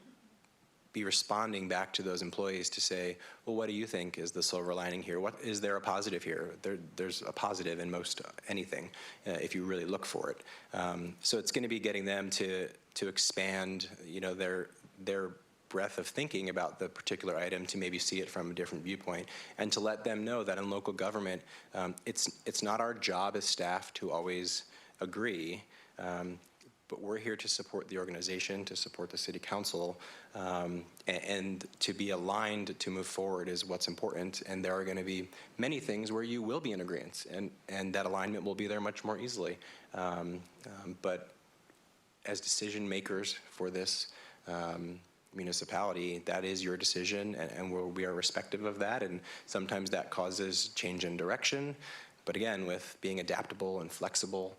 be responding back to those employees to say, well, what do you think is the silver lining here? What is there a positive here? There's a positive in most anything if you really look for it. So it's going to be getting them to expand, their breadth of thinking about the particular item to maybe see it from a different viewpoint, and to let them know that in local government, it's not our job as staff to always agree. But we're here to support the organization, to support the city council, and to be aligned to move forward is what's important. And there are going to be many things where you will be in agreement, and that alignment will be there much more easily. But as decision makers for this municipality, that is your decision, and we are respective of that. And sometimes that causes change in direction. But again, with being adaptable and flexible,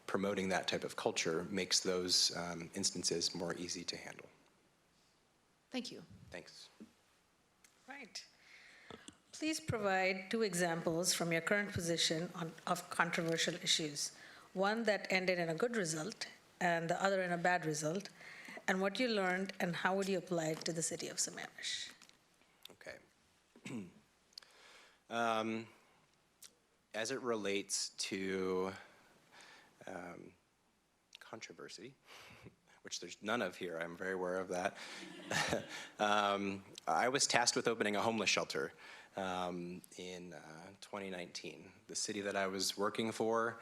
promoting that type of culture makes those instances more easy to handle. Thank you. Thanks. Right. Please provide 2 examples from your current position of controversial issues. One that ended in a good result and the other in a bad result, and what you learned and how would you apply it to the city of Sammamish? Okay. As it relates to controversy, which there's none of here, I'm very aware of that. I was tasked with opening a homeless shelter in 2019. The city that I was working for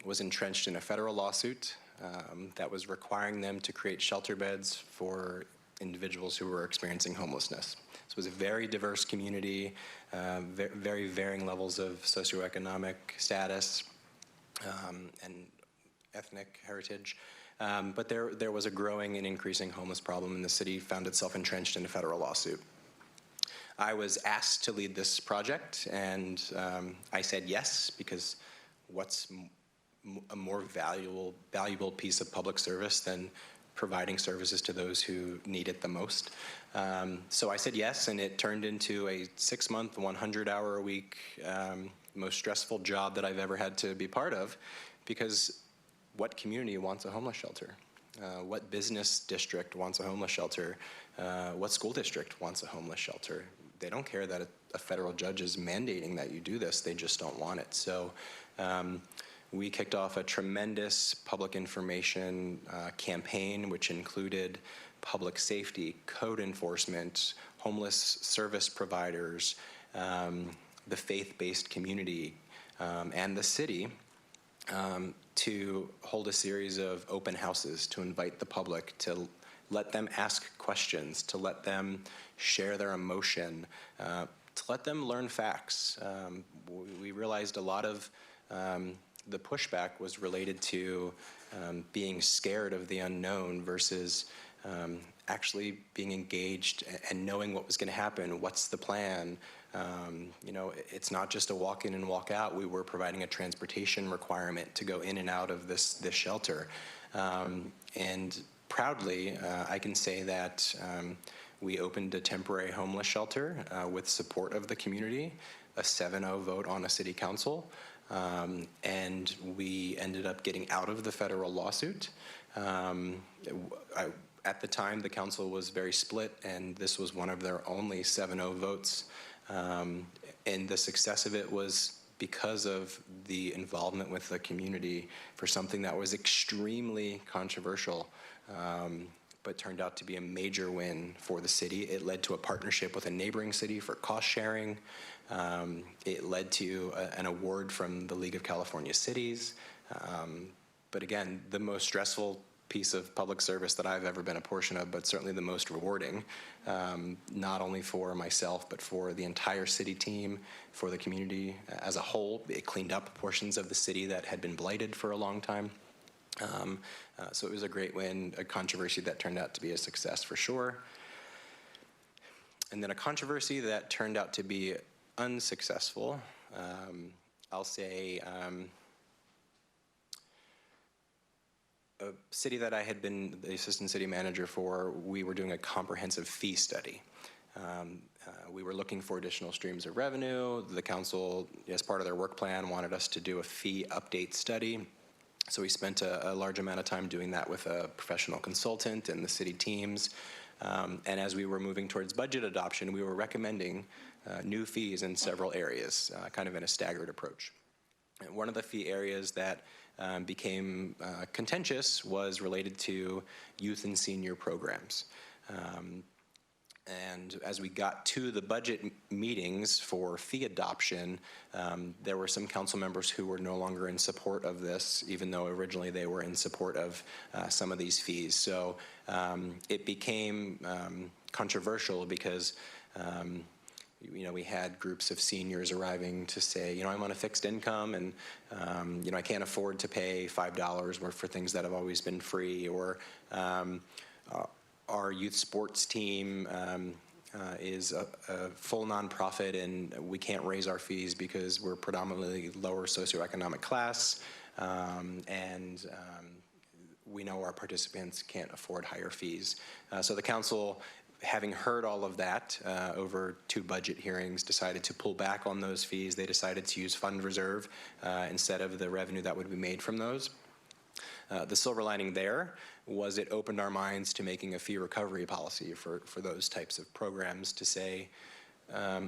was entrenched in a federal lawsuit that was requiring them to create shelter beds for individuals who were experiencing homelessness. This was a very diverse community, very varying levels of socioeconomic status and ethnic heritage. But there was a growing and increasing homeless problem, and the city found itself entrenched in a federal lawsuit. I was asked to lead this project, and I said yes, because what's a more valuable piece of public service than providing services to those who need it the most? So I said yes, and it turned into a 6-month, 100-hour-a-week, most stressful job that I've ever had to be part of, because what community wants a homeless shelter? What business district wants a homeless shelter? What school district wants a homeless shelter? they don't care that a federal judge is mandating that you do this. They just don't want it. So we kicked off a tremendous public information campaign, which included public safety, code enforcement, homeless service providers, the faith-based community, and the city, to hold a series of open houses to invite the public, to let them ask questions, to let them share their emotion, to let them learn facts. We realized a lot of the pushback was related to being scared of the unknown versus actually being engaged and knowing what was going to happen. What's the plan? You know, it's not just a walk in and walk out. We were providing a transportation requirement to go in and out of this shelter. And proudly, I can say that we opened a temporary homeless shelter with support of the community, a 7-0 vote on a city council, and we ended up getting out of the federal lawsuit. At the time, the council was very split, and this was one of their only 7-0 votes. And the success of it was because of the involvement with the community for something that was extremely controversial, but turned out to be a major win for the city. It led to a partnership with a neighboring city for cost sharing. It led to an award from the League of California Cities. But again, the most stressful piece of public service that I've ever been a portion of, but certainly the most rewarding, not only for myself, but for the entire city team, for the community as a whole. It cleaned up portions of the city that had been blighted for a long time. So it was a great win, a controversy that turned out to be a success for sure. And then a controversy that turned out to be unsuccessful, I'll say, a city that I had been the assistant city manager for, we were doing a comprehensive fee study. We were looking for additional streams of revenue. The council, as part of their work plan, wanted us to do a fee update study. So we spent a large amount of time doing that with a professional consultant and the city teams. And as we were moving towards budget adoption, we were recommending new fees in several areas, kind of in a staggered approach. And one of the fee areas that became contentious was related to youth and senior programs. And as we got to the budget meetings for fee adoption, there were some council members who were no longer in support of this, even though originally they were in support of some of these fees. So it became controversial because we had groups of seniors arriving to say, I'm on a fixed income and, I can't afford to pay $5 for things that have always been free, or our youth sports team is a full nonprofit and we can't raise our fees because we're predominantly lower socioeconomic class, and we know our participants can't afford higher fees. So the council, having heard all of that over 2 budget hearings, decided to pull back on those fees. They decided to use fund reserve instead of the revenue that would be made from those. The silver lining there was it opened our minds to making a fee recovery policy for those types of programs, to say,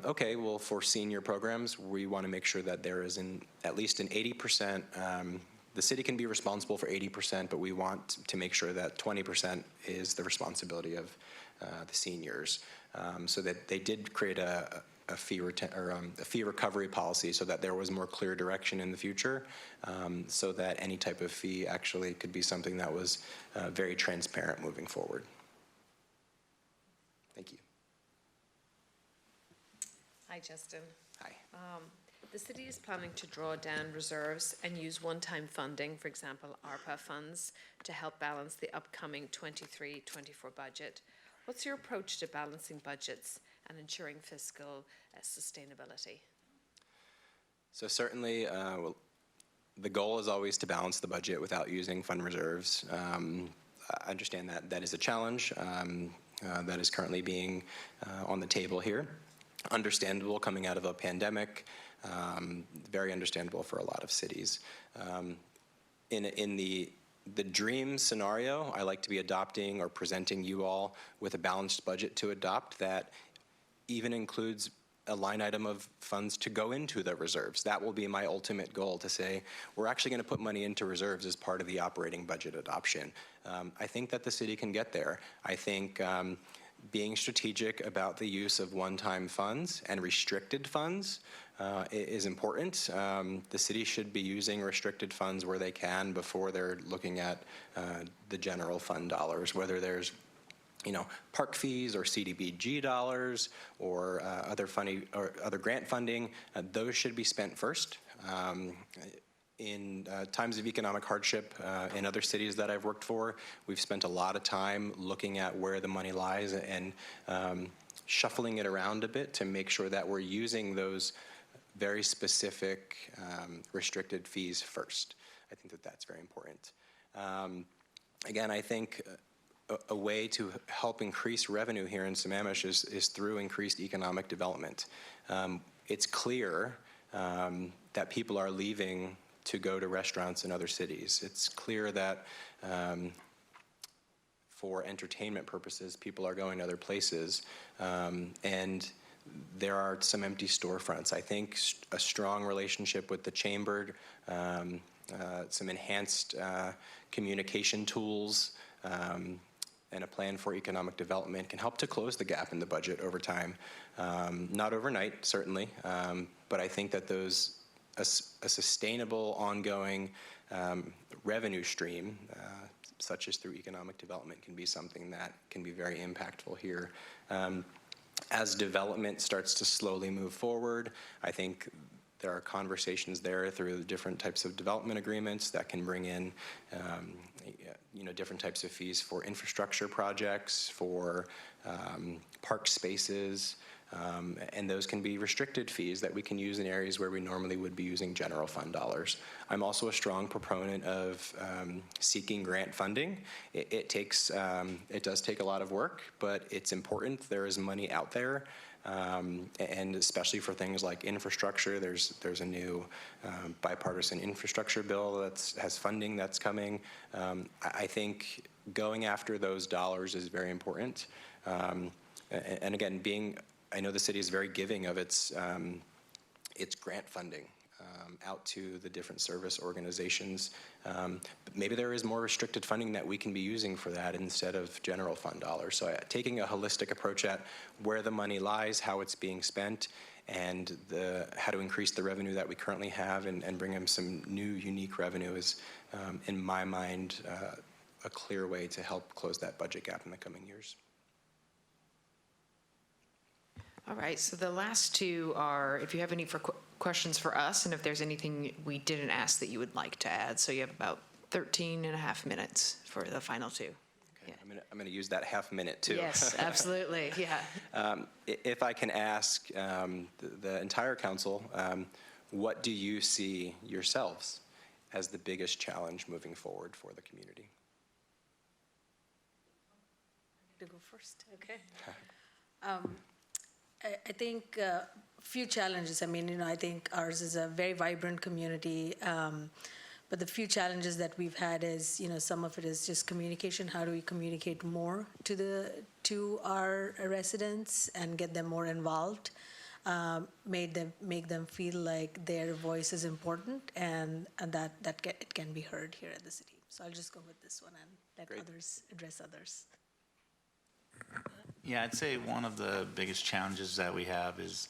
okay, well, for senior programs, we want to make sure that there is at least an 80%, the city can be responsible for 80%, but we want to make sure that 20% is the responsibility of the seniors. So that they did create a fee recovery policy so that there was more clear direction in the future, so that any type of fee actually could be something that was very transparent moving forward. Thank you. Hi, Justin. Hi. The city is planning to draw down reserves and use one-time funding, for example, ARPA funds, to help balance the upcoming 23-24 budget. What's your approach to balancing budgets and ensuring fiscal sustainability? So certainly, the goal is always to balance the budget without using fund reserves. I understand that that is a challenge that is currently being on the table here. Understandable coming out of a pandemic, very understandable for a lot of cities. In the dream scenario, I like to be adopting or presenting you all with a balanced budget to adopt that even includes a line item of funds to go into the reserves. That will be my ultimate goal, to say we're actually going to put money into reserves as part of the operating budget adoption. I think that the city can get there. I think being strategic about the use of one-time funds and restricted funds is important. The city should be using restricted funds where they can before they're looking at the general fund dollars, whether there's park fees or CDBG dollars or other funding or other grant funding. Those should be spent first. In times of economic hardship in other cities that I've worked for, we've spent a lot of time looking at where the money lies and shuffling it around a bit to make sure that we're using those very specific restricted fees first. I think that that's very important. Again, I think a way to help increase revenue here in Sammamish is through increased economic development. It's clear that people are leaving to go to restaurants in other cities. It's clear that for entertainment purposes, people are going to other places, and there are some empty storefronts. I think a strong relationship with the chamber, some enhanced communication tools, and a plan for economic development can help to close the gap in the budget over time. Not overnight, certainly, but I think that a sustainable, ongoing revenue stream, such as through economic development, can be something that can be very impactful here. As development starts to slowly move forward, I think there are conversations there through different types of development agreements that can bring in different types of fees for infrastructure projects, for park spaces, and those can be restricted fees that we can use in areas where we normally would be using general fund dollars. I'm also a strong proponent of seeking grant funding. It does take a lot of work, but it's important. There is money out there. And especially for things like infrastructure, there's a new bipartisan infrastructure bill that has funding that's coming. I think going after those dollars is very important. And again, I know the city is very giving of its grant funding out to the different service organizations. But maybe there is more restricted funding that we can be using for that instead of general fund dollars. So taking a holistic approach at where the money lies, how it's being spent, and how to increase the revenue that we currently have and bring in some new, unique revenue is, in my mind, a clear way to help close that budget gap in the coming years. All right, so the last two are, if you have any questions for us, and if there's anything we didn't ask that you would like to add. So you have about 13 and a half minutes for the final two. Okay, yeah. I'm going to use that half minute too. Yes, absolutely, yeah. If I can ask the entire council, what do you see yourselves as the biggest challenge moving forward for the community? To go first, okay. I think a few challenges. I mean, I think ours is a very vibrant community, but the few challenges that we've had is, some of it is just communication. How do we communicate more to our residents and get them more involved? Make them feel like their voice is important and that it can be heard here at the city. So I'll just go with this one and let Great. others address others. Yeah, I'd say one of the biggest challenges that we have is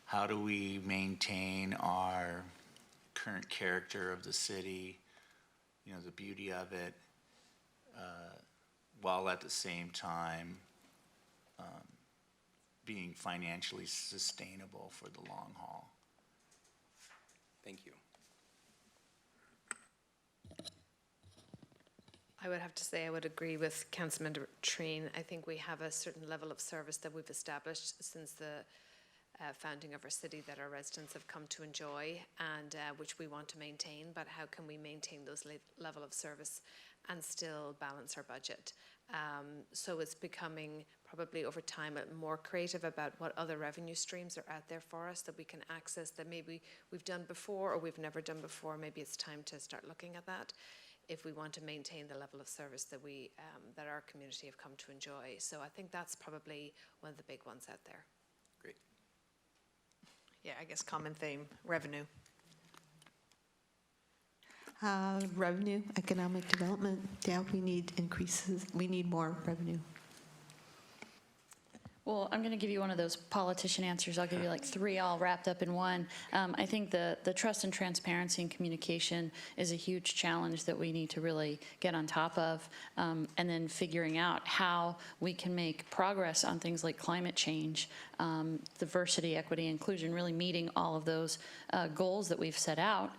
how do we maintain our current character of the city, the beauty of it, while at the same time being financially sustainable for the long haul. Thank you. I would have to say I would agree with Councilmember Treen. I think we have a certain level of service that we've established since the founding of our city that our residents have come to enjoy and which we want to maintain, but how can we maintain those level of service and still balance our budget? So it's becoming probably over time more creative about what other revenue streams are out there for us that we can access that maybe we've done before or we've never done before. Maybe it's time to start looking at that if we want to maintain the level of service that that our community have come to enjoy. So I think that's probably one of the big ones out there. Great. Yeah, I guess common theme, revenue. Revenue, economic development. Yeah, we need increases. We need more revenue. Well, I'm going to give you one of those politician answers. I'll give you like three all wrapped up in one. I think the trust and transparency and communication is a huge challenge that we need to really get on top of. And then figuring out how we can make progress on things like climate change, diversity, equity, inclusion, really meeting all of those goals that we've set out.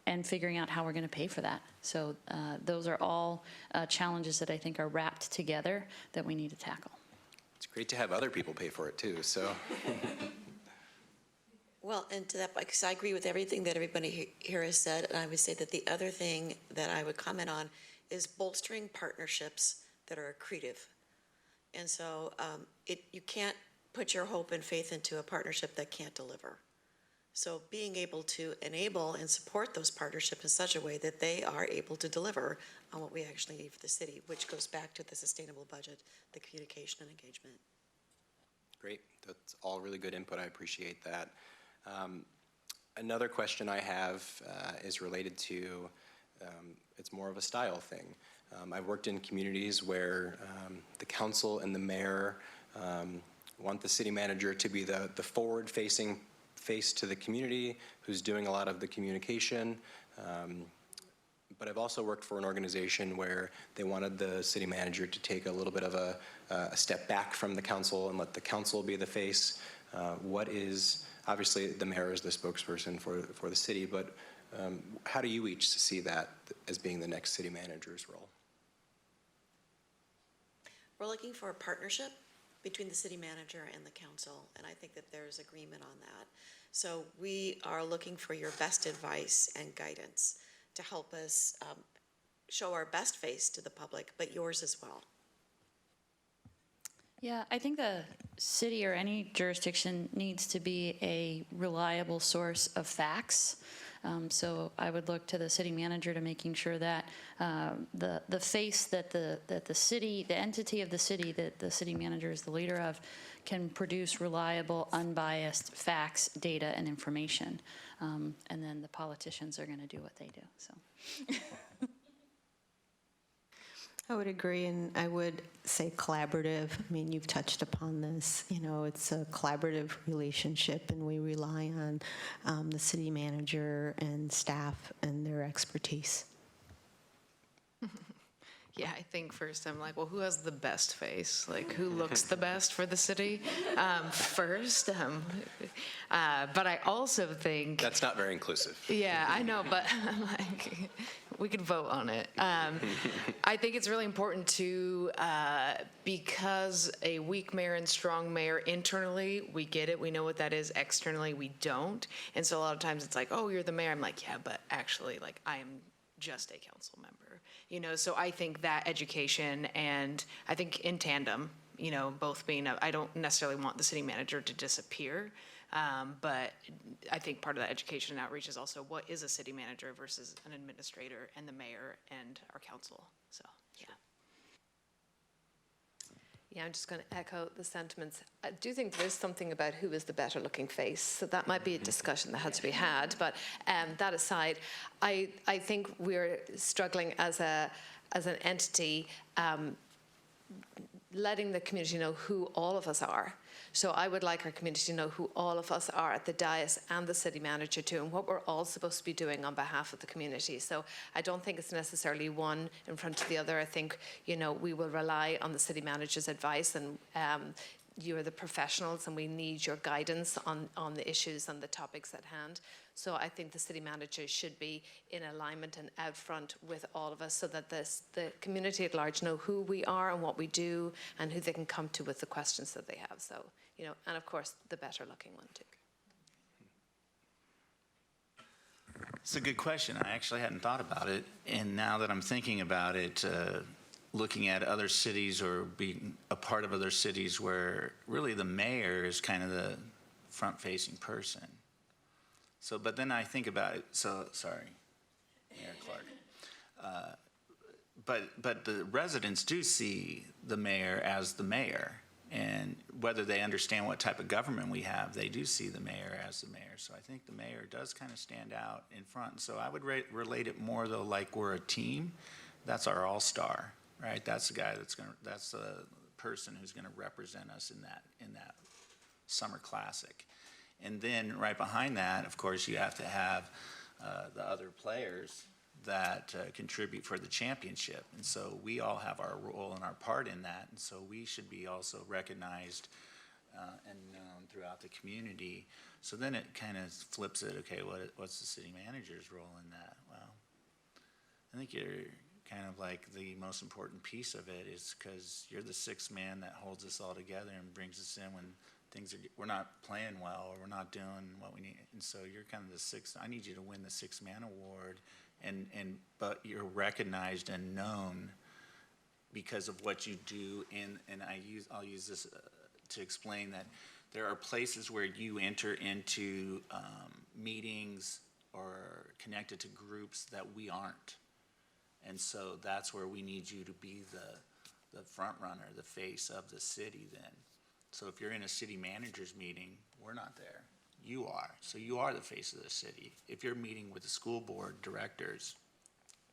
And figuring out how we're going to pay for that. So those are all challenges that I think are wrapped together that we need to tackle. It's great to have other people pay for it too, so. Well, and to that, because I agree with everything that everybody here has said, and I would say that the other thing that I would comment on is bolstering partnerships that are accretive. And so you can't put your hope and faith into a partnership that can't deliver. So being able to enable and support those partnerships in such a way that they are able to deliver on what we actually need for the city, which goes back to the sustainable budget, the communication and engagement. Great. That's all really good input. I appreciate that. Another question I have is related to, it's more of a style thing. I've worked in communities where the council and the mayor want the city manager to be the forward-facing face to the community who's doing a lot of the communication. But I've also worked for an organization where they wanted the city manager to take a little bit of a step back from the council and let the council be the face. Obviously the mayor is the spokesperson for the city, but how do you each see that as being the next city manager's role? We're looking for a partnership between the city manager and the council, and I think that there's agreement on that. So we are looking for your best advice and guidance to help us show our best face to the public, but yours as well. Yeah, I think the city or any jurisdiction needs to be a reliable source of facts. So I would look to the city manager to making sure that the face that the city, the entity of the city that the city manager is the leader of, can produce reliable, unbiased facts, data, and information. And then the politicians are going to do what they do. So. I would agree, and I would say collaborative. I mean, you've touched upon this. You know, it's a collaborative relationship, and we rely on the city manager and staff and their expertise. Yeah, I think first I'm like, well, who has the best face? Like, who looks the best for the city first? But I also think... That's not very inclusive. Yeah, I know, but I'm like, we could vote on it. I think it's really important to, because a weak mayor and strong mayor internally, we get it, we know what that is. Externally, we don't. And so a lot of times it's like, oh, you're the mayor. I'm like, yeah, but actually, like, I am just a council member. You know, so I think that education, and I think in tandem, you know, both being, I don't necessarily want the city manager to disappear, but I think part of that education and outreach is also what is a city manager versus an administrator and the mayor and our council. So, yeah. Yeah, I'm just going to echo the sentiments. I do think there is something about who is the better looking face. So that might be a discussion that had to be had. But that aside, I think we're struggling as an entity, letting the community know who all of us are. So I would like our community to know who all of us are at the dais and the city manager too, and what we're all supposed to be doing on behalf of the community. So I don't think it's necessarily one in front of the other. I think, you know, we will rely on the city manager's advice, and you're the professionals and we need your guidance on the issues and the topics at hand. So I think the city manager should be in alignment and out front with all of us so that the community at large know who we are and what we do and who they can come to with the questions that they have. So, you know, and of course, the better looking one too. It's a good question. I actually hadn't thought about it. And now that I'm thinking about it, looking at other cities or being a part of other cities where really the mayor is kind of the front-facing person. So, but then I think about it, so, sorry, Mayor Clark. But the residents do see the mayor as the mayor. And whether they understand what type of government we have, they do see the mayor as the mayor. So I think the mayor does kind of stand out in front. And so I would relate it more though like we're a team. That's our all-star, right? That's the guy that's the person who's gonna represent us in that summer classic. And then right behind that, of course, you have to have the other players that contribute for the championship. And so we all have our role and our part in that. And so we should be also recognized and known throughout the community. So then it kind of flips it, okay, what's the city manager's role in that? Well, I think you're kind of like the most important piece of it is because you're the sixth man that holds us all together and brings us in when we're not playing well or we're not doing what we need. And so you're kind of the sixth, I need you to win the sixth man award. But you're recognized and known because of what you do. And I'll use this to explain that there are places where you enter into meetings or connected to groups that we aren't. And so that's where we need you to be the front runner, the face of the city then. So if you're in a city manager's meeting, we're not there. You are. So you are the face of the city. If you're meeting with the school board directors,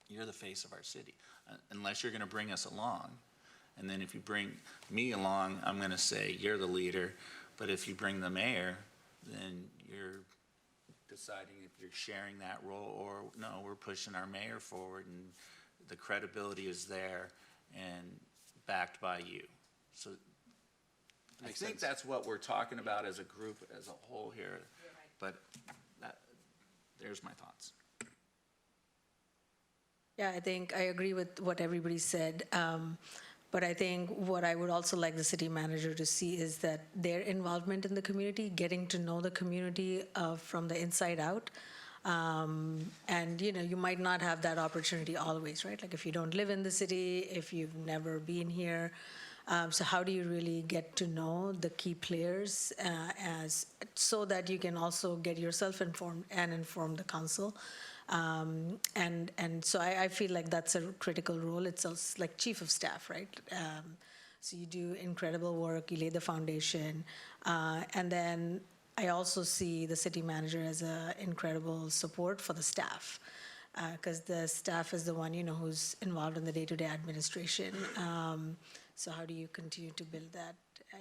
you're the face of our city, unless you're going to bring us along. And then if you bring me along, I'm going to say you're the leader. But if you bring the mayor, then you're deciding if you're sharing that role or no, we're pushing our mayor forward and the credibility is there and backed by you. So I think that's what we're talking about as a group, as a whole here. But there's my thoughts. Yeah, I think I agree with what everybody said. But I think what I would also like the city manager to see is that their involvement in the community, getting to know the community from the inside out. And, you might not have that opportunity always, right? Like if you don't live in the city, if you've never been here. So how do you really get to know the key players so that you can also get yourself informed and inform the council? And so I feel like that's a critical role. It's also like chief of staff, right? So you do incredible work, you lay the foundation. And then I also see the city manager as an incredible support for the staff. Because the staff is the one, who's involved in the day-to-day administration. So how do you continue to build that?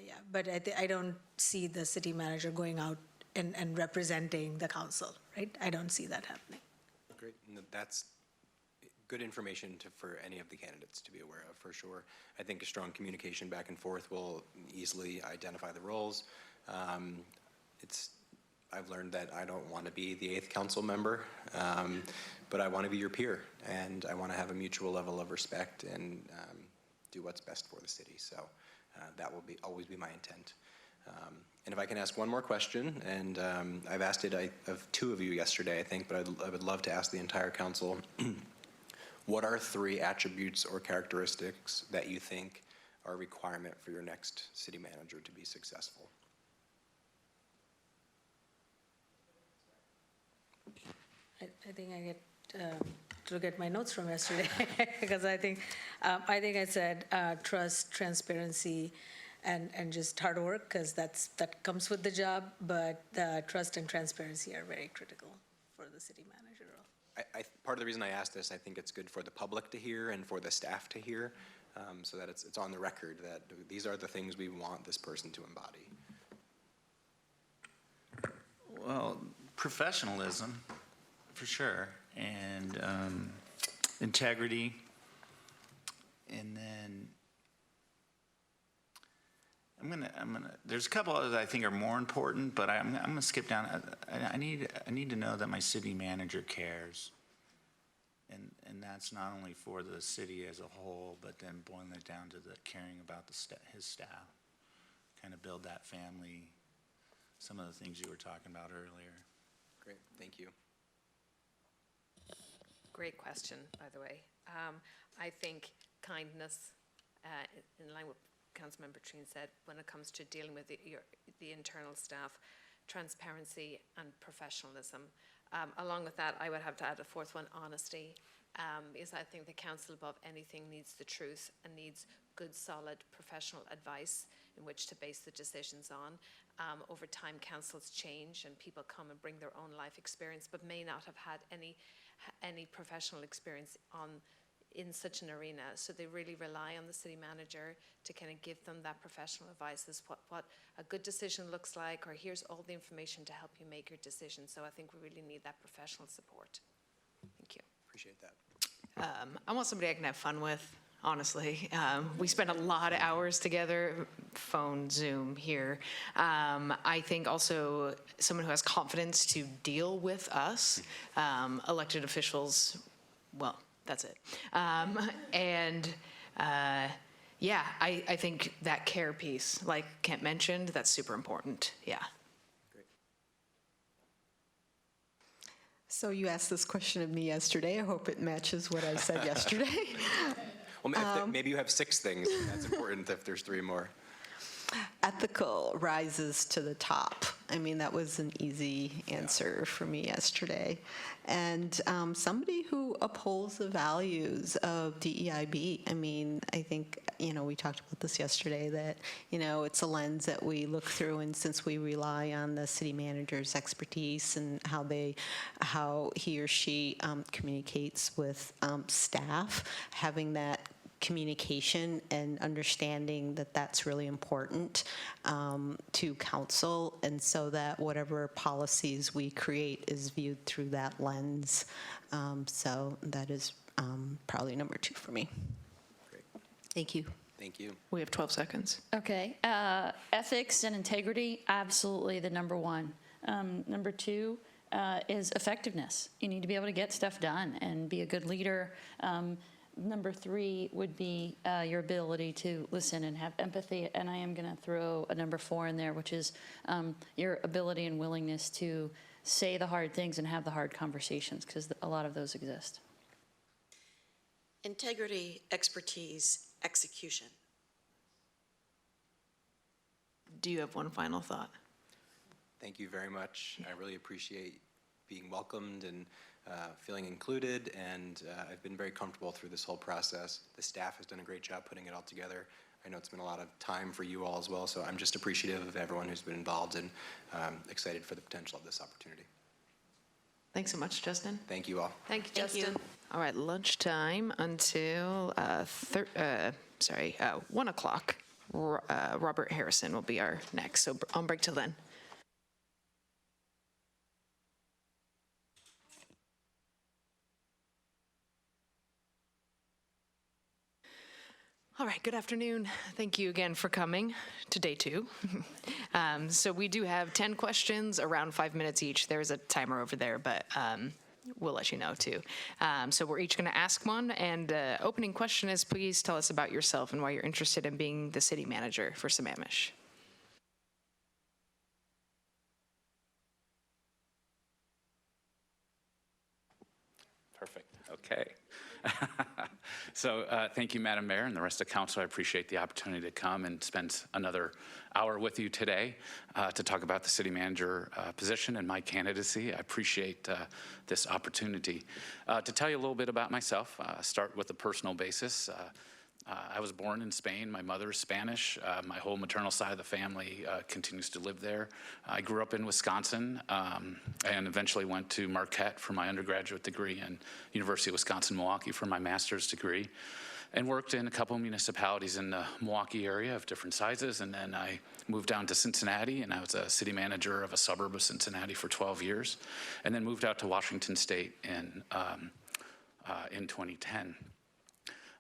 Yeah, but I don't see the city manager going out and representing the council, right? I don't see that happening. Great, and that's good information for any of the candidates to be aware of, for sure. I think a strong communication back and forth will easily identify the roles. I've learned that I don't want to be the 8th council member, but I want to be your peer, and I want to have a mutual level of respect and do what's best for the city. So that will always be my intent. And if I can ask one more question, and I've asked it of 2 of you yesterday, I think, but I would love to ask the entire council, what are 3 attributes or characteristics that you think are a requirement for your next city manager to be successful? I think I get to look at my notes from yesterday because I think I said trust, transparency, and just hard work because that comes with the job. But trust and transparency are very critical for the city manager role. Part of the reason I asked this, I think it's good for the public to hear and for the staff to hear, so that it's on the record that these are the things we want this person to embody. Well, professionalism, for sure, and integrity, and then I'm gonna. There's a couple others I think are more important, but I'm gonna skip down. I need to know that my city manager cares, and that's not only for the city as a whole, but then boiling it down to the caring about his staff, kind of build that family. Some of the things you were talking about earlier. Great, thank you. Great question, by the way. I think kindness, in line with Councilmember Treen said, when it comes to dealing with the internal staff, transparency and professionalism. Along with that, I would have to add a 4th one, honesty, because I think the council above anything needs the truth and needs good, solid, professional advice in which to base the decisions on. Over time, councils change and people come and bring their own life experience, but may not have had any professional experience in such an arena. So they really rely on the city manager to kind of give them that professional advice as what a good decision looks like, or here's all the information to help you make your decision. So I think we really need that professional support. Thank you. Appreciate that. I want somebody I can have fun with, honestly. We spend a lot of hours together, phone, Zoom here. I think also someone who has confidence to deal with us, elected officials, well, that's it. Yeah, I think that care piece, like Kent mentioned, that's super important, yeah. So you asked this question of me yesterday. I hope it matches what I said yesterday. Well, maybe you have 6 things. That's important if there's 3 more. Ethical rises to the top. I mean, that was an easy answer for me yesterday. And somebody who upholds the values of DEIB. I mean, I think, we talked about this yesterday, that, it's a lens that we look through, and since we rely on the city manager's expertise and how he or she communicates with staff, having that communication and understanding that that's really important to council, and so that whatever policies we create is viewed through that lens. So that is probably number 2 for me. Great. Thank you. Thank you. We have 12 seconds. Okay. Ethics and integrity, absolutely the number 1. Number 2 is effectiveness. You need to be able to get stuff done and be a good leader. Number 3 would be your ability to listen and have empathy. And I am going to throw a number 4 in there, which is your ability and willingness to say the hard things and have the hard conversations, because a lot of those exist. Integrity, expertise, execution. Do you have one final thought? Thank you very much. I really appreciate being welcomed and feeling included, and I've been very comfortable through this whole process. The staff has done a great job putting it all together. I know it's been a lot of time for you all as well, so I'm just appreciative of everyone who's been involved and excited for the potential of this opportunity. Thanks so much, Justin. Thank you all. Thank you, Justin. All right, lunchtime until 1 o'clock. Robert Harrison will be our next, so on break till then. All right, good afternoon. Thank you again for coming to day 2. So we do have 10 questions, around 5 minutes each. There's a timer over there, but we'll let you know too. So we're each going to ask one, and opening question is, please tell us about yourself and why you're interested in being the city manager for Sammamish. Perfect. Okay. So thank you, Madam Mayor, and the rest of council. I appreciate the opportunity to come and spend another hour with you today to talk about the city manager position and my candidacy. I appreciate this opportunity. To tell you a little bit about myself, start with a personal basis. I was born in Spain. My mother is Spanish. My whole maternal side of the family continues to live there. I grew up in Wisconsin and eventually went to Marquette for my undergraduate degree and University of Wisconsin-Milwaukee for my master's degree, and worked in a couple of municipalities in the Milwaukee area of different sizes. And then I moved down to Cincinnati, and I was a city manager of a suburb of Cincinnati for 12 years, and then moved out to Washington State in 2010.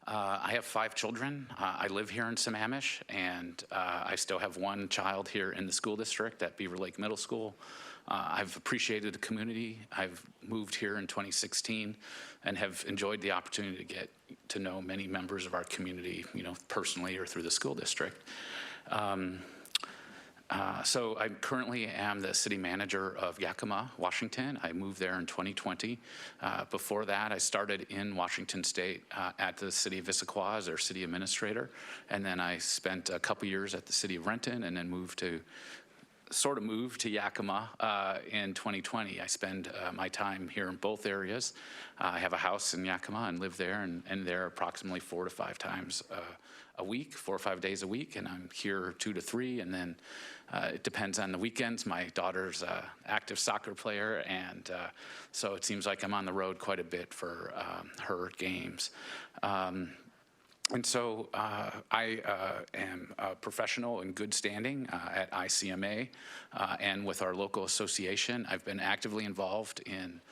I have 5 children. I live here in Sammamish, and I still have 1 child here in the school district at Beaver Lake Middle School. I've appreciated the community. I've moved here in 2016 and have enjoyed the opportunity to get to know many members of our community, personally or through the school district. So I currently am the city manager of Yakima, Washington. I moved there in 2020. Before that, I started in Washington State at the city of Issaquah as their city administrator. And then I spent a couple years at the city of Renton, and then moved to sort of moved to Yakima in 2020. I spend my time here in both areas. I have a house in Yakima and live there, and there approximately 4 to 5 times a week, 4 or 5 days a week, and I'm here 2 to 3, and then it depends on the weekends. My daughter's an active soccer player, and so it seems like I'm on the road quite a bit for her games. And so I am a professional in good standing at ICMA and with our local association. I've been actively involved in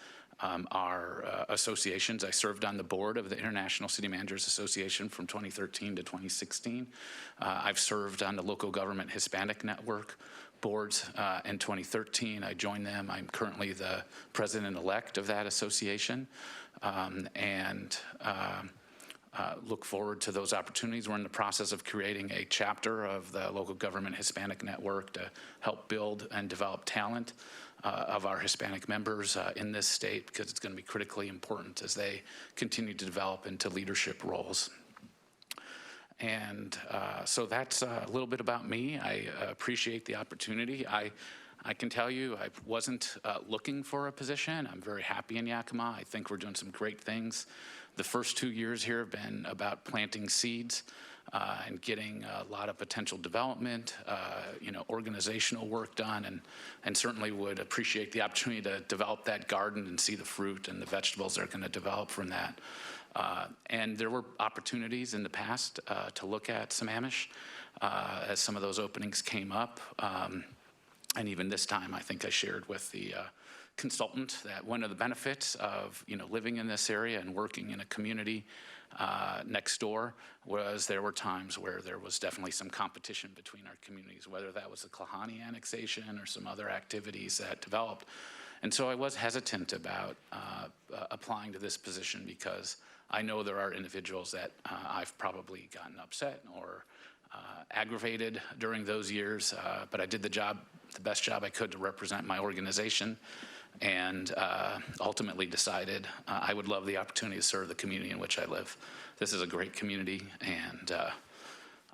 our associations. I served on the board of the International City Managers Association from 2013 to 2016. I've served on the local government Hispanic network boards in 2013. I joined them. I'm currently the president-elect of that association, and look forward to those opportunities. We're in the process of creating a chapter of the local government Hispanic network to help build and develop talent of our Hispanic members in this state, because it's going to be critically important as they continue to develop into leadership roles. And so that's a little bit about me. I appreciate the opportunity. I can tell you I wasn't looking for a position. I'm very happy in Yakima. I think we're doing some great things. The first 2 years here have been about planting seeds and getting a lot of potential development, organizational work done, and certainly would appreciate the opportunity to develop that garden and see the fruit and the vegetables that are going to develop from that. And there were opportunities in the past to look at Sammamish as some of those openings came up. And even this time, I think I shared with the consultant that one of the benefits of living in this area and working in a community next door was there were times where there was definitely some competition between our communities, whether that was the Klahani annexation or some other activities that developed. And so I was hesitant about applying to this position, because I know there are individuals that I've probably gotten upset or aggravated during those years, but I did the best job I could to represent my organization, and ultimately decided I would love the opportunity to serve the community in which I live. This is a great community, and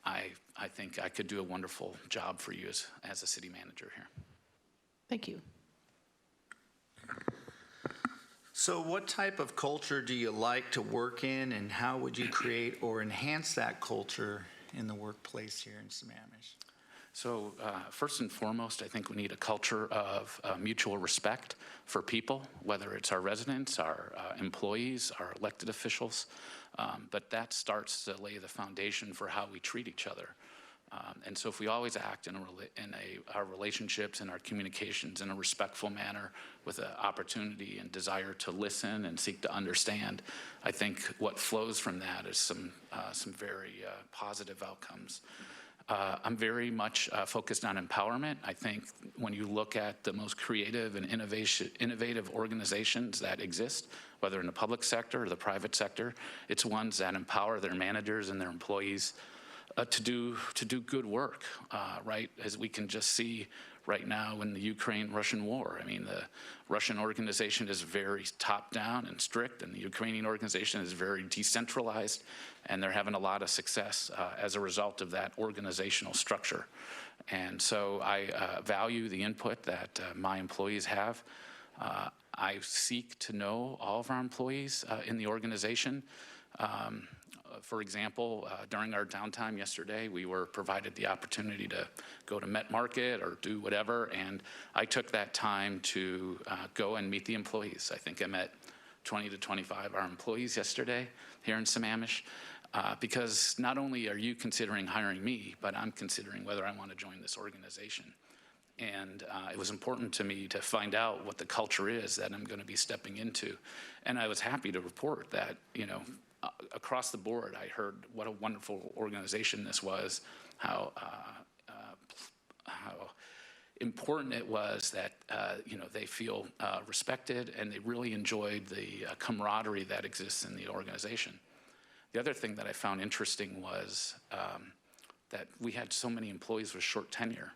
I think I could do a wonderful job for you as a city manager here. Thank you. So what type of culture do you like to work in, and how would you create or enhance that culture in the workplace here in Sammamish? So first and foremost, I think we need a culture of mutual respect for people, whether it's our residents, our employees, our elected officials. But that starts to lay the foundation for how we treat each other. And so if we always act in our relationships and our communications in a respectful manner with an opportunity and desire to listen and seek to understand, I think what flows from that is some very positive outcomes. I'm very much focused on empowerment. I think when you look at the most creative and innovative organizations that exist, whether in the public sector or the private sector, it's ones that empower their managers and their employees to do good work, right? As we can just see right now in the Ukraine-Russian war. I mean, the Russian organization is very top-down and strict, and the Ukrainian organization is very decentralized, and they're having a lot of success as a result of that organizational structure. And so I value the input that my employees have. I seek to know all of our employees in the organization. For example, during our downtime yesterday, we were provided the opportunity to go to Met Market or do whatever, and I took that time to go and meet the employees. I think I met 20 to 25 of our employees yesterday here in Sammamish, because not only are you considering hiring me, but I'm considering whether I want to join this organization. And it was important to me to find out what the culture is that I'm going to be stepping into. And I was happy to report that, across the board, I heard what a wonderful organization this was, how important it was that they feel respected, and they really enjoyed the camaraderie that exists in the organization. The other thing that I found interesting was that we had so many employees with short tenure.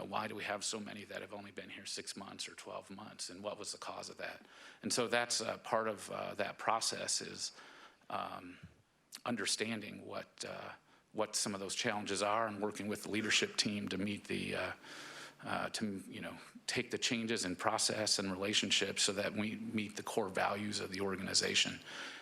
Why do we have so many that have only been here 6 months or 12 months, and what was the cause of that? And so that's part of that process is understanding what some of those challenges are, and working with the leadership team to meet the to take the changes in process and relationships so that we meet the core values of the organization.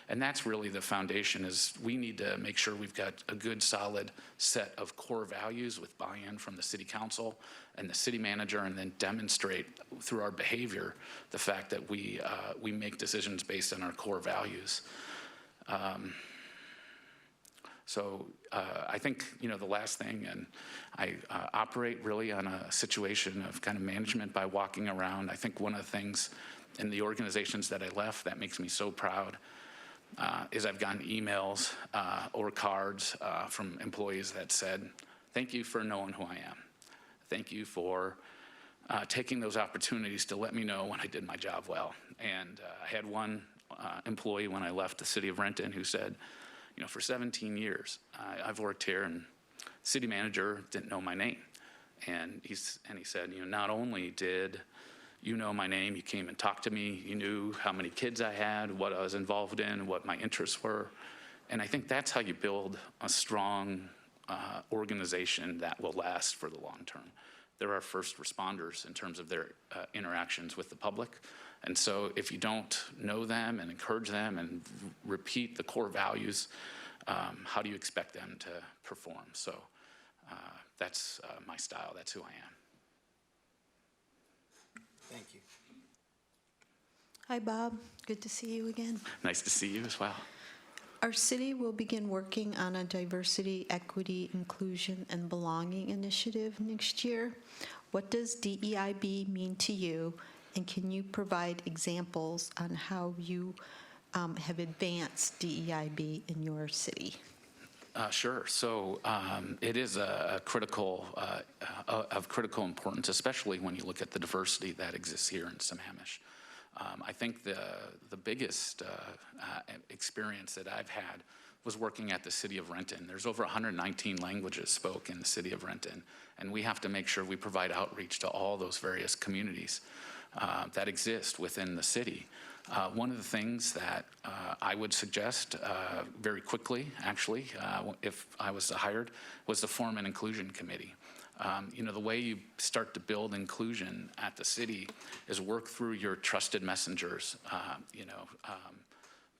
And that's really the foundation, is we need to make sure we've got a good, solid set of core values with buy-in from the city council and the city manager, and then demonstrate through our behavior the fact that we make decisions based on our core values. So I think, the last thing, and I operate really on a situation of kind of management by walking around. I think one of the things in the organizations that I left that makes me so proud is I've gotten emails or cards from employees that said, thank you for knowing who I am. Thank you for taking those opportunities to let me know when I did my job well. And I had one employee when I left the city of Renton who said, for 17 years, I've worked here, and city manager didn't know my name. And he said, not only did you know my name, you came and talked to me, you knew how many kids I had, what I was involved in, what my interests were. And I think that's how you build a strong organization that will last for the long term. They're our first responders in terms of their interactions with the public. And so if you don't know them and encourage them and repeat the core values, how do you expect them to perform? So that's my style. That's who I am. Thank you. Hi, Bob. Good to see you again. Nice to see you as well. Our city will begin working on a diversity, equity, inclusion, and belonging initiative next year. What does DEIB mean to you, and can you provide examples on how you have advanced DEIB in your city? Sure. So it is a critical, of critical importance, especially when you look at the diversity that exists here in Sammamish. I think the biggest experience that I've had was working at the city of Renton. There's over 119 languages spoke in the city of Renton, and we have to make sure we provide outreach to all those various communities that exist within the city. One of the things that I would suggest very quickly, actually, if I was hired, was to form an inclusion committee. The way you start to build inclusion at the city is work through your trusted messengers,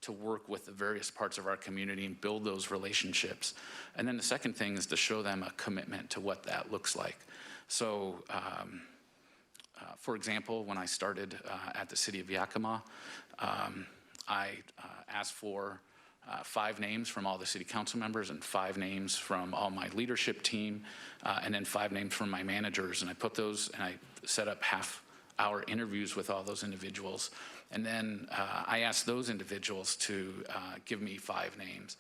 to work with the various parts of our community and build those relationships. And then the second thing is to show them a commitment to what that looks like. So, for example, when I started at the city of Yakima, I asked for 5 names from all the city council members and 5 names from all my leadership team, and then 5 names from my managers. And I put those, and I set up half-hour interviews with all those individuals. And then I asked those individuals to give me 5 names.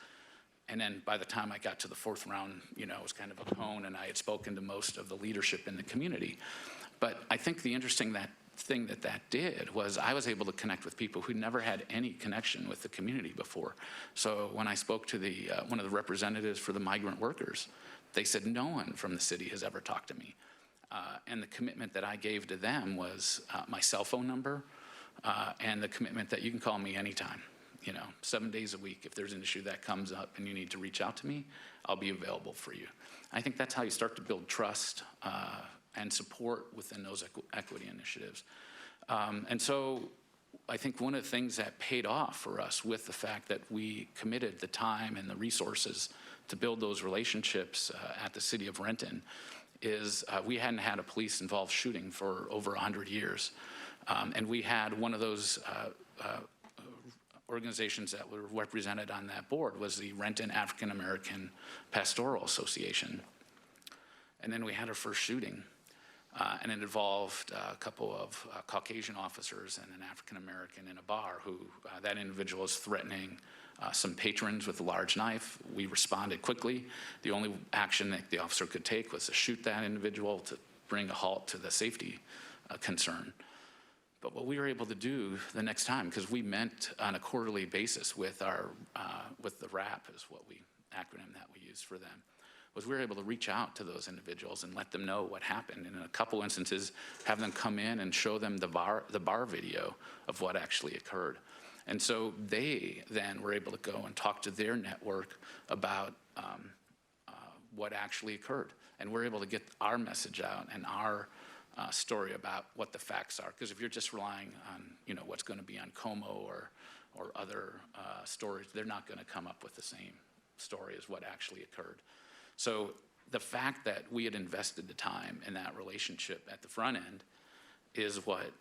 And then by the time I got to the 4th round, it was kind of a cone, and I had spoken to most of the leadership in the community. But I think the interesting thing that did was I was able to connect with people who never had any connection with the community before. So when I spoke to one of the representatives for the migrant workers, they said no one from the city has ever talked to me. And the commitment that I gave to them was my cell phone number, and the commitment that you can call me anytime, 7 days a week. If there's an issue that comes up and you need to reach out to me, I'll be available for you. I think that's how you start to build trust and support within those equity initiatives. And so I think one of the things that paid off for us with the fact that we committed the time and the resources to build those relationships at the city of Renton is we hadn't had a police-involved shooting for over 100 years. And we had one of those organizations that were represented on that board was the Renton African American Pastoral Association. And then we had our first shooting. And it involved a couple of Caucasian officers and an African American in a bar who that individual was threatening some patrons with a large knife. We responded quickly. The only action that the officer could take was to shoot that individual to bring a halt to the safety concern. But what we were able to do the next time, because we met on a quarterly basis with with the RAP is what acronym that we use for them, was we were able to reach out to those individuals and let them know what happened. And in a couple instances, have them come in and show them the bar video of what actually occurred. And so they then were able to go and talk to their network about what actually occurred. And we're able to get our message out and our story about what the facts are. Because if you're just relying on, what's going to be on Como or other stories, they're not going to come up with the same story as what actually occurred. So the fact that we had invested the time in that relationship at the front end is what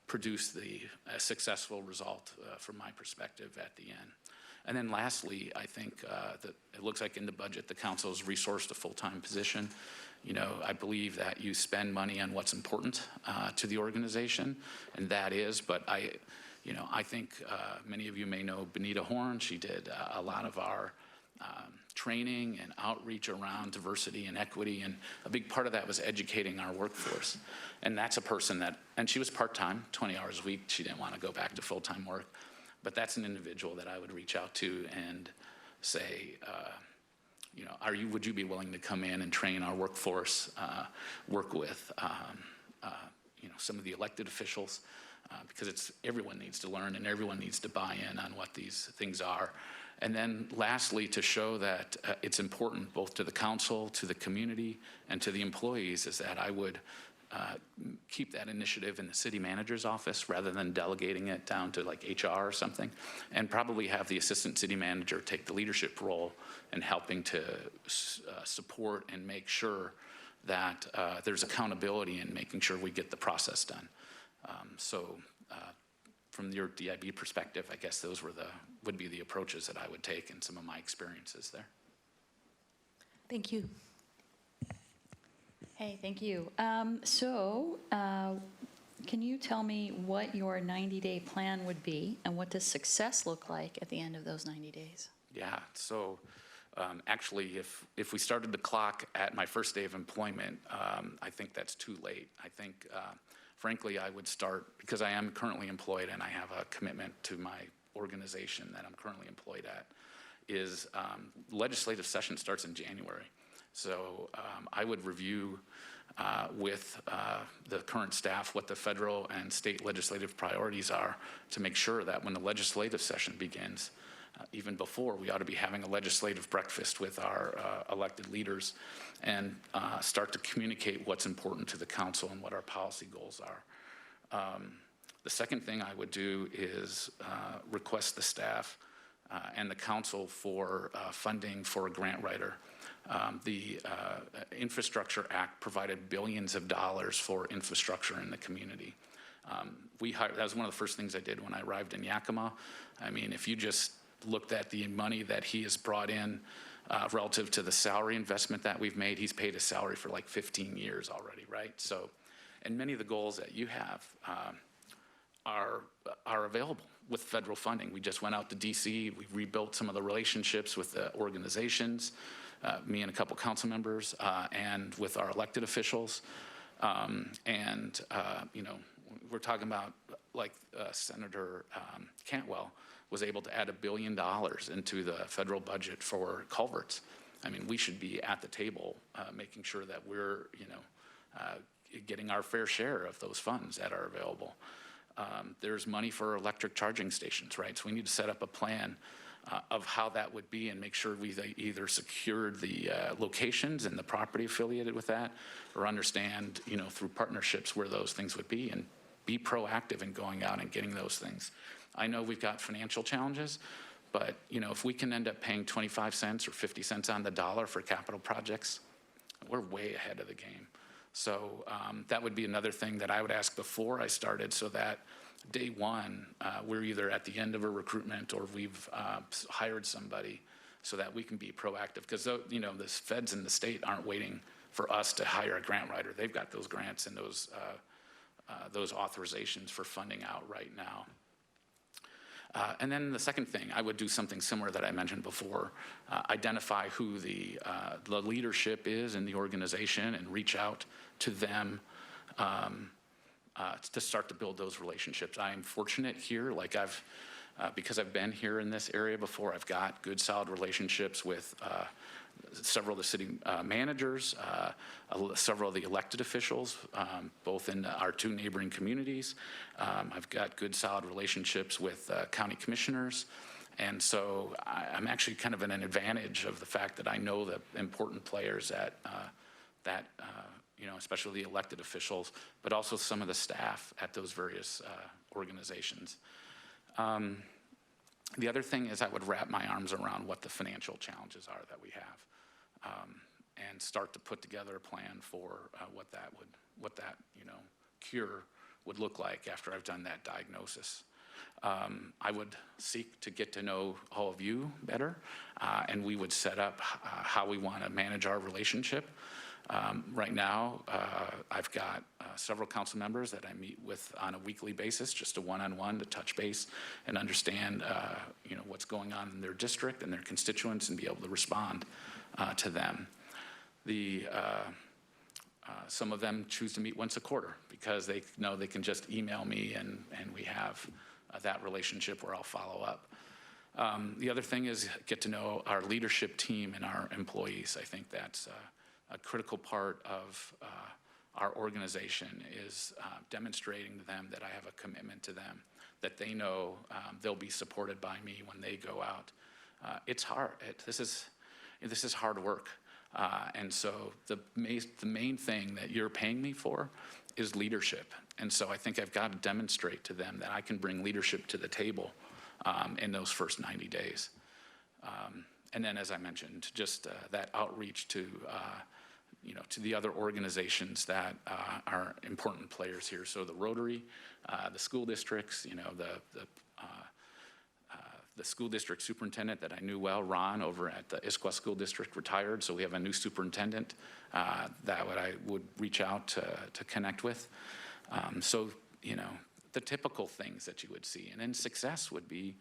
produced the successful result from my perspective at the end. And then lastly, I think that it looks like in the budget, the council's resourced a full-time position. I believe that you spend money on what's important to the organization, and that is, but I think many of you may know Benita Horn. She did a lot of our training and outreach around diversity and equity, and a big part of that was educating our workforce. And that's a person and she was part-time, 20 hours a week. She didn't want to go back to full-time work. But that's an individual that I would reach out to and say, would you be willing to come in and train our workforce, work with, some of the elected officials, because everyone needs to learn and everyone needs to buy in on what these things are. And then lastly, to show that it's important both to the council, to the community, and to the employees, is that I would keep that initiative in the city manager's office rather than delegating it down to like HR or something, and probably have the assistant city manager take the leadership role in helping to support and make sure that there's accountability in making sure we get the process done. From your DIB perspective, I guess those would be the approaches that I would take in some of my experiences there. Thank you. Hey, thank you. Can you tell me what your 90-day plan would be, and what does success look like at the end of those 90 days? Yeah, so actually, if we started the clock at my first day of employment, I think that's too late. I think, frankly, I would start, because I am currently employed and I have a commitment to my organization that I'm currently employed at, is legislative session starts in January. So I would review with the current staff what the federal and state legislative priorities are to make sure that when the legislative session begins, even before, we ought to be having a legislative breakfast with our elected leaders and start to communicate what's important to the council and what our policy goals are. The second thing I would do is request the staff and the council for funding for a grant writer. The Infrastructure Act provided billions of dollars for infrastructure in the community. That was one of the first things I did when I arrived in Yakima. I mean, if you just looked at the money that he has brought in relative to the salary investment that we've made, he's paid a salary for like 15 years already, right? So, and many of the goals that you have are available with federal funding. We just went out to DC, we rebuilt some of the relationships with the organizations, me and a couple council members, and with our elected officials. We're talking about like Senator Cantwell was able to add $1 billion into the federal budget for culverts. I mean, we should be at the table making sure that we're, getting our fair share of those funds that are available. There's money for electric charging stations, right? So we need to set up a plan of how that would be and make sure we either secured the locations and the property affiliated with that, or understand, through partnerships where those things would be, and be proactive in going out and getting those things. I know we've got financial challenges, but if we can end up paying 25 cents or 50 cents on the dollar for capital projects, we're way ahead of the game. So that would be another thing that I would ask before I started, so that day one, we're either at the end of a recruitment or we've hired somebody, so that we can be proactive. Because the feds in the state aren't waiting for us to hire a grant writer. They've got those grants and those authorizations for funding out right now. And then the second thing, I would do something similar that I mentioned before, identify who the leadership is in the organization and reach out to them to start to build those relationships. I am fortunate here, because I've been here in this area before, I've got good solid relationships with several of the city managers, several of the elected officials, both in our two neighboring communities. I've got good solid relationships with county commissioners. And so I'm actually kind of in an advantage of the fact that I know the important players that especially the elected officials, but also some of the staff at those various organizations. The other thing is I would wrap my arms around what the financial challenges are that we have, and start to put together a plan for what that cure would look like after I've done that diagnosis. I would seek to get to know all of you better, and we would set up how we want to manage our relationship. Right now, I've got several council members that I meet with on a weekly basis, just a one-on-one to touch base and understand, what's going on in their district and their constituents and be able to respond to them. Some of them choose to meet once a quarter because they know they can just email me and we have that relationship where I'll follow up. The other thing is get to know our leadership team and our employees. I think that's a critical part of our organization is demonstrating to them that I have a commitment to them, that they know they'll be supported by me when they go out. It's hard. This is hard work. And so the main thing that you're paying me for is leadership. And so I think I've got to demonstrate to them that I can bring leadership to the table in those first 90 days. And then, as I mentioned, just that outreach to the other organizations that are important players here. So the Rotary, the school districts, the school district superintendent that I knew well, Ron, over at the Issaquah School District, retired, so we have a new superintendent that I would reach out to connect with. The typical things that you would see. And then success would be,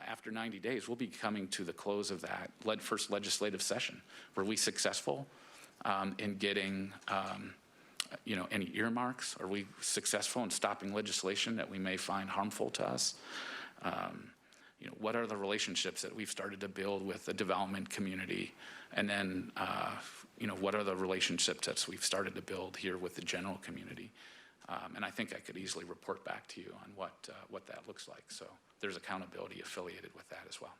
after 90 days, we'll be coming to the close of that first legislative session. Were we successful in getting any earmarks? Are we successful in stopping legislation that we may find harmful to us? What are the relationships that we've started to build with the development community? And then, what are the relationships that we've started to build here with the general community? And I think I could easily report back to you on what that looks like. So there's accountability affiliated with that as well.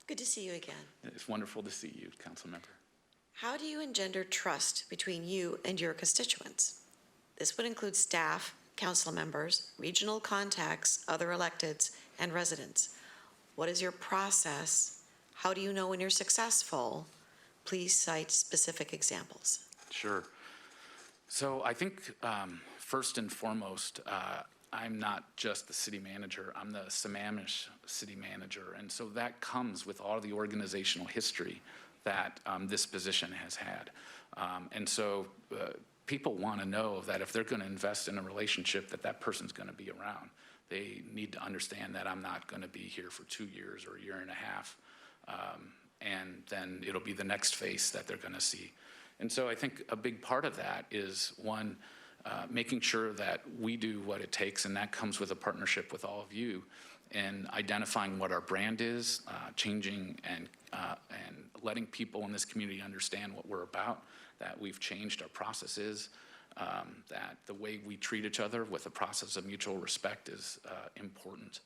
Good to see you again. It's wonderful to see you, Council Member. How do you engender trust between you and your constituents? This would include staff, council members, regional contacts, other electeds, and residents. What is your process? How do you know when you're successful? Please cite specific examples. Sure. So I think first and foremost, I'm not just the city manager, I'm the Sammamish city manager. And so that comes with all the organizational history that this position has had. And so people want to know that if they're going to invest in a relationship, that person's going to be around. They need to understand that I'm not going to be here for 2 years or a year and a half. And then it'll be the next face that they're going to see. And so I think a big part of that is, one, making sure that we do what it takes, and that comes with a partnership with all of you, in identifying what our brand is, changing and letting people in this community understand what we're about, that we've changed our processes, that the way we treat each other with a process of mutual respect is important.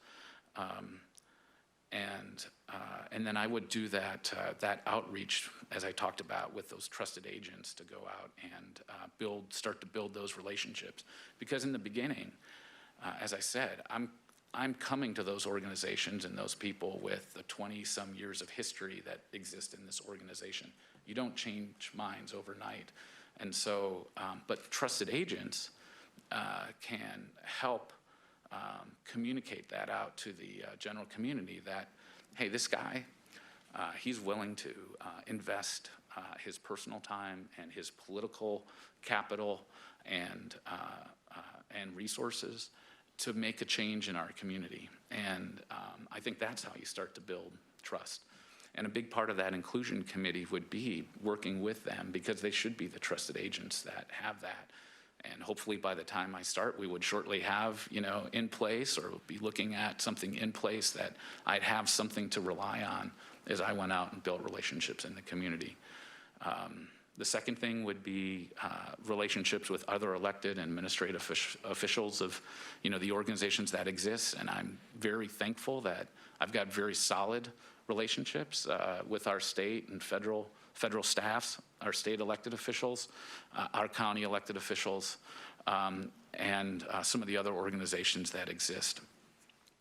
And then I would do that outreach, as I talked about, with those trusted agents to go out and start to build those relationships. Because in the beginning, as I said, I'm coming to those organizations and those people with the 20-some years of history that exist in this organization. You don't change minds overnight. And so, but trusted agents can help communicate that out to the general community that, hey, this guy, he's willing to invest his personal time and his political capital and resources to make a change in our community. And I think that's how you start to build trust. And a big part of that inclusion committee would be working with them, because they should be the trusted agents that have that. And hopefully by the time I start, we would shortly have, in place, or be looking at something in place that I'd have something to rely on as I went out and built relationships in the community. The second thing would be relationships with other elected and administrative officials of, the organizations that exist. And I'm very thankful that I've got very solid relationships with our state and federal staffs, our state elected officials, our county elected officials, and some of the other organizations that exist.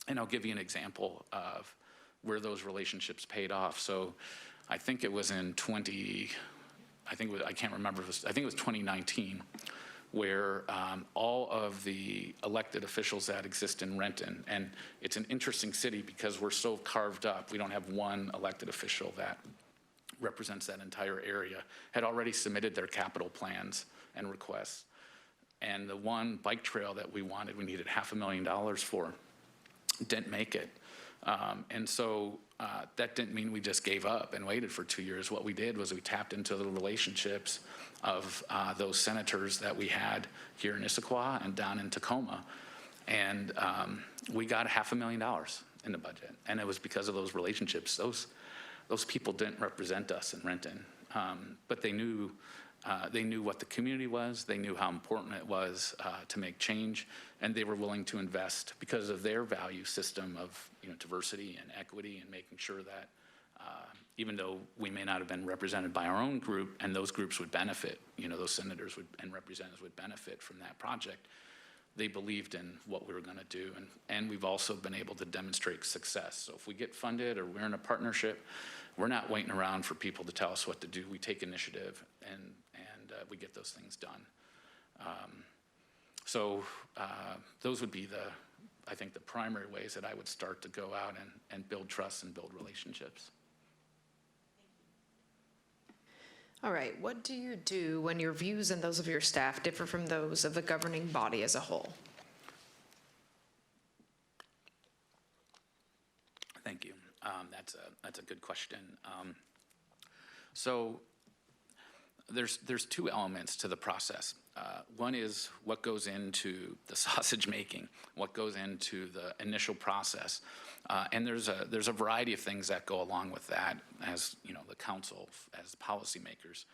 And I'll give you an example of where those relationships paid off. So I think it was in I can't remember, I think it was 2019, where all of the elected officials that exist in Renton, and it's an interesting city because we're so carved up, we don't have one elected official that represents that entire area, had already submitted their capital plans and requests. And the one bike trail that we needed $500,000 for, didn't make it. And so that didn't mean we just gave up and waited for 2 years. What we did was we tapped into the relationships of those senators that we had here in Issaquah and down in Tacoma. And we got $500,000 in the budget. And it was because of those relationships. Those people didn't represent us in Renton, but they knew what the community was. They knew how important it was to make change, and they were willing to invest because of their value system of diversity and equity, and making sure that even though we may not have been represented by our own group, and those groups would benefit, those senators and representatives would benefit from that project, they believed in what we were going to do, and we've also been able to demonstrate success. So if we get funded or we're in a partnership, we're not waiting around for people to tell us what to do. We take initiative and we get those things done. So those would be I think the primary ways that I would start to go out and build trust and build relationships. All right, what do you do when your views and those of your staff differ from those of the governing body as a whole? Thank you. That's a good question. So there's two elements to the process. One is what goes into the sausage making, what goes into the initial process, and there's a variety of things that go along with that. As the council, as policymakers,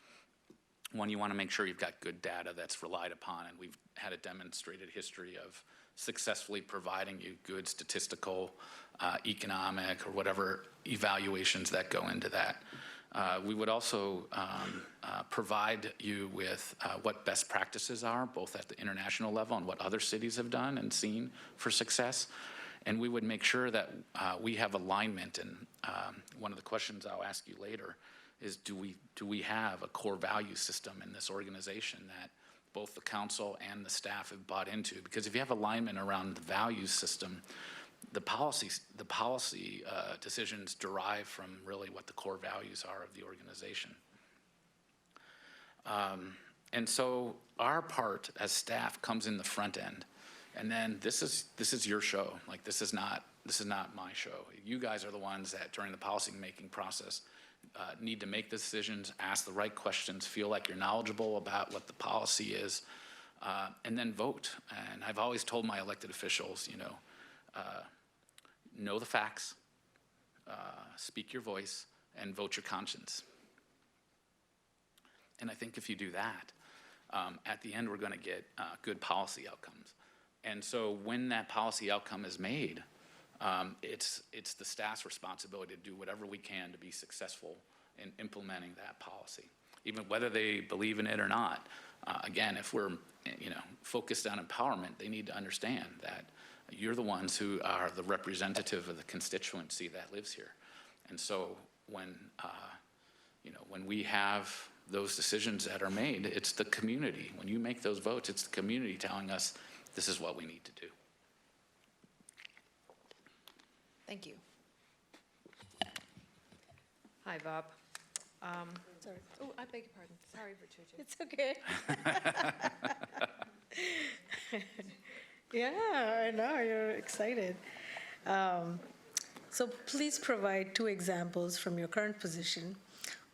one, you want to make sure you've got good data that's relied upon, and we've had a demonstrated history of successfully providing you good statistical, economic, or whatever evaluations that go into that. We would also provide you with what best practices are, both at the international level and what other cities have done and seen for success. And we would make sure that we have alignment. And one of the questions I'll ask you later is, do we have a core value system in this organization that both the council and the staff have bought into? Because if you have alignment around the value system, the policy decisions derive from really what the core values are of the organization. And so our part as staff comes in the front end, and then this is your show. Like, this is not my show. You guys are the ones that during the policy making process need to make the decisions, ask the right questions, feel like you're knowledgeable about what the policy is, and then vote. And I've always told my elected officials, know the facts, speak your voice, and vote your conscience. And I think if you do that, at the end we're going to get good policy outcomes. And so when that policy outcome is made, it's the staff's responsibility to do whatever we can to be successful in implementing that policy, even whether they believe in it or not. Again, if we're focused on empowerment, they need to understand that you're the ones who are the representative of the constituency that lives here. And so when we have those decisions that are made, it's the community. When you make those votes, it's the community telling us this is what we need to do. Thank you. Hi, Bob. Sorry. Oh, I beg your pardon. Sorry, Virginia. It's okay. Yeah, I know, you're excited. So please provide two examples from your current position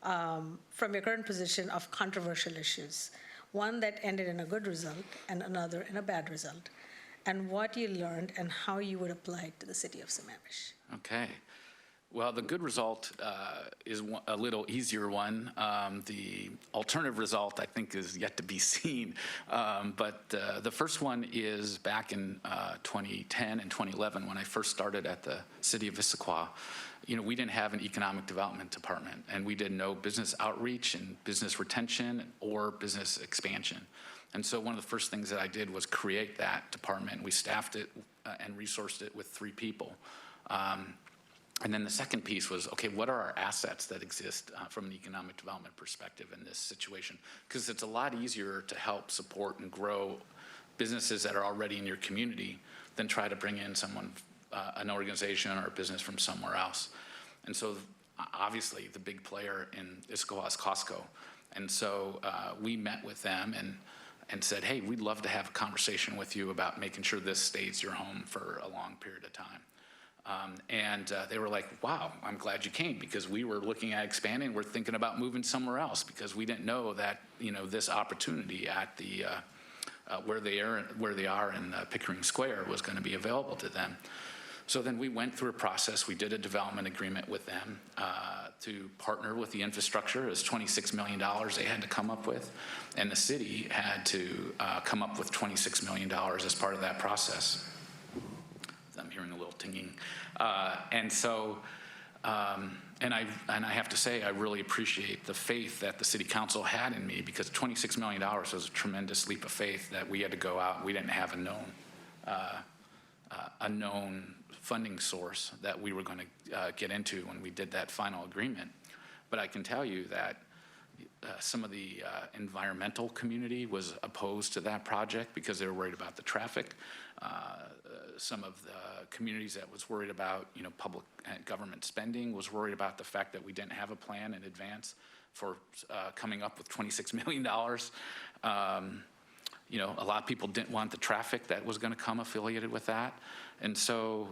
of controversial issues. One that ended in a good result and another in a bad result, and what you learned and how you would apply it to the city of Sammamish. Okay. Well, the good result is a little easier one. The alternative result, I think, is yet to be seen. But the first one is back in 2010 and 2011, when I first started at the City of Issaquah. We didn't have an economic development department, and we did no business outreach and business retention or business expansion. And so one of the first things that I did was create that department. We staffed it and resourced it with 3 people. And then the second piece was, okay, what are our assets that exist from an economic development perspective in this situation? Because it's a lot easier to help support and grow businesses that are already in your community than try to bring in someone, an organization or a business from somewhere else. And so obviously the big player in Issaquah is Costco. And so we met with them and said, hey, we'd love to have a conversation with you about making sure this stays your home for a long period of time. And they were like, wow, I'm glad you came, because we were looking at expanding. We're thinking about moving somewhere else because we didn't know that, this opportunity at the where they are in Pickering Square was going to be available to them. So then we went through a process. We did a development agreement with them to partner with the infrastructure. It was $26 million they had to come up with, and the city had to come up with $26 million as part of that process. I'm hearing a little tinging. And I have to say, I really appreciate the faith that the city council had in me, because $26 million was a tremendous leap of faith that we had to go out. We didn't have a known funding source that we were going to get into when we did that final agreement. But I can tell you that some of the environmental community was opposed to that project because they were worried about the traffic. Some of the communities that was worried about, public government spending was worried about the fact that we didn't have a plan in advance for coming up with $26 million. A lot of people didn't want the traffic that was going to come affiliated with that. And so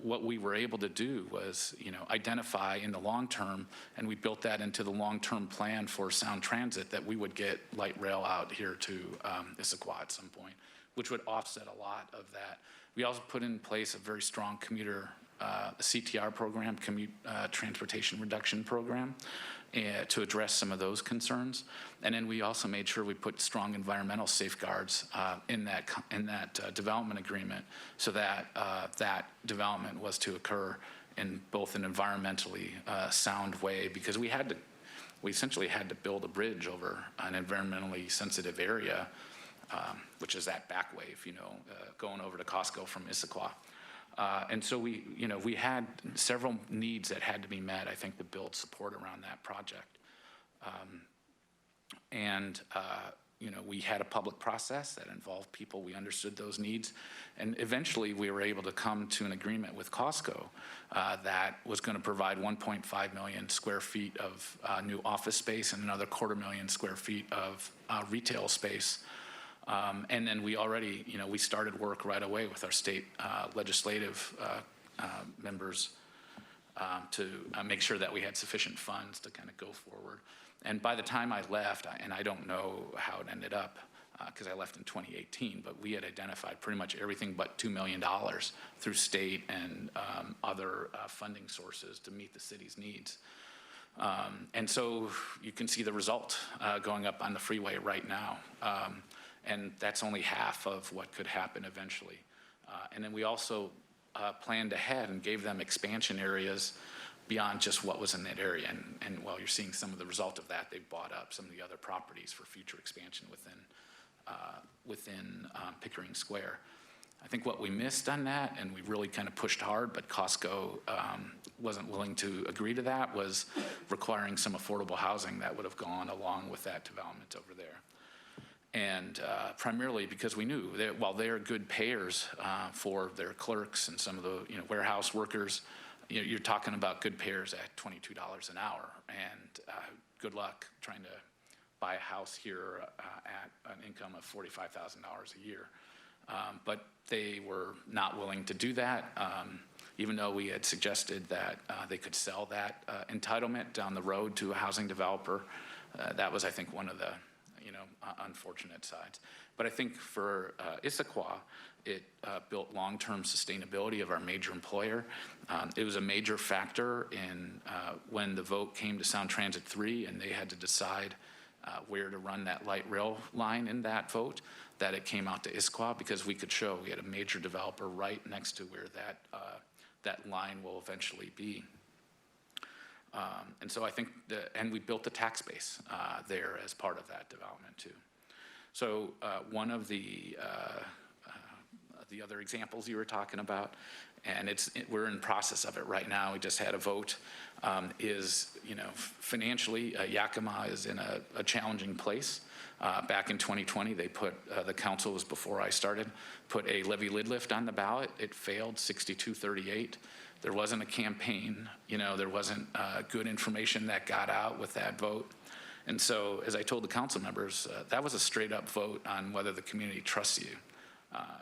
what we were able to do was, identify in the long term, and we built that into the long-term plan for Sound Transit, that we would get light rail out here to Issaquah at some point, which would offset a lot of that. We also put in place a very strong commuter CTR program, commute transportation reduction program, to address some of those concerns. And then we also made sure we put strong environmental safeguards in that development agreement, so that that development was to occur in both an environmentally sound way, because we essentially had to build a bridge over an environmentally sensitive area, which is that back wave, going over to Costco from Issaquah. And so we had several needs that had to be met, I think, to build support around that project. We had a public process that involved people. We understood those needs. And eventually we were able to come to an agreement with Costco that was going to provide 1.5 million square feet of new office space and another 250,000 square feet of retail space. And then we already, we started work right away with our state legislative members to make sure that we had sufficient funds to kind of go forward. And by the time I left, and I don't know how it ended up, because I left in 2018, but we had identified pretty much everything but $2 million through state and other funding sources to meet the city's needs. And so you can see the result going up on the freeway right now. And that's only half of what could happen eventually. And then we also planned ahead and gave them expansion areas beyond just what was in that area. And while you're seeing some of the result of that, they've bought up some of the other properties for future expansion within Pickering Square. I think what we missed on that, and we really kind of pushed hard, but Costco wasn't willing to agree to that, was requiring some affordable housing that would have gone along with that development over there. And primarily because we knew that while they're good payers for their clerks and some of the warehouse workers, you're talking about good payers at $22 an hour, and good luck trying to buy a house here at an income of $45,000 a year. But they were not willing to do that, even though we had suggested that they could sell that entitlement down the road to a housing developer. That was, I think, one of the unfortunate sides. But I think for Issaquah, it built long-term sustainability of our major employer. It was a major factor in when the vote came to Sound Transit 3 and they had to decide where to run that light rail line in that vote, that it came out to Issaquah because we could show we had a major developer right next to where that line will eventually be. And so I think, and we built the tax base there as part of that development too. So one of the other examples you were talking about, and we're in process of it right now. We just had a vote. Is financially, Yakima is in a challenging place. Back in 2020, they put the council was before I started, put a levy lid lift on the ballot. It failed 62-38. There wasn't a campaign. There wasn't good information that got out with that vote. And so, as I told the council members, that was a straight up vote on whether the community trusts you.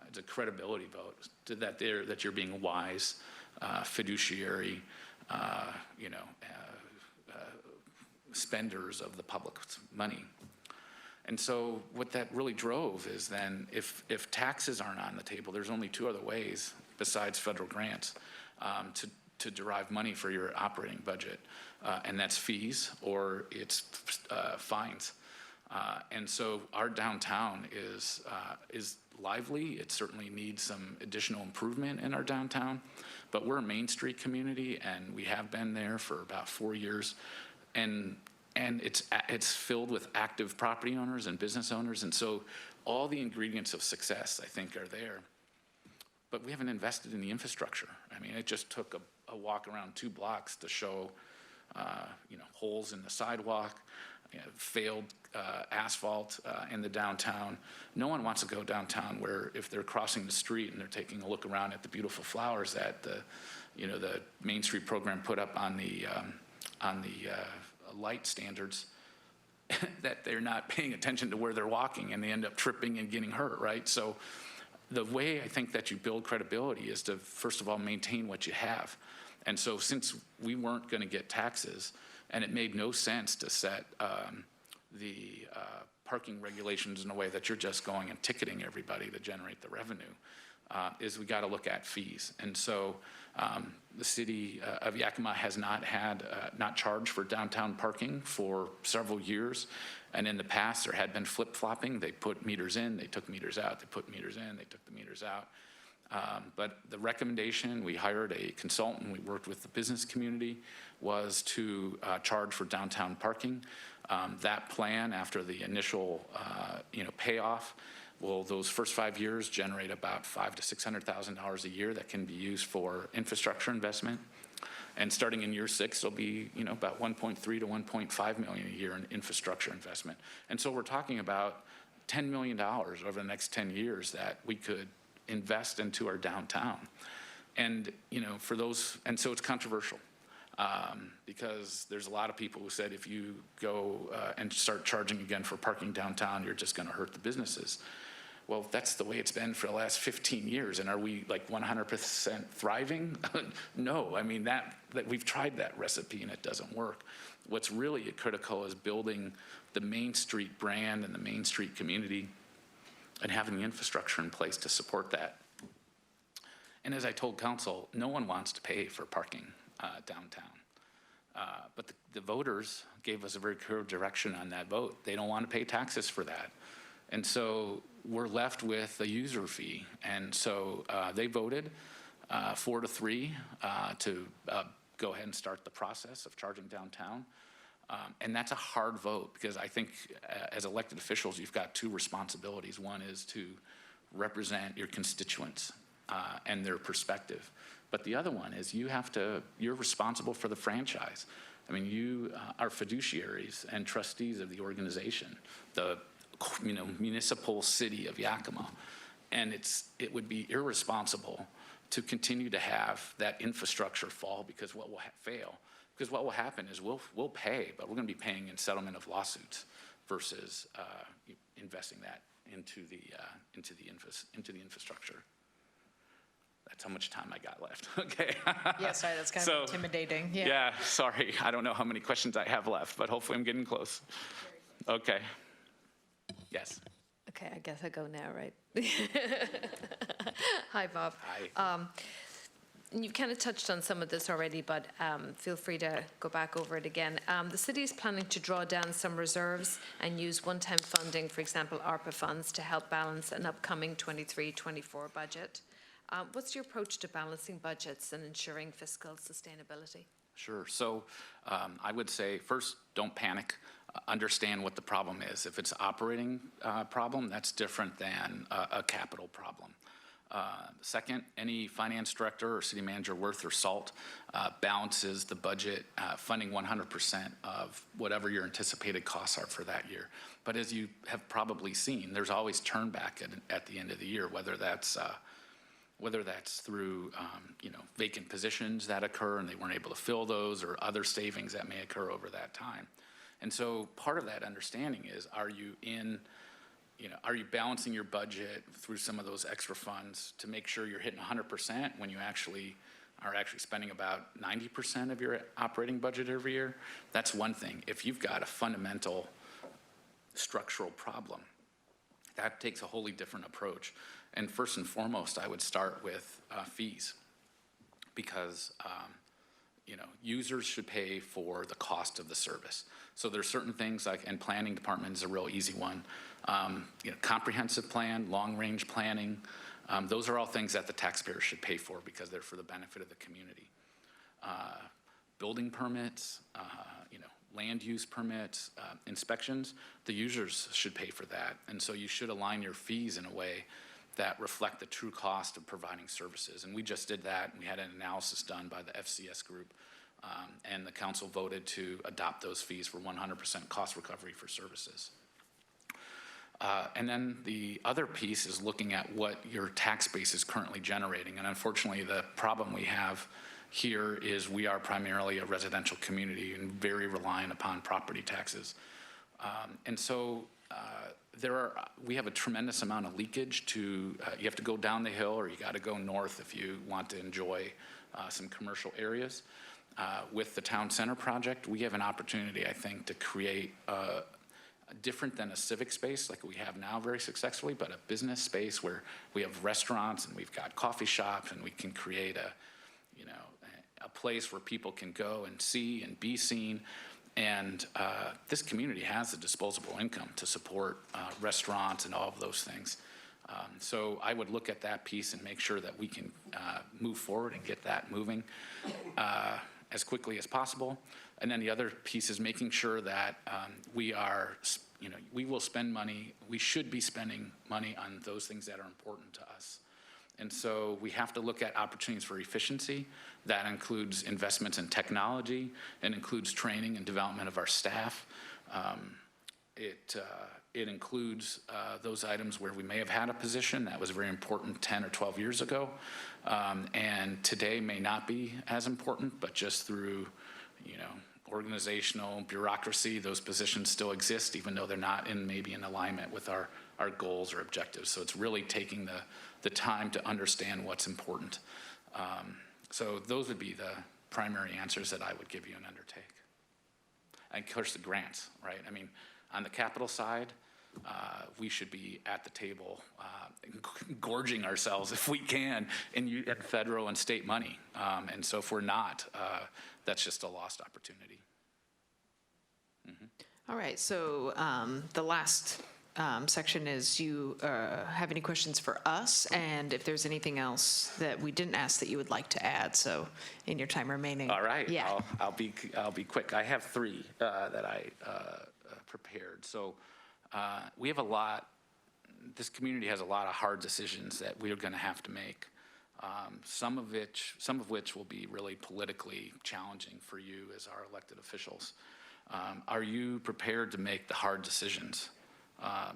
It's a credibility vote that you're being wise, fiduciary, spenders of the public's money. And so what that really drove is then if taxes aren't on the table, there's only two other ways besides federal grants to derive money for your operating budget, and that's fees or it's fines. And so our downtown is lively. It certainly needs some additional improvement in our downtown, but we're a Main Street community and we have been there for about 4 years. And it's filled with active property owners and business owners. And so all the ingredients of success, I think, are there. But we haven't invested in the infrastructure. I mean, it just took a walk around 2 blocks to show, holes in the sidewalk, failed asphalt in the downtown. No one wants to go downtown where if they're crossing the street and they're taking a look around at the beautiful flowers that the Main Street program put up on the light standards, that they're not paying attention to where they're walking and they end up tripping and getting hurt, right? So the way I think that you build credibility is to, first of all, maintain what you have. And so since we weren't going to get taxes, and it made no sense to set the parking regulations in a way that you're just going and ticketing everybody to generate the revenue, is we got to look at fees. And so the city of Yakima has not charged for downtown parking for several years. And in the past, there had been flip-flopping. They put meters in, they took meters out, they put meters in, they took the meters out. But the recommendation, we hired a consultant, we worked with the business community, was to charge for downtown parking. That plan, after the initial payoff, will those first 5 years generate about $500,000 to $600,000 a year that can be used for infrastructure investment. And starting in year 6, it'll be about 1.3 to 1.5 million a year in infrastructure investment. And so we're talking about $10 million over the next 10 years that we could invest into our downtown. And for those, and so it's controversial because there's a lot of people who said if you go and start charging again for parking downtown, you're just going to hurt the businesses. Well, that's the way it's been for the last 15 years. And are we like 100% thriving? No, I mean that we've tried that recipe and it doesn't work. What's really critical is building the Main Street brand and the Main Street community and having the infrastructure in place to support that. And as I told council, no one wants to pay for parking downtown. But the voters gave us a very clear direction on that vote. They don't want to pay taxes for that. And so we're left with a user fee. And so they voted 4-3 to go ahead and start the process of charging downtown. And that's a hard vote because I think as elected officials, you've got 2 responsibilities. One is to represent your constituents and their perspective. But the other one is you're responsible for the franchise. I mean, you are fiduciaries and trustees of the organization, the municipal city of Yakima. And it would be irresponsible to continue to have that infrastructure fall because what will fail. Because what will happen is we'll pay, but we're going to be paying in settlement of lawsuits versus investing that into the infrastructure. That's how much time I got left. Okay. Yeah, sorry, that's kind of intimidating. Yeah, sorry. I don't know how many questions I have left, but hopefully I'm getting close. Okay. Yes. Okay, I guess I go now, right? Hi, Bob. Hi. You've kind of touched on some of this already, but feel free to go back over it again. The city is planning to draw down some reserves and use one-time funding, for example, ARPA funds, to help balance an upcoming 23-24 budget. What's your approach to balancing budgets and ensuring fiscal sustainability? Sure. So I would say, first, don't panic. Understand what the problem is. If it's operating problem, that's different than a capital problem. Second, any finance director or city manager worth their salt balances the budget, funding 100% of whatever your anticipated costs are for that year. But as you have probably seen, there's always turn back at the end of the year, whether that's through vacant positions that occur and they weren't able to fill those, or other savings that may occur over that time. And so part of that understanding is, are you balancing your budget through some of those extra funds to make sure you're hitting 100% when you are actually spending about 90% of your operating budget every year? That's one thing. If you've got a fundamental structural problem, that takes a wholly different approach. And first and foremost, I would start with fees, because users should pay for the cost of the service. So there's certain things like, and planning department is a real easy one. Comprehensive plan, long-range planning, those are all things that the taxpayer should pay for because they're for the benefit of the community. Building permits, land use permits, inspections, the users should pay for that. And so you should align your fees in a way that reflect the true cost of providing services. And we just did that. We had an analysis done by the FCS group, and the council voted to adopt those fees for 100% cost recovery for services. And then the other piece is looking at what your tax base is currently generating. And unfortunately, the problem we have here is we are primarily a residential community and very reliant upon property taxes. And so we have a tremendous amount of leakage to, you have to go down the hill or you got to go north if you want to enjoy some commercial areas. With the town center project, we have an opportunity, I think, to create different than a civic space like we have now very successfully, but a business space where we have restaurants and we've got coffee shops, and we can create a place where people can go and see and be seen. And this community has a disposable income to support restaurants and all of those things. So I would look at that piece and make sure that we can move forward and get that moving as quickly as possible. And then the other piece is making sure that we will spend money, we should be spending money on those things that are important to us. And so we have to look at opportunities for efficiency. That includes investments in technology and includes training and development of our staff. It includes those items where we may have had a position that was very important 10 or 12 years ago, and today may not be as important, but just through, organizational bureaucracy, those positions still exist, even though they're not maybe in alignment with our goals or objectives. So it's really taking the time to understand what's important. So those would be the primary answers that I would give you and undertake. And of course, the grants, right? I mean, on the capital side, we should be at the table gorging ourselves if we can in federal and state money. And so if we're not, that's just a lost opportunity. Mm-hmm. All right, so the last section is you have any questions for us, and if there's anything else that we didn't ask that you would like to add, so in your time remaining. All right, yeah. I'll be quick. I have three that I prepared. So we have a lot, this community has a lot of hard decisions that we are going to have to make. Some of which will be really politically challenging for you as our elected officials. Are you prepared to make the hard decisions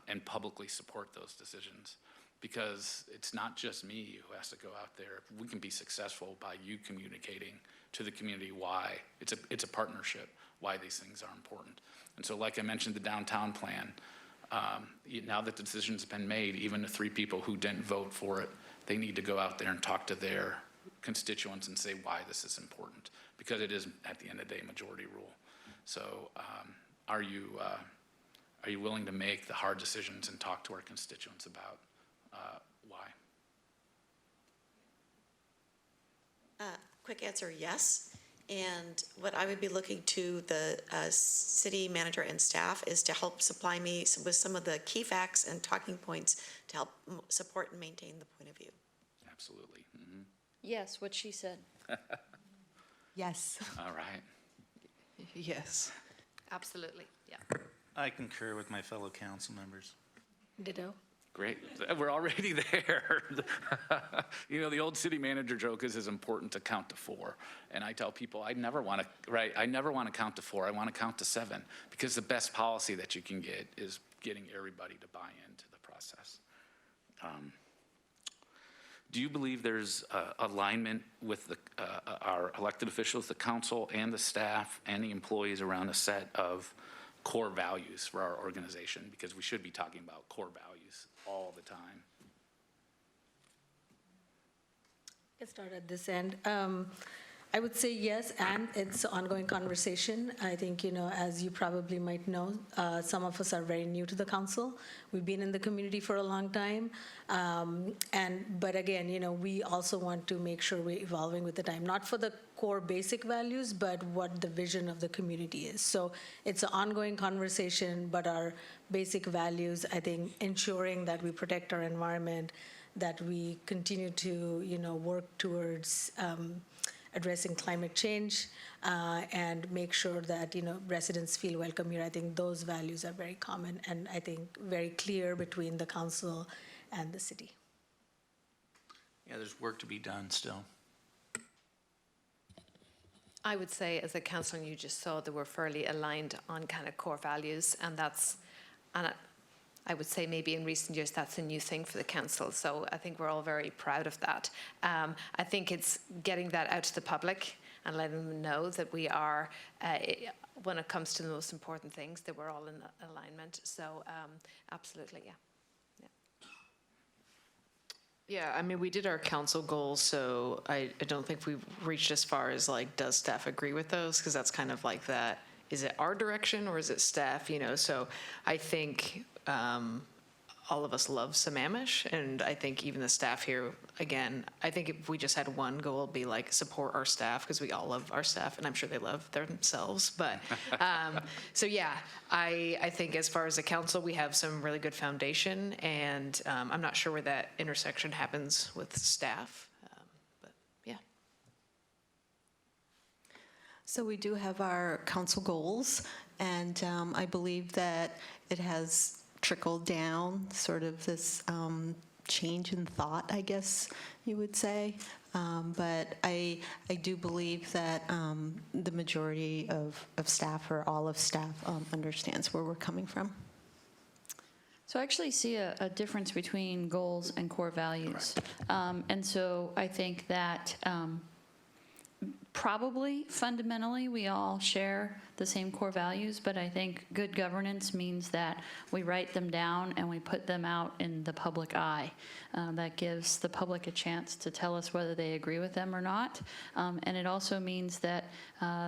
and publicly support those decisions? Because it's not just me who has to go out there. We can be successful by you communicating to the community why it's a partnership, why these things are important. And so, like I mentioned, the downtown plan. Now that the decision's been made, even the 3 people who didn't vote for it, they need to go out there and talk to their constituents and say why this is important, because it is, at the end of the day, majority rule. So are you Are you willing to make the hard decisions and talk to our constituents about why? Quick answer, yes. And what I would be looking to the city manager and staff is to help supply me with some of the key facts and talking points to help support and maintain the point of view. Absolutely. Mhm. Yes, what she said. Yes. All right. Yes. Absolutely, yeah. I concur with my fellow council members. Ditto. Great. We're already there. You know, the old city manager joke is it's important to count to 4. And I tell people I never want to count to 4. I want to count to 7, because the best policy that you can get is getting everybody to buy into the process. Do you believe there's alignment with our elected officials, the council and the staff and the employees around a set of core values for our organization? Because we should be talking about core values all the time. Let's start at this end. I would say yes, and it's an ongoing conversation. I think, as you probably might know, some of us are very new to the council. We've been in the community for a long time. But again, we also want to make sure we're evolving with the time, not for the core basic values, but what the vision of the community is. So it's an ongoing conversation, but our basic values, I think, ensuring that we protect our environment, that we continue to, work towards addressing climate change, and make sure that residents feel welcome here. I think those values are very common and I think very clear between the council and the city. Yeah, there's work to be done still. I would say as a councillor, you just saw that we're fairly aligned on kind of core values, and I would say maybe in recent years that's a new thing for the council. So I think we're all very proud of that. I think it's getting that out to the public and letting them know that we are, when it comes to the most important things, that we're all in alignment. So absolutely, yeah. Yeah, I mean, we did our council goals, so I don't think we've reached as far as does staff agree with those? Because that's kind of like that, is it our direction or is it staff, So I think all of us love Sammamish, and I think even the staff here, again, I think if we just had one goal, it'd be support our staff, because we all love our staff, and I'm sure they love themselves. But so yeah, I think as far as the council, we have some really good foundation, and I'm not sure where that intersection happens with staff, but yeah. So we do have our council goals, and I believe that it has trickled down, sort of this change in thought, I guess you would say. But I do believe that the majority of staff, or all of staff, understands where we're coming from. So I actually see a difference between goals and core values. And so I think that probably fundamentally we all share the same core values, but I think good governance means that we write them down and we put them out in the public eye. That gives the public a chance to tell us whether they agree with them or not. And it also means that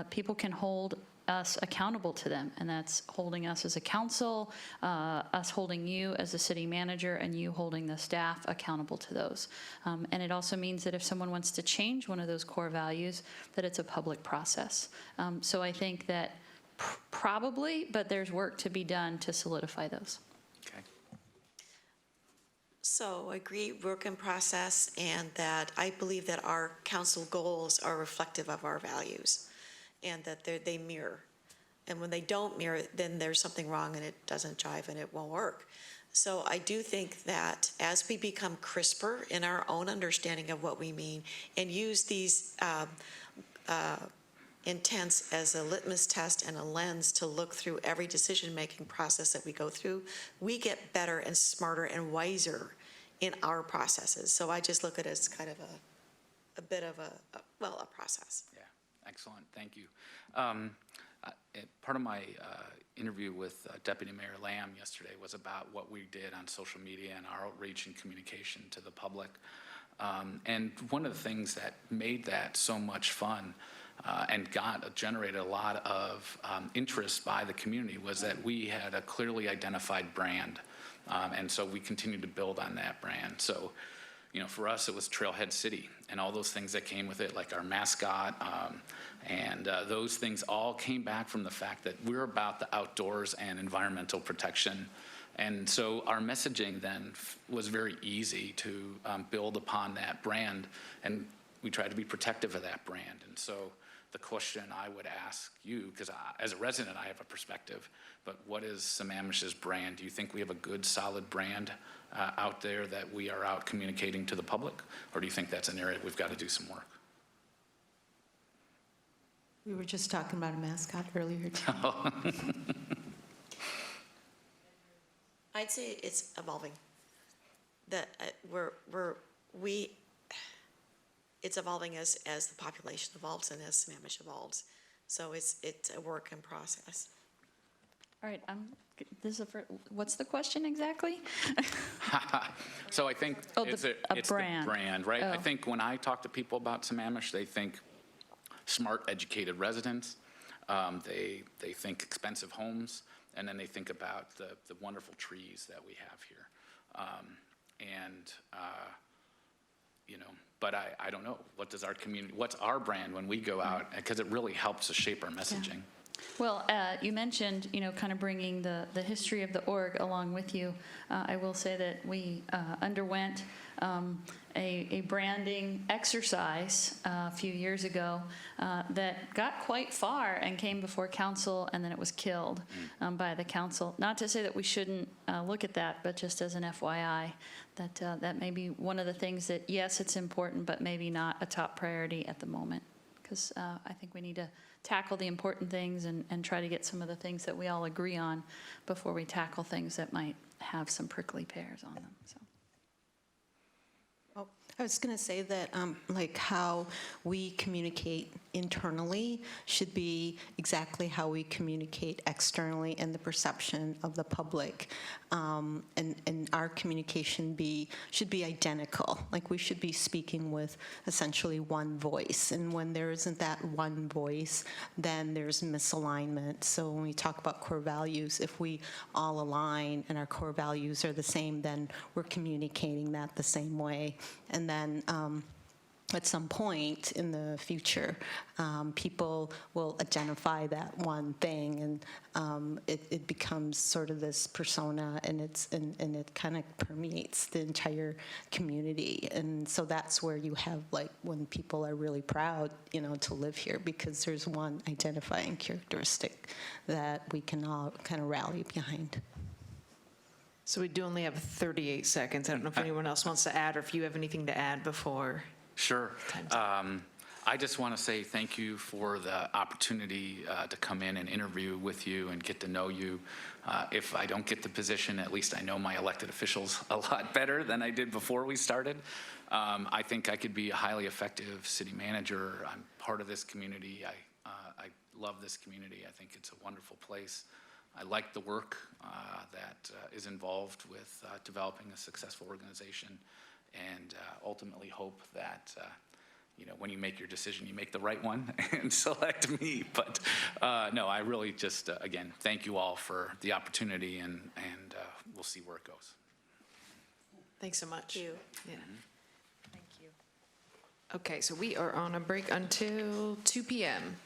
people can hold us accountable to them, and that's holding us as a council, us holding you as a city manager, and you holding the staff accountable to those. And it also means that if someone wants to change one of those core values, that it's a public process. So I think that probably, but there's work to be done to solidify those. Okay. So I agree, work in process, and that I believe that our council goals are reflective of our values, and that they mirror. And when they don't mirror, then there's something wrong and it doesn't jive and it won't work. So I do think that as we become crisper in our own understanding of what we mean and use these intents as a litmus test and a lens to look through every decision-making process that we go through, we get better and smarter and wiser in our processes. So I just look at it as kind of a bit of a process. Yeah, excellent, thank you. Part of my interview with Deputy Mayor Lamb yesterday was about what we did on social media and our outreach and communication to the public. And one of the things that made that so much fun and generated a lot of interest by the community was that we had a clearly identified brand. And so we continued to build on that brand. So, you know, for us, it was Trailhead City and all those things that came with it, like our mascot. And those things all came back from the fact that we're about the outdoors and environmental protection. And so our messaging then was very easy to build upon that brand. And we tried to be protective of that brand. And so the question I would ask you, because as a resident, I have a perspective, but what is Sammamish's brand? Do you think we have a good, solid brand out there that we are out communicating to the public? Or do you think that's an area we've got to do some work? We were just talking about a mascot earlier, too. I'd say it's evolving. That it's evolving as the population evolves and as Sammamish evolves. So it's a work in process. All right, what's the question exactly? So I think it's the brand, right? Oh. I think when I talk to people about Sammamish, they think smart, educated residents. They think expensive homes, and then they think about the wonderful trees that we have here. You know, but I don't know. What does our community, what's our brand when we go out? Because it really helps to shape our messaging. Yeah. Well, you mentioned, you know, kind of bringing the history of the org along with you. I will say that we underwent a branding exercise a few years ago that got quite far and came before council, and then it was killed by the council. Not to say that we shouldn't look at that, but just as an FYI, that may be one of the things that, yes, it's important, but maybe not a top priority at the moment. Because I think we need to tackle the important things and try to get some of the things that we all agree on before we tackle things that might have some prickly pears on them. So. I was going to say that like how we communicate internally should be exactly how we communicate externally and the perception of the public. And our communication should be identical. Like we should be speaking with essentially one voice. And when there isn't that one voice, then there's misalignment. So when we talk about core values, if we all align and our core values are the same, then we're communicating that the same way. And then at some point in the future, people will identify that one thing, and it becomes sort of this persona, and it kind of permeates the entire community. And so that's where you have, like, when people are really proud, you know, to live here, because there's one identifying characteristic that we can all kind of rally behind. So we do only have 38 seconds. I don't know if anyone else wants to add, or if you have anything to add before. Sure. I just want to say thank you for the opportunity to come in and interview with you and get to know you. If I don't get the position, at least I know my elected officials a lot better than I did before we started. I think I could be a highly effective city manager. I'm part of this community. I love this community. I think it's a wonderful place. I like the work that is involved with developing a successful organization, and ultimately hope that you know, when you make your decision, you make the right one and select me. But no, I really just again thank you all for the opportunity, and we'll see where it goes. Thanks so much. Thank you. Yeah. Thank you. Okay, so we are on a break until 2 p.m.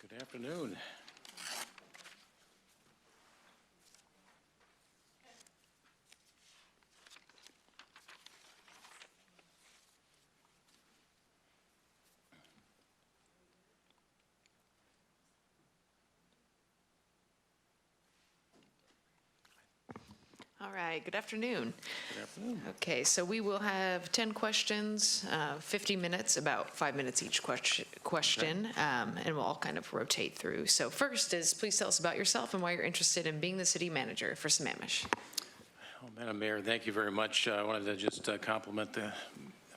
Good afternoon. All All right, good afternoon. Good afternoon. Okay, so we will have 10 questions, 50 minutes, about 5 minutes each question, and we'll all kind of rotate through. So first is, please tell us about yourself and why you're interested in being the city manager for Sammamish. Well, Madam Mayor, thank you very much. I wanted to just compliment the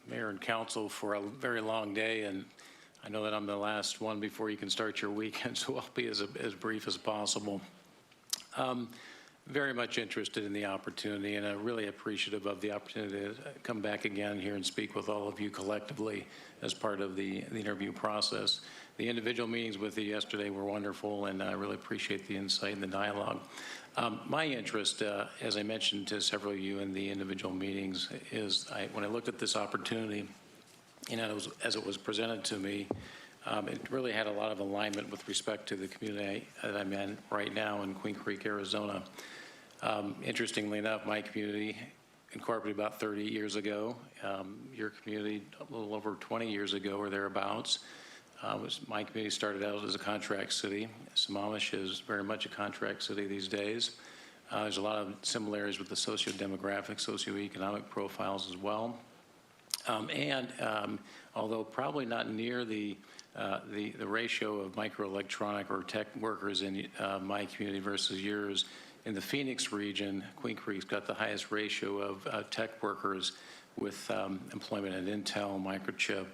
mayor and council for a very long day, and I know that I'm the last one before you can start your weekend, so I'll be as brief as possible. Very much interested in the opportunity, and I'm really appreciative of the opportunity to come back again here and speak with all of you collectively as part of the interview process. The individual meetings with you yesterday were wonderful, and I really appreciate the insight and the dialogue. My interest, as I mentioned to several of you in the individual meetings, is when I looked at this opportunity, as it was presented to me, it really had a lot of alignment with respect to the community that I'm in right now in Queen Creek, Arizona. Interestingly enough, my community incorporated about 30 years ago. Your community a little over 20 years ago or thereabouts. My community started out as a contract city. Sammamish is very much a contract city these days. There's a lot of similarities with the socio-demographic, socioeconomic profiles as well. Although probably not near the ratio of microelectronic or tech workers in my community versus yours, in the Phoenix region, Queen Creek's got the highest ratio of tech workers with employment at Intel, Microchip,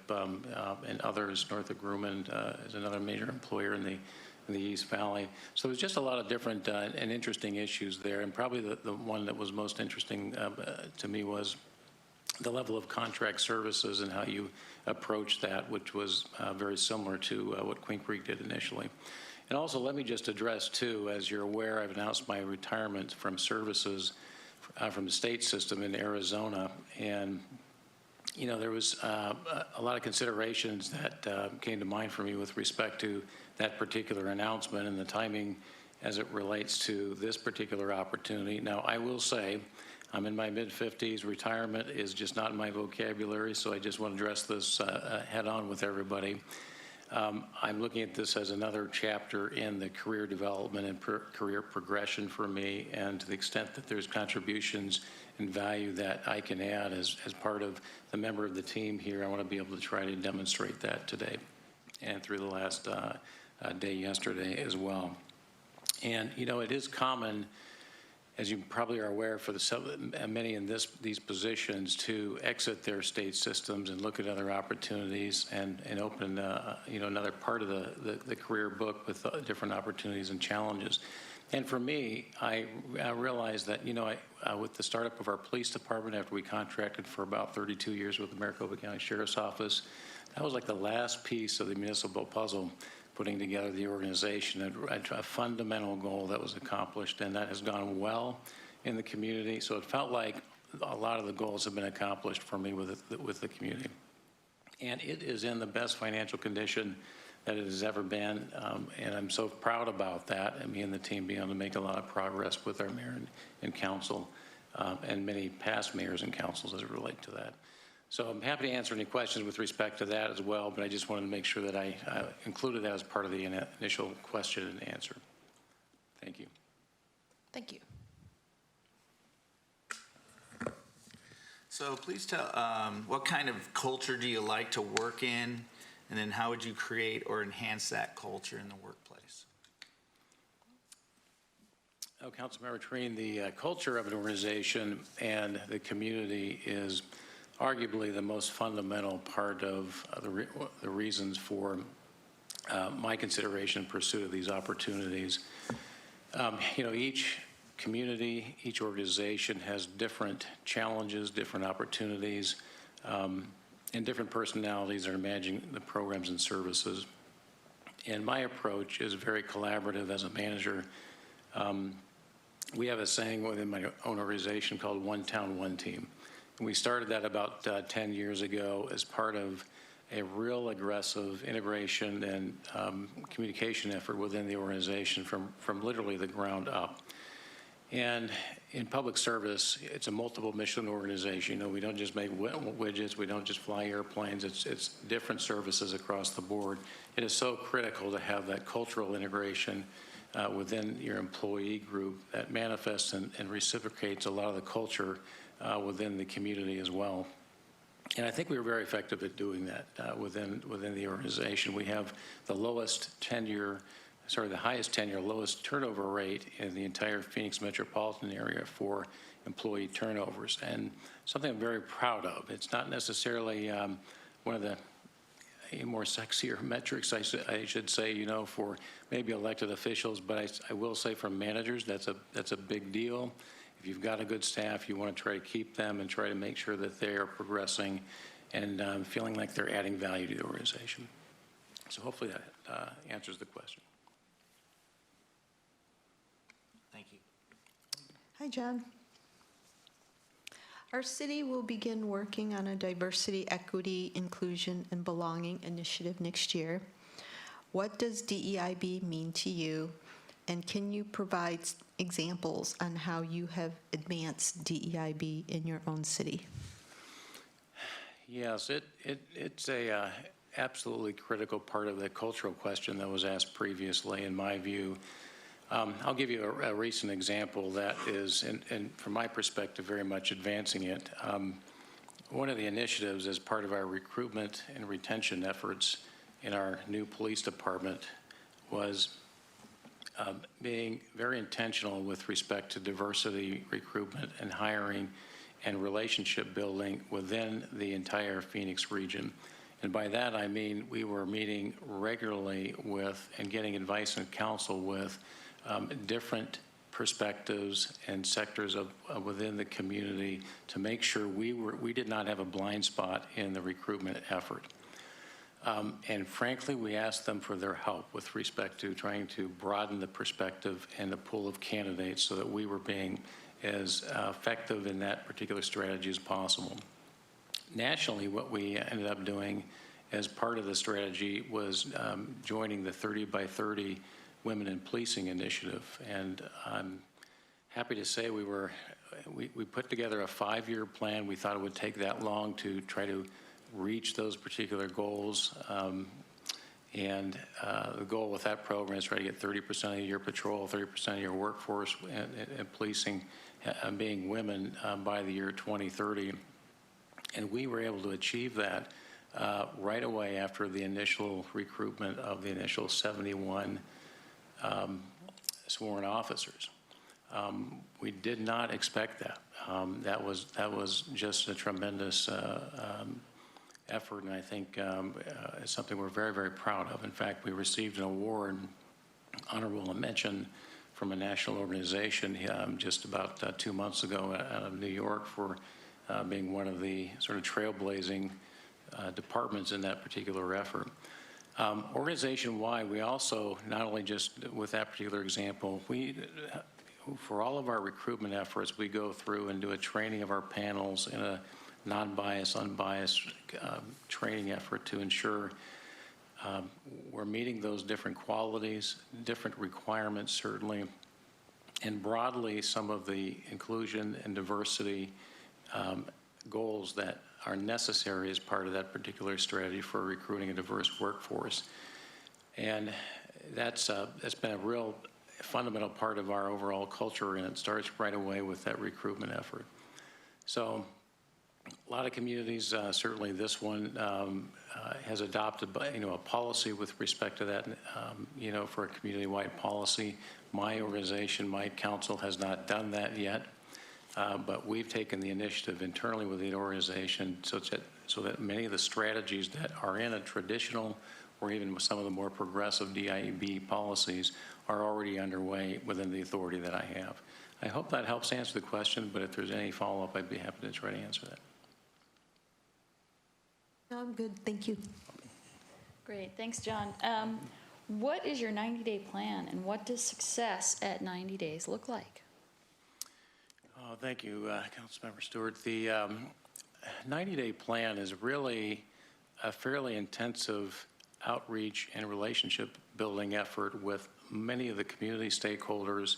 and others. Northrop Grumman is another major employer in the East Valley. So there's just a lot of different and interesting issues there. And probably the one that was most interesting to me was the level of contract services and how you approach that, which was very similar to what Queen Creek did initially. And also, let me just address, too, as you're aware, I've announced my retirement from services from the state system in Arizona. And, there was a lot of considerations that came to mind for me with respect to that particular announcement and the timing as it relates to this particular opportunity. Now, I will say, I'm in my mid-50s. Retirement is just not in my vocabulary, so I just want to address this head on with everybody. I'm looking at this as another chapter in the career development and career progression for me, and to the extent that there's contributions and value that I can add as part of the member of the team here, I want to be able to try to demonstrate that today and through the last day yesterday as well. And, it is common, as you probably are aware, for many in these positions to exit their state systems and look at other opportunities and open another part of the career book with different opportunities and challenges. And for me, I realized that with the startup of our police department, after we contracted for about 32 years with the Maricopa County Sheriff's Office, that was like the last piece of the municipal puzzle, putting together the organization, a fundamental goal that was accomplished, and that has gone well in the community. So it felt like a lot of the goals have been accomplished for me with the community. And it is in the best financial condition that it has ever been, and I'm so proud about that, and me and the team being able to make a lot of progress with our mayor and council, and many past mayors and councils as it relates to that. So I'm happy to answer any questions with respect to that as well, but I just wanted to make sure that I included that as part of the initial question and answer. Thank you. Thank you. So please tell, what kind of culture do you like to work in? And then how would you create or enhance that culture in the workplace? Oh, Councilmember Treen, the culture of an organization and the community is arguably the most fundamental part of the reasons for my consideration and pursuit of these opportunities. Each community, each organization has different challenges, different opportunities, and different personalities that are managing the programs and services. And my approach is very collaborative as a manager. We have a saying within my own organization called One Town, One Team. And we started that about 10 years ago as part of a real aggressive integration and communication effort within the organization from literally the ground up. And in public service, it's a multiple mission organization. We don't just make widgets, we don't just fly airplanes, it's different services across the board. It is so critical to have that cultural integration within your employee group that manifests and reciprocates a lot of the culture within the community as well. And I think we were very effective at doing that within the organization. We have the highest tenure, lowest turnover rate in the entire Phoenix metropolitan area for employee turnovers, and something I'm very proud of. It's not necessarily one of the more sexier metrics, I should say, for maybe elected officials, but I will say for managers, that's a big deal. If you've got a good staff, you want to try to keep them and try to make sure that they are progressing and feeling like they're adding value to the organization. So hopefully that answers the question. Thank you. Hi, John. Our city will begin working on a diversity, equity, inclusion, and belonging initiative next year. What does DEIB mean to you? And can you provide examples on how you have advanced DEIB in your own city? Yes, it's a absolutely critical part of the cultural question that was asked previously, in my view. I'll give you a recent example that is, and from my perspective, very much advancing it. One of the initiatives as part of our recruitment and retention efforts in our new police department was being very intentional with respect to diversity recruitment and hiring and relationship building within the entire Phoenix region. And by that I mean we were meeting regularly with and getting advice and counsel with different perspectives and sectors of within the community to make sure we did not have a blind spot in the recruitment effort. And frankly, we asked them for their help with respect to trying to broaden the perspective and the pool of candidates so that we were being as effective in that particular strategy as possible. Nationally, what we ended up doing as part of the strategy was joining the 30 by 30 Women in Policing initiative. And I'm happy to say we put together a 5-year plan. We thought it would take that long to try to reach those particular goals. And the goal with that program is try to get 30% of your patrol, 30% of your workforce and policing being women by the year 2030. And we were able to achieve that right away after the initial recruitment of the initial 71 sworn officers. We did not expect that. That was just a tremendous effort, and I think it's something we're very, very proud of. In fact, we received an award, honorable mention, from a national organization just about 2 months ago out of New York for being one of the sort of trailblazing departments in that particular effort. Organization-wide, we also, not only just with that particular example, for all of our recruitment efforts, we go through and do a training of our panels in a non-biased, unbiased training effort to ensure we're meeting those different qualities, different requirements certainly, and broadly some of the inclusion and diversity goals that are necessary as part of that particular strategy for recruiting a diverse workforce. And that's been a real fundamental part of our overall culture, and it starts right away with that recruitment effort. So a lot of communities, certainly this one, has adopted a policy with respect to that, for a community-wide policy. My organization, my council, has not done that yet. But we've taken the initiative internally with the organization so that many of the strategies that are in a traditional or even some of the more progressive DIEB policies are already underway within the authority that I have. I hope that helps answer the question, but if there's any follow-up, I'd be happy to try to answer that. No, I'm good. Thank you. Great. Thanks, John. What is your 90-day plan, and what does success at 90 days look like? Oh, thank you, Councilmember Stewart. The 90-day plan is really a fairly intensive outreach and relationship building effort with many of the community stakeholders,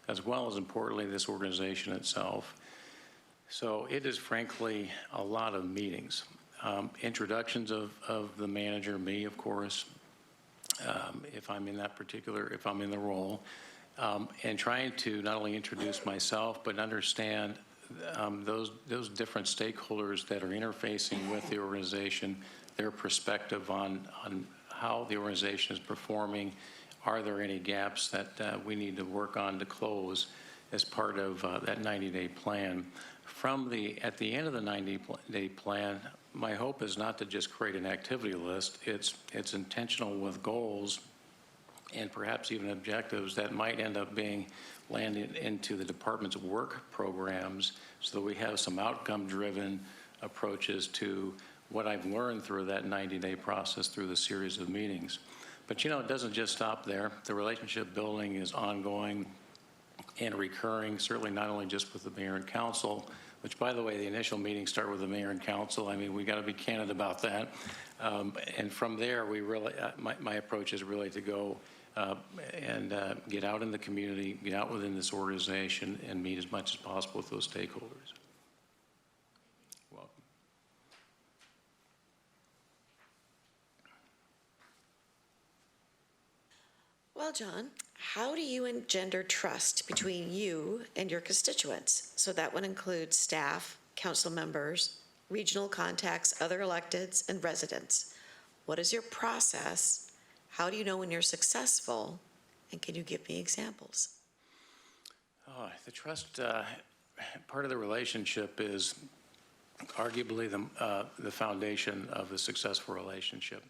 as well as, importantly, this organization itself. So it is, frankly, a lot of meetings. Introductions of the manager, me, of course, if I'm in the role, and trying to not only introduce myself, but understand those different stakeholders that are interfacing with the organization, their perspective on how the organization is performing. Are there any gaps that we need to work on to close as part of that 90-day plan? At the end of the 90-day plan, my hope is not to just create an activity list. It's intentional with goals and perhaps even objectives that might end up being landed into the department's work programs, so that we have some outcome-driven approaches to what I've learned through that 90-day process through the series of meetings. But it doesn't just stop there. The relationship building is ongoing and recurring, certainly not only just with the mayor and council, which, by the way, the initial meetings start with the mayor and council. I mean, we got to be candid about that. And from there, we really, my approach is really to go and get out in the community, get out within this organization, and meet as much as possible with those stakeholders. Welcome. Well, John, how do you engender trust between you and your constituents? So that would include staff, council members, regional contacts, other electeds, and residents. What is your process? How do you know when you're successful? And can you give me examples? Oh, the trust part of the relationship is arguably the foundation of a successful relationship.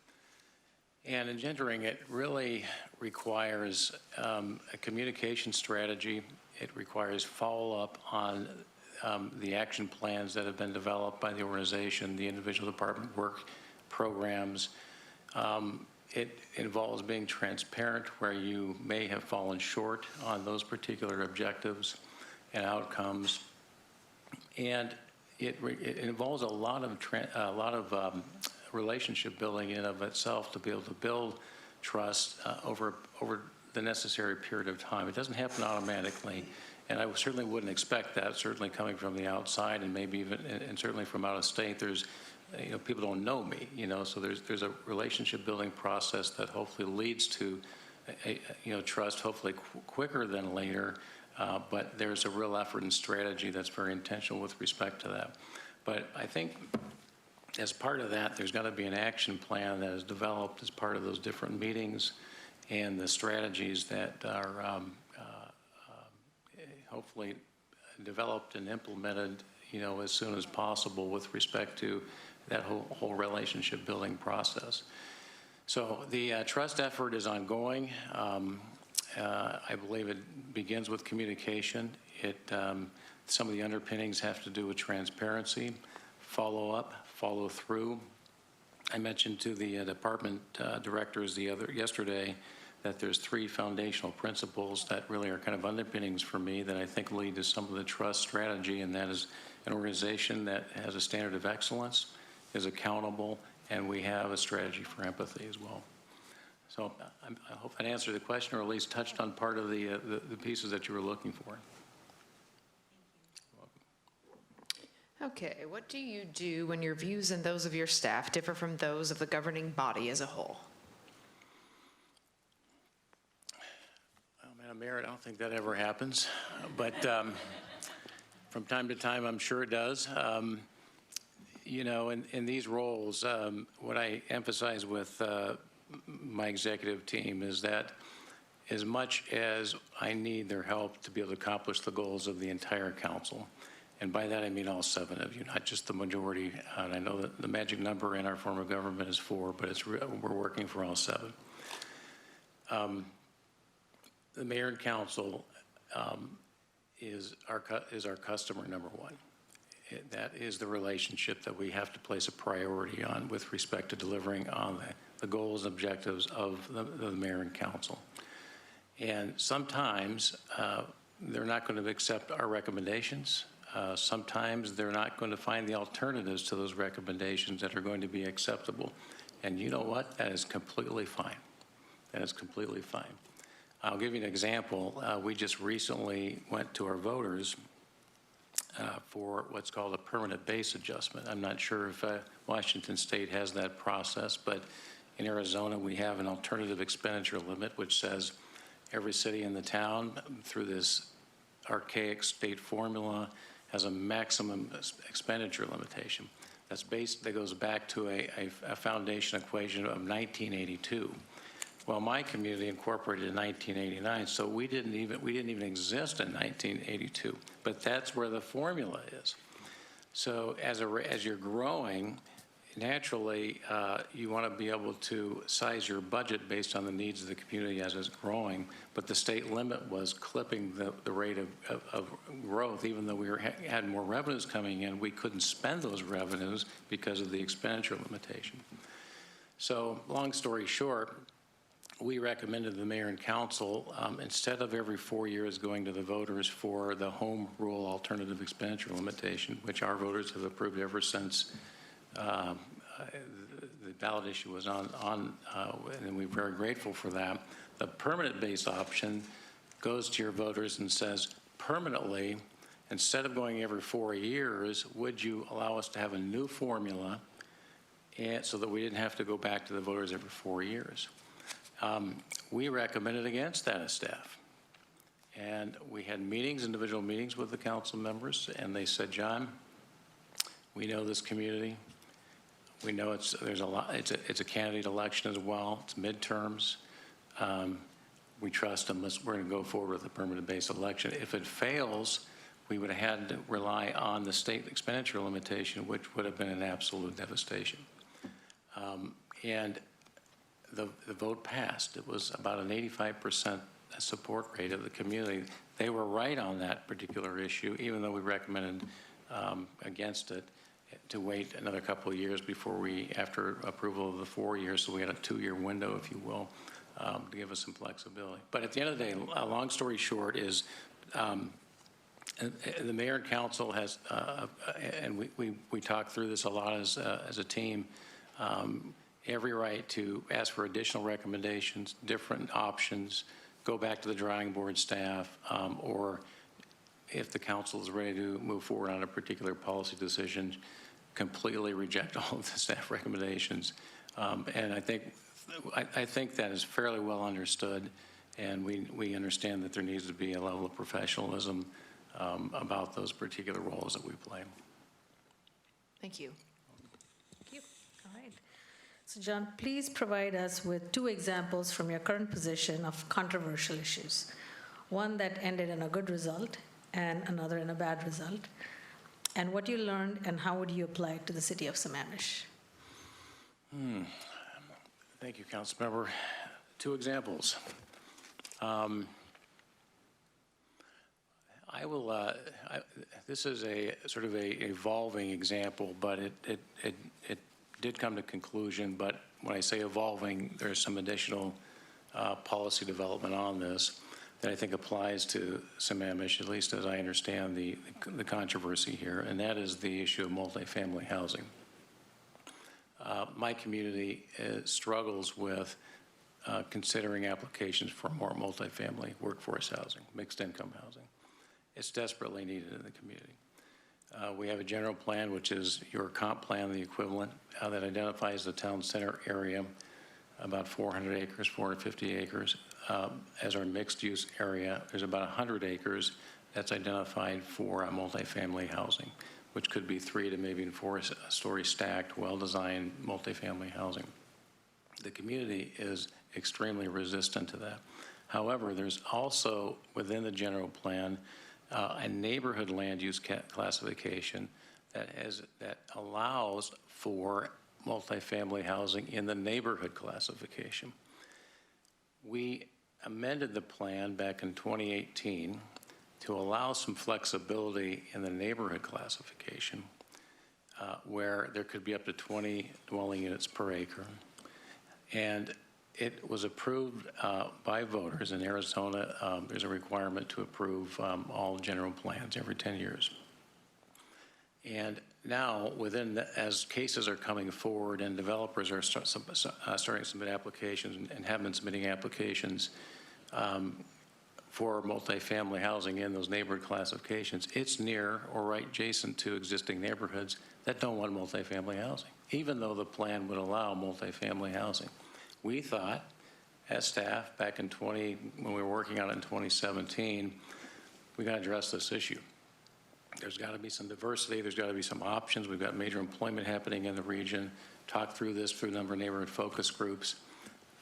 And engendering it really requires a communication strategy. It requires follow-up on the action plans that have been developed by the organization, the individual department work programs. It involves being transparent where you may have fallen short on those particular objectives and outcomes. And it involves a lot of relationship building in of itself to be able to build trust over the necessary period of time. It doesn't happen automatically, and I certainly wouldn't expect that, certainly coming from the outside and maybe even, and certainly from out of state. There's, people don't know me, so there's a relationship building process that hopefully leads to, trust, hopefully quicker than later, but there's a real effort and strategy that's very intentional with respect to that. But I think as part of that, there's got to be an action plan that is developed as part of those different meetings and the strategies that are hopefully developed and implemented, as soon as possible with respect to that whole relationship building process. So the trust effort is ongoing. I believe it begins with communication. Some of the underpinnings have to do with transparency, follow up, follow through. I mentioned to the department directors yesterday that there's 3 foundational principles that really are kind of underpinnings for me that I think lead to some of the trust strategy, and that is an organization that has a standard of excellence, is accountable, and we have a strategy for empathy as well. So I hope that answered the question, or at least touched on part of the pieces that you were looking for. Okay, what do you do when your views and those of your staff differ from those of the governing body as a whole? Oh, Madam Mayor, I don't think that ever happens, but from time to time, I'm sure it does. In these roles, what I emphasize with my executive team is that as much as I need their help to be able to accomplish the goals of the entire council, and by that I mean all 7 of you, not just the majority. And I know that the magic number in our form of government is 4, but we're working for all 7. The mayor and council is our customer number 1. That is the relationship that we have to place a priority on with respect to delivering on the goals and objectives of the mayor and council. And sometimes they're not going to accept our recommendations. Sometimes they're not going to find the alternatives to those recommendations that are going to be acceptable. And you know what? That is completely fine. That is completely fine. I'll give you an example. We just recently went to our voters for what's called a permanent base adjustment. I'm not sure if Washington State has that process, but In Arizona, we have an alternative expenditure limit, which says every city in the town, through this archaic state formula, has a maximum expenditure limitation. That goes back to a foundation equation of 1982. Well, my community incorporated in 1989, so we didn't even exist in 1982. But that's where the formula is. So as you're growing, naturally, you want to be able to size your budget based on the needs of the community as it's growing, but the state limit was clipping the rate of growth. Even though we had more revenues coming in, we couldn't spend those revenues because of the expenditure limitation. So long story short, we recommended the mayor and council, instead of every 4 years going to the voters for the home rule alternative expenditure limitation, which our voters have approved ever since the ballot issue was on, and we're very grateful for that. The permanent-based option goes to your voters and says, permanently, instead of going every 4 years, would you allow us to have a new formula so that we didn't have to go back to the voters every 4 years? We recommended against that as staff. And we had individual meetings with the council members, and they said, John, we know this community. We know it's a candidate election as well. It's midterms. We trust them. We're going to go forward with a permanent-based election. If it fails, we would have had to rely on the state expenditure limitation, which would have been an absolute devastation. And the vote passed. It was about an 85% support rate of the community. They were right on that particular issue, even though we recommended against it, to wait another couple of years after approval of the 4 years, so we had a 2-year window, if you will, to give us some flexibility. But at the end of the day, long story short is the mayor and council has, and we talked through this a lot as a team, every right to ask for additional recommendations, different options, go back to the drawing board staff, or if the council is ready to move forward on a particular policy decision, completely reject all of the staff recommendations. And I think that is fairly well understood, and we understand that there needs to be a level of professionalism about those particular roles that we play. Thank you. Thank you. All right. So John, please provide us with 2 examples from your current position of controversial issues. One that ended in a good result and another in a bad result. And what you learned and how would you apply it to the city of Sammamish? Thank you, Councilmember. 2 examples. This is a sort of a evolving example, but it did come to conclusion. But when I say evolving, there's some additional policy development on this that I think applies to Sammamish, at least as I understand the controversy here, and that is the issue of multifamily housing. My community struggles with considering applications for more multifamily workforce housing, mixed income housing. It's desperately needed in the community. We have a general plan, which is your comp plan, the equivalent, that identifies the town center area, about 400 acres, 450 acres, as our mixed-use area. There's about 100 acres that's identified for multifamily housing, which could be 3 to maybe 4-story stacked, well-designed multifamily housing. The community is extremely resistant to that. However, there's also, within the general plan, a neighborhood land use classification that allows for multifamily housing in the neighborhood classification. We amended the plan back in 2018 to allow some flexibility in the neighborhood classification where there could be up to 20 dwelling units per acre. And it was approved by voters in Arizona. There's a requirement to approve all general plans every 10 years. And now, as cases are coming forward and developers are starting to submit applications and have been submitting applications for multifamily housing in those neighborhood classifications, it's near or right adjacent to existing neighborhoods that don't want multifamily housing, even though the plan would allow multifamily housing. we thought, as staff, back in when we were working on it in 2017, we got to address this issue. There's got to be some diversity. There's got to be some options. We've got major employment happening in the region. Talk through this through a number of neighborhood focus groups.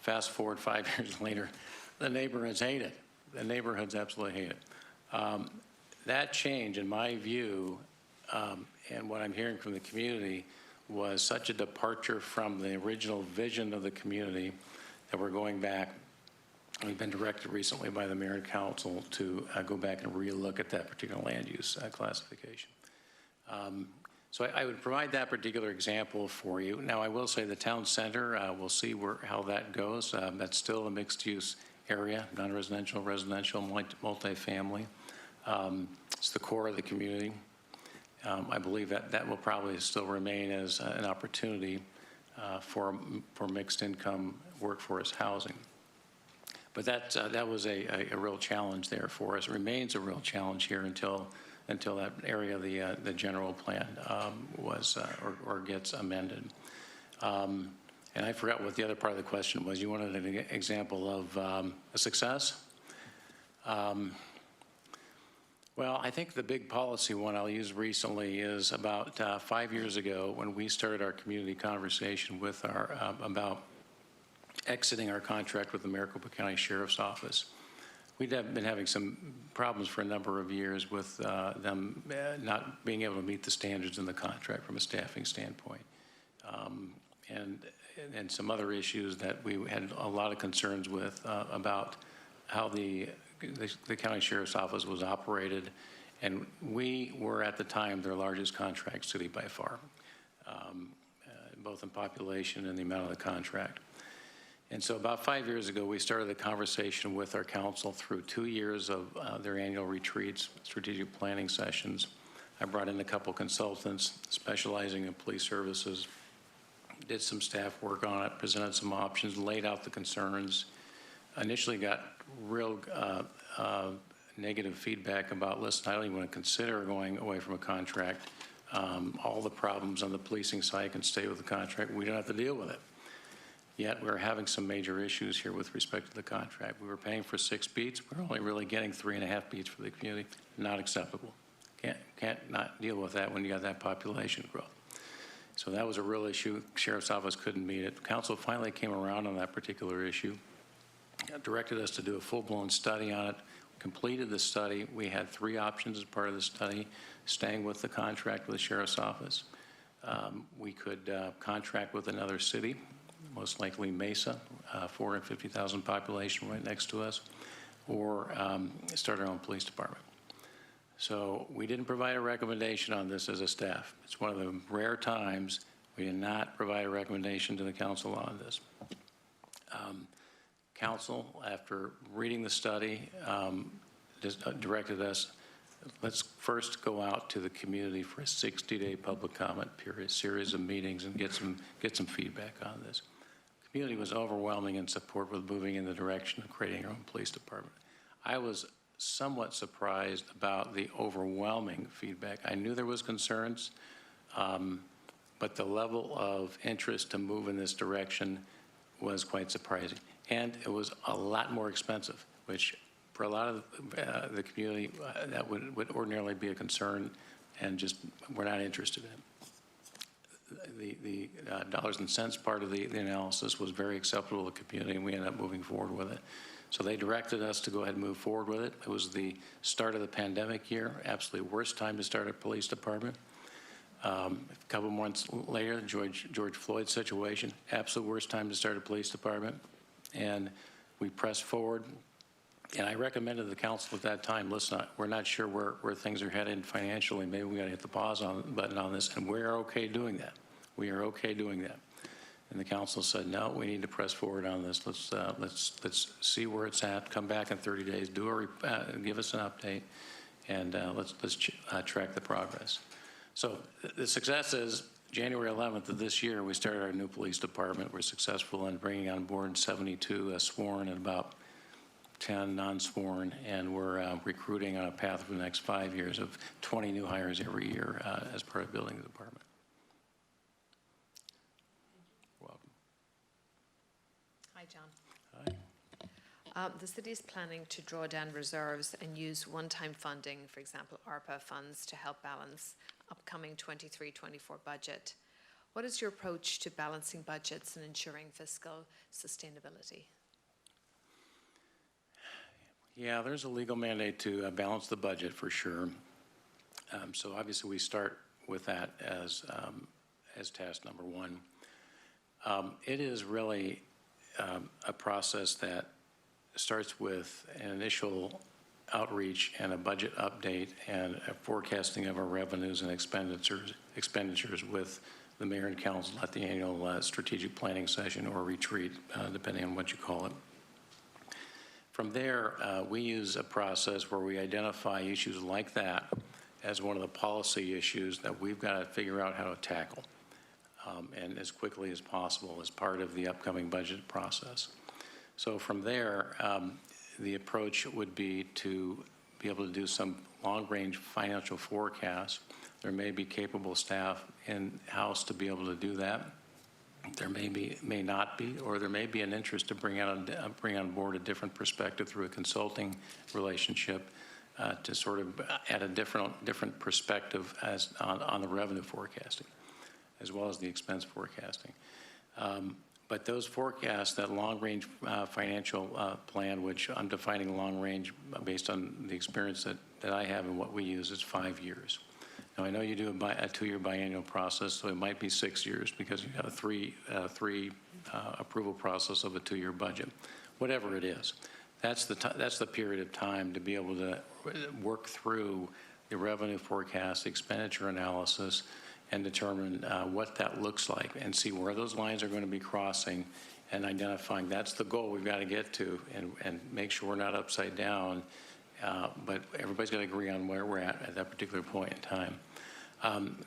Fast forward 5 years later, the neighborhoods hate it. The neighborhoods absolutely hate it. That change, in my view, and what I'm hearing from the community, was such a departure from the original vision of the community that we're going back. We've been directed recently by the mayor and council to go back and relook at that particular land use classification. So I would provide that particular example for you. Now, I will say the town center, we'll see how that goes. That's still a mixed use area, non-residential, residential, multifamily. It's the core of the community. I believe that will probably still remain as an opportunity for mixed income workforce housing. But that was a real challenge there for us. It remains a real challenge here until that area of the general plan was or gets amended. And I forgot what the other part of the question was. You wanted an example of a success? Well, I think the big policy one I'll use recently is about 5 years ago when we started our community conversation with about exiting our contract with the Maricopa County Sheriff's Office. We'd been having some problems for a number of years with them not being able to meet the standards in the contract from a staffing standpoint. And some other issues that we had a lot of concerns with about how the county sheriff's office was operated, and we were at the time their largest contract city by far, both in population and the amount of the contract. And so about 5 years ago, we started the conversation with our council through 2 years of their annual retreats, strategic planning sessions. I brought in a couple consultants specializing in police services, did some staff work on it, presented some options, laid out the concerns. Initially got real negative feedback about, listen, I don't even want to consider going away from a contract. All the problems on the policing side can stay with the contract. We don't have to deal with it. Yet we're having some major issues here with respect to the contract. We were paying for 6 beats. We're only really getting 3.5 beats for the community. Not acceptable. Can't not deal with that when you got that population growth. So that was a real issue. Sheriff's Office couldn't meet it. Council finally came around on that particular issue, directed us to do a full-blown study on it, completed the study. We had 3 options as part of the study: staying with the contract with the Sheriff's Office. We could contract with another city, most likely Mesa, 450,000 population right next to us, or start our own police department. So we didn't provide a recommendation on this as a staff. It's one of the rare times we did not provide a recommendation to the council on this. Council, after reading the study, directed us, let's first go out to the community for a 60-day public comment period, series of meetings, and get some feedback on this. The community was overwhelming in support with moving in the direction of creating our own police department. I was somewhat surprised about the overwhelming feedback. I knew there was concerns, but the level of interest to move in this direction was quite surprising. And it was a lot more expensive, which for a lot of the community, that would ordinarily be a concern, and just we're not interested in. The dollars and cents part of the analysis was very acceptable to the community, and we ended up moving forward with it. So they directed us to go ahead and move forward with it. It was the start of the pandemic year, absolutely worst time to start a police department. A couple months later, the George Floyd situation, absolute worst time to start a police department. And we pressed forward. And I recommended to the council at that time, listen, we're not sure where things are headed financially. Maybe we got to hit the pause button on this. And we're okay doing that. We are okay doing that. And the council said, no, we need to press forward on this. Let's see where it's at. Come back in 30 days. Give us an update, and let's track the progress. So the success is January 11th of this year, we started our new police department. We're successful in bringing on board 72 sworn and about 10 non-sworn, and we're recruiting on a path for the next 5 years of 20 new hires every year as part of building the department. Hi, The city is planning to draw down reserves and use one-time funding, for example, ARPA funds, to help balance upcoming 23-24 budget. What is your approach to balancing budgets and ensuring fiscal sustainability? Yeah, there's a legal mandate to balance the budget for sure. So obviously we start with that as task number one. It is really a process that starts with an initial outreach and a budget update and a forecasting of our revenues and expenditures with the mayor and council at the annual strategic planning session or retreat, depending on what you call it. From there, we use a process where we identify issues like that as one of the policy issues that we've got to figure out how to tackle, and as quickly as possible as part of the upcoming budget process. So from there, the approach would be to be able to do some long-range financial forecasts. There may be capable staff in-house to be able to do that. There may not be, or there may be an interest to bring on board a different perspective through a consulting relationship to sort of add a different perspective on the revenue forecasting, as well as the expense forecasting. But those forecasts, that long-range financial plan, which I'm defining long-range based on the experience that I have and what we use, is 5 years. Now, I know you do a 2-year biannual process, so it might be 6 years because you have a three approval process of a 2-year budget. Whatever it is, that's the period of time to be able to work through the revenue forecast, expenditure analysis, and determine what that looks like and see where those lines are going to be crossing and identifying that's the goal we've got to get to and make sure we're not upside down, but everybody's got to agree on where we're at that particular point in time.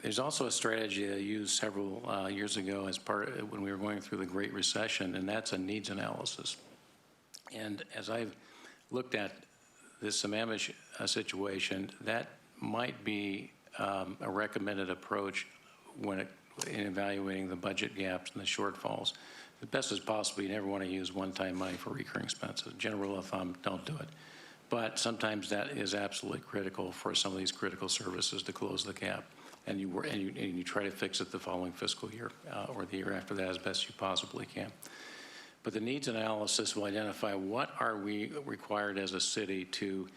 There's also a strategy I used several years ago as part of when we were going through the Great Recession, and that's a needs analysis. And as I've looked at this Sammamish situation, that might be a recommended approach in evaluating the budget gaps and the shortfalls. The best as possible, you never want to use one-time money for recurring expenses. General rule of thumb, don't do it. But sometimes that is absolutely critical for some of these critical services to close the gap. And you try to fix it the following fiscal year or the year after that as best you possibly can. But the needs analysis will identify what are we required as a city to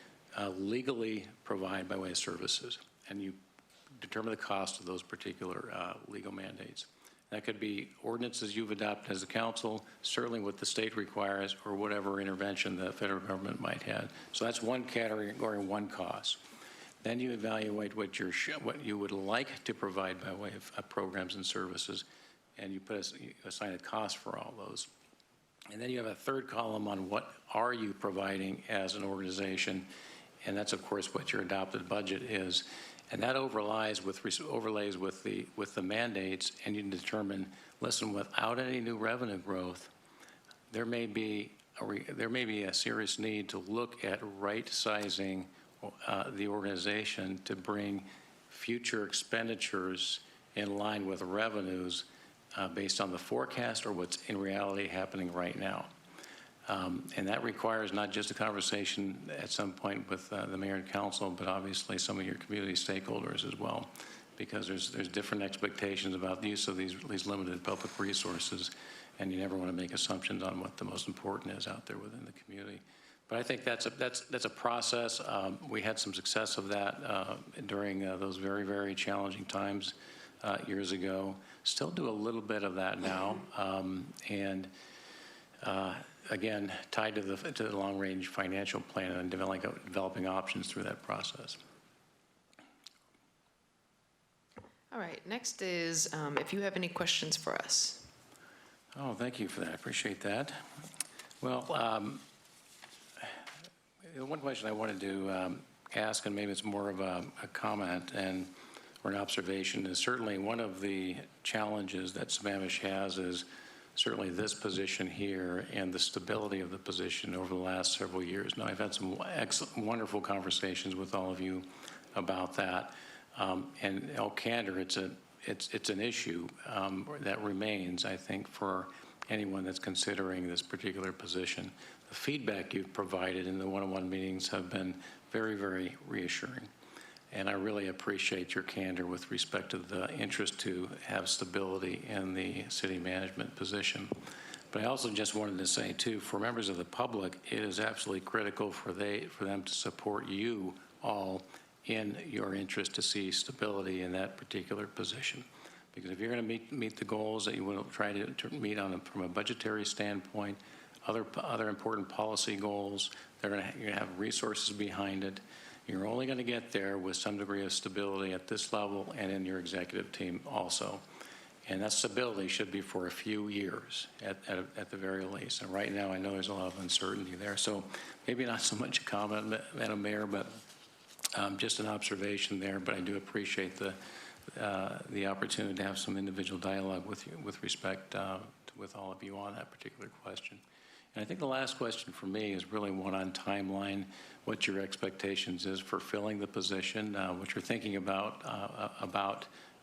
legally provide by way of services. And you determine the cost of those particular legal mandates. That could be ordinances you've adopted as a council, certainly what the state requires, or whatever intervention the federal government might have. So that's one category, one cost. Then you evaluate what you would like to provide by way of programs and services, and you assign a cost for all those. And then you have a third column on what are you providing as an organization, and that's of course what your adopted budget is. And that overlays with the mandates, and you can determine, listen, without any new revenue growth, there may be a serious need to look at right-sizing the organization to bring future expenditures in line with revenues based on the forecast or what's in reality happening right now. And that requires not just a conversation at some point with the mayor and council, but obviously some of your community stakeholders as well, because there's different expectations about the use of these limited public resources, and you never want to make assumptions on what the most important is out there within the community. But I think that's a process. We had some success of that during those very, very challenging times years ago. Still do a little bit of that now, again, tied to the long-range financial plan and developing options through that process. All right, next is if you have any questions for us. Oh, thank you for that. I appreciate that. Well, one question I wanted to ask, and maybe it's more of a comment or an observation, is certainly one of the challenges that Sammamish has is certainly this position here and the stability of the position over the last several years. Now, I've had some excellent, wonderful conversations with all of you about that. And in all candor, it's an issue that remains, I think, for anyone that's considering this particular position. the feedback you've provided in the one-on-one meetings have been very, very reassuring. And I really appreciate your candor with respect to the interest to have stability in the city management position. But I also just wanted to say, too, for members of the public, it is absolutely critical for them to support you all in your interest to see stability in that particular position. Because if you're going to meet the goals that you will try to meet from a budgetary standpoint, other important policy goals, you're going to have resources behind it. You're only going to get there with some degree of stability at this level and in your executive team also. And that stability should be for a few years at the very least. And right now, I know there's a lot of uncertainty there. So maybe not so much a comment, Madam Mayor, but just an observation there. But I do appreciate the opportunity to have some individual dialogue with you with respect with all of you on that particular question. And I think the last question for me is really one on timeline, what your expectations is for filling the position, what you're thinking about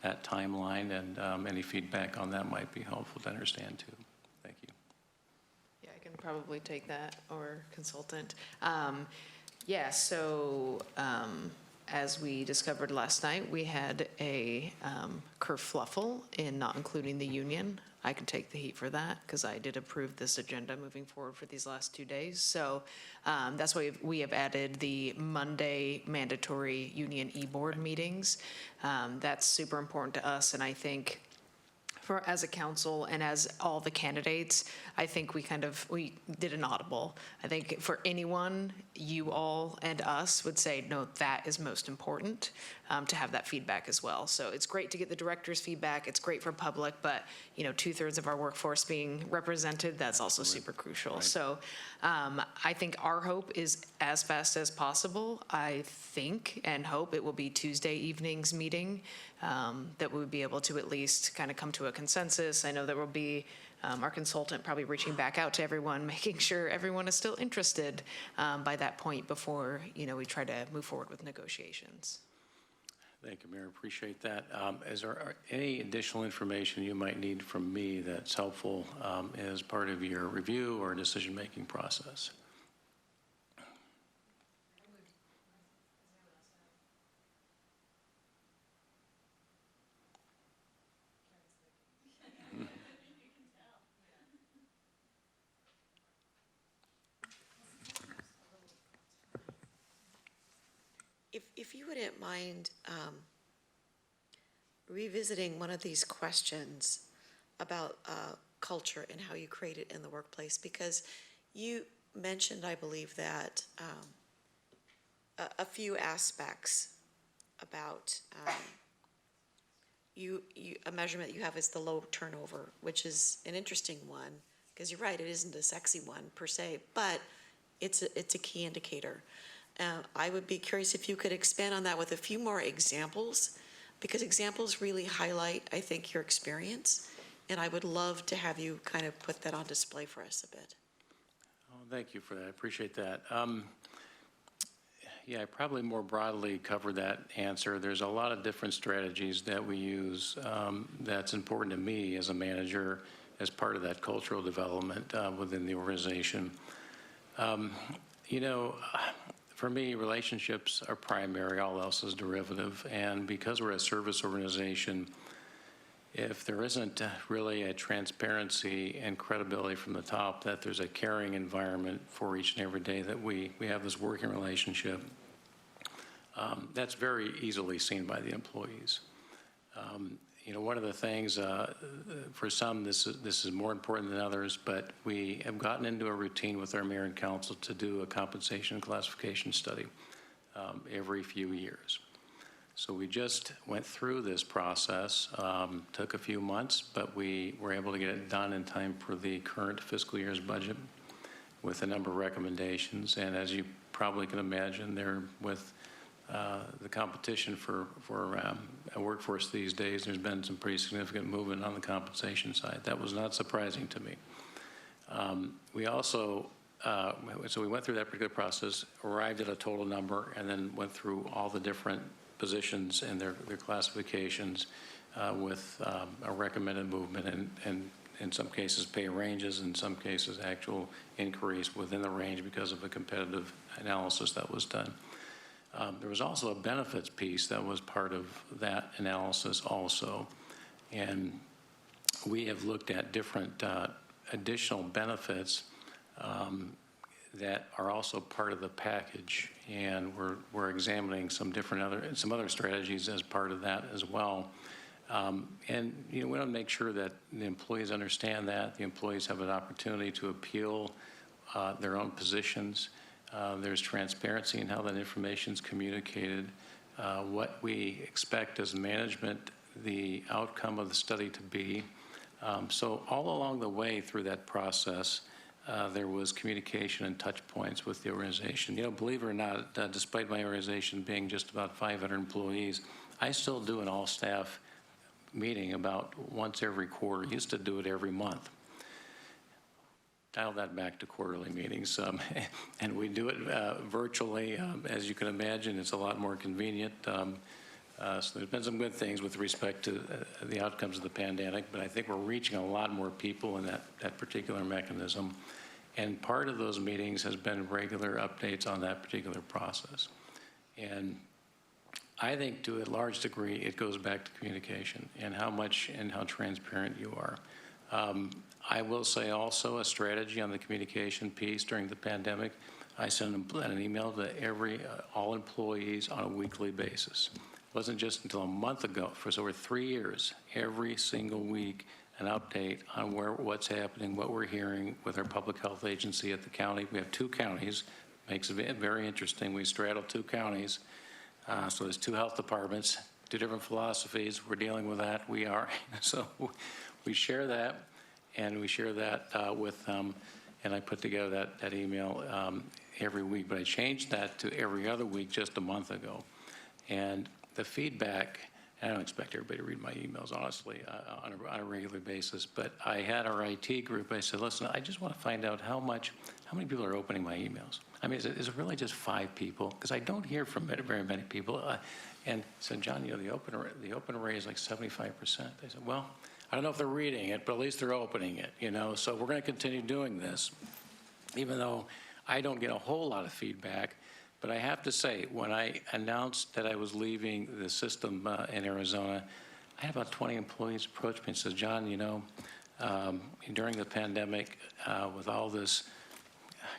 that timeline, and any feedback on that might be helpful to understand too. Thank you. Yeah, I can probably take that, or consultant. As we discovered last night, we had a kerfluffle in not including the union. I can take the heat for that because I did approve this agenda moving forward for these last 2 days. So that's why we have added the Monday mandatory union e-board meetings. That's super important to us, and I think as a council and as all the candidates, I think we did an audible. I think for anyone, you all and us would say, no, that is most important, to have that feedback as well. So it's great to get the director's feedback. It's great for public, but 2/3 of our workforce being represented, that's also super crucial. Right. So I think our hope is as fast as possible. I think and hope it will be Tuesday evening's meeting, that we would be able to at least kind of come to a consensus. I know there will be our consultant probably reaching back out to everyone, making sure everyone is still interested by that point before we try to move forward with negotiations. Thank you, Mayor. Appreciate that. Is there any additional information you might need from me that's helpful as part of your review or decision-making process? If you wouldn't mind revisiting one of these questions about culture and how you create it in the workplace, because you mentioned, I believe, that a few aspects about a measurement you have is the low turnover, which is an interesting one, because you're right, it isn't a sexy one per se, but it's a key indicator. I would be curious if you could expand on that with a few more examples, because examples really highlight, I think, your experience, and I would love to have you kind of put that on display for us a bit. Oh, thank you for that. I appreciate that. Yeah, I probably more broadly covered that answer. There's a lot of different strategies that we use that's important to me as a manager as part of that cultural development within the organization. For me, relationships are primary, all else is derivative. And because we're a service organization, if there isn't really a transparency and credibility from the top that there's a caring environment for each and every day that we have this working relationship, that's very easily seen by the employees. One of the things, for some, this is more important than others, but we have gotten into a routine with our mayor and council to do a compensation classification study every few years. So we just went through this process, took a few months, but we were able to get it done in time for the current fiscal year's budget with a number of recommendations. And as you probably can imagine, there with the competition for a workforce these days, there's been some pretty significant movement on the compensation side. That was not surprising to me. We also, so we went through that particular process, arrived at a total number, and then went through all the different positions and their classifications with a recommended movement and in some cases pay ranges, in some cases actual increase within the range because of a competitive analysis that was done. There was also a benefits piece that was part of that analysis also. And we have looked at different additional benefits that are also part of the package, and we're examining some other strategies as part of that as well. And we want to make sure that the employees understand that the employees have an opportunity to appeal their own positions. There's transparency in how that information is communicated, what we expect as management, the outcome of the study to be. So all along the way through that process, there was communication and touch points with the organization. Believe it or not, despite my organization being just about 500 employees, I still do an all-staff meeting about once every quarter. Used to do it every month. Dial that back to quarterly meetings, and we do it virtually. As you can imagine, it's a lot more convenient. So there's been some good things with respect to the outcomes of the pandemic, but I think we're reaching a lot more people in that particular mechanism. And part of those meetings has been regular updates on that particular process. And I think to a large degree, it goes back to communication and how much and how transparent you are. I will say also a strategy on the communication piece during the pandemic. I sent an email to all employees on a weekly basis. It wasn't just until a month ago, for over 3 years, every single week, an update on what's happening, what we're hearing with our public health agency at the county. We have 2 counties. Makes it very interesting. We straddle 2 counties. So there's 2 health departments, 2 different philosophies. We're dealing with that. We are. So we share that, and we share that with them. And I put together that email every week. But I changed that to every other week just a month ago. And the feedback, I don't expect everybody to read my emails, honestly, on a regular basis. But I had our IT group. I said, listen, I just want to find out how many people are opening my emails. I mean, is it really just 5 people? Because I don't hear from very many people. And said, John, the open array is like 75%. They said, well, I don't know if they're reading it, but at least they're opening it, So we're going to continue doing this, even though I don't get a whole lot of feedback. But I have to say, when I announced that I was leaving the system in Arizona, I had about 20 employees approach me and said, John, during the pandemic, with all this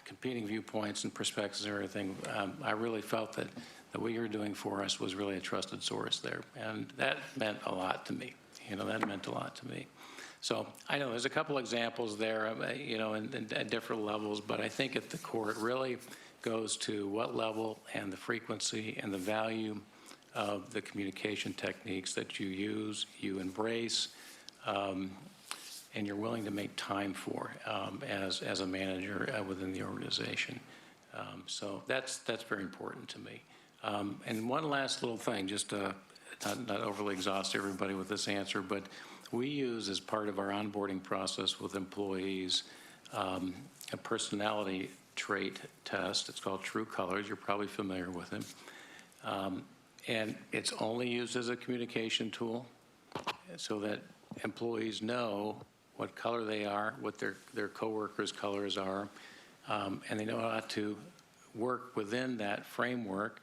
competing viewpoints and perspectives and everything, I really felt that what you were doing for us was really a trusted source there. And that meant a lot to me. That meant a lot to me. So I know there's a couple examples there, at different levels, but I think at the core it really goes to what level and the frequency and the value of the communication techniques that you use, you embrace, and you're willing to make time for as a manager within the organization. So that's very important to me. And one last little thing, just not overly exhaust everybody with this answer, but we use as part of our onboarding process with employees a personality trait test. It's called True Colors. You're probably familiar with it. And it's only used as a communication tool so that employees know what color they are, what their coworkers' colors are, and they know how to work within that framework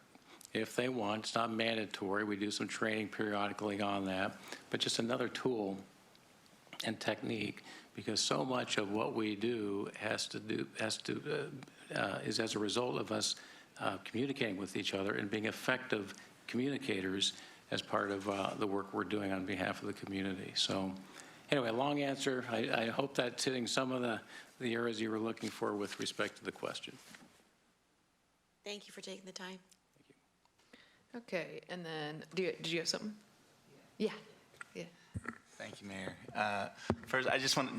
if they want. It's not mandatory. We do some training periodically on that, but just another tool and technique, because so much of what we do is as a result of us communicating with each other and being effective communicators as part of the work we're doing on behalf of the community. So anyway, long answer. I hope that's hitting some of the areas you were looking for with respect to the question. Thank you for taking the time. Okay, and then, did you have something? Yeah. Thank you, Mayor. First,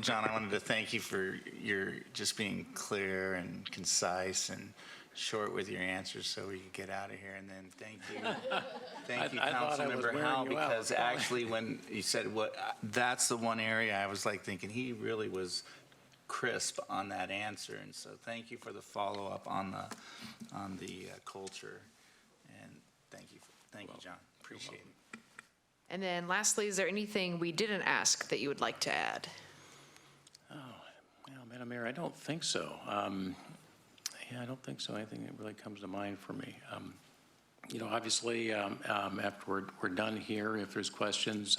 John, I wanted to thank you for your just being clear and concise and short with your answers so we could get out of here. And then thank you, Councilmember Howell, because actually when you said that's the one area I was like thinking he really was crisp on that answer. And so thank you for the follow-up on the culture. And thank you, John. Appreciate it. And then lastly, is there anything we didn't ask that you would like to add? Madam Mayor, I don't think so. Yeah, I don't think so. Anything that really comes to mind for me. Obviously, after we're done here, if there's questions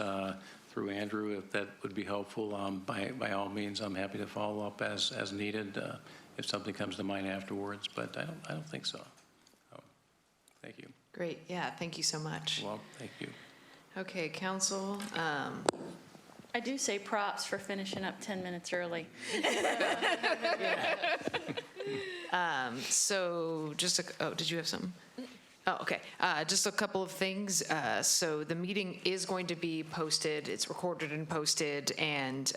through Andrew, if that would be helpful, by all means, I'm happy to follow up as needed if something comes to mind afterwards. But I don't think so. Thank you. Great, yeah, thank you so much. Well, thank you. Okay, council, I do say props for finishing up 10 minutes early. so just, did you have something? Oh, okay. Just a couple of things. So the meeting is going to be posted. It's recorded and posted, and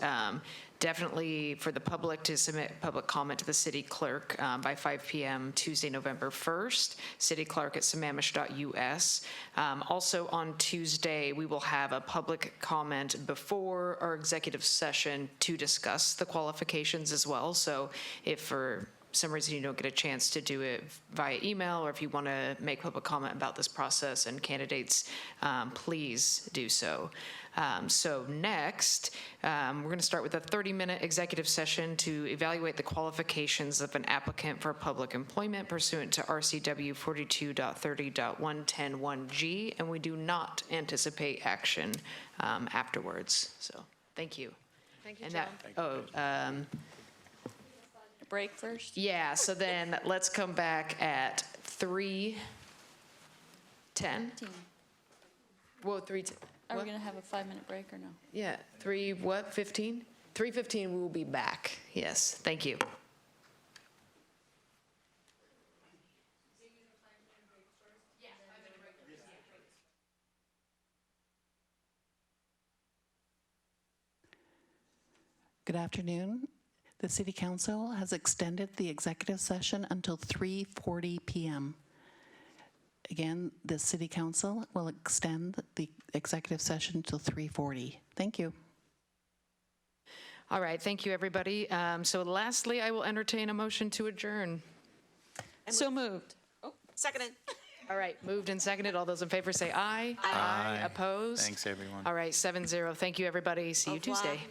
definitely for the public to submit public comment to the city clerk by 5 p.m. Tuesday, November 1st, cityclerk@sammamish.us. Also on Tuesday, we will have a public comment before our executive session to discuss the qualifications as well. So if for some reason you don't get a chance to do it via email, or if you want to make public comment about this process and candidates, please do so. So next, we're going to start with a 30-minute executive session to evaluate the qualifications of an applicant for public employment pursuant to RCW 42.30.1101G, and we do not anticipate action afterwards. So thank you. Thank you, And John. Break first? Yeah, so then let's come back at 3:10. Well, 3:10. Are we going to have a 5-minute break or no? Yeah, 15? 3:15, we will be back. Yes, thank you. Good afternoon. The City Council has extended the executive session until 3:40 p.m. Again, the City Council will extend the executive session till 3:40. Thank you. All right, thank you, everybody. So lastly, I will entertain a motion to adjourn. So moved. Seconded. All right, moved and seconded. All those in favor say aye. Aye. Opposed? Thanks, everyone. All right, 7-0. Thank you, everybody. See you Au revoir. Tuesday.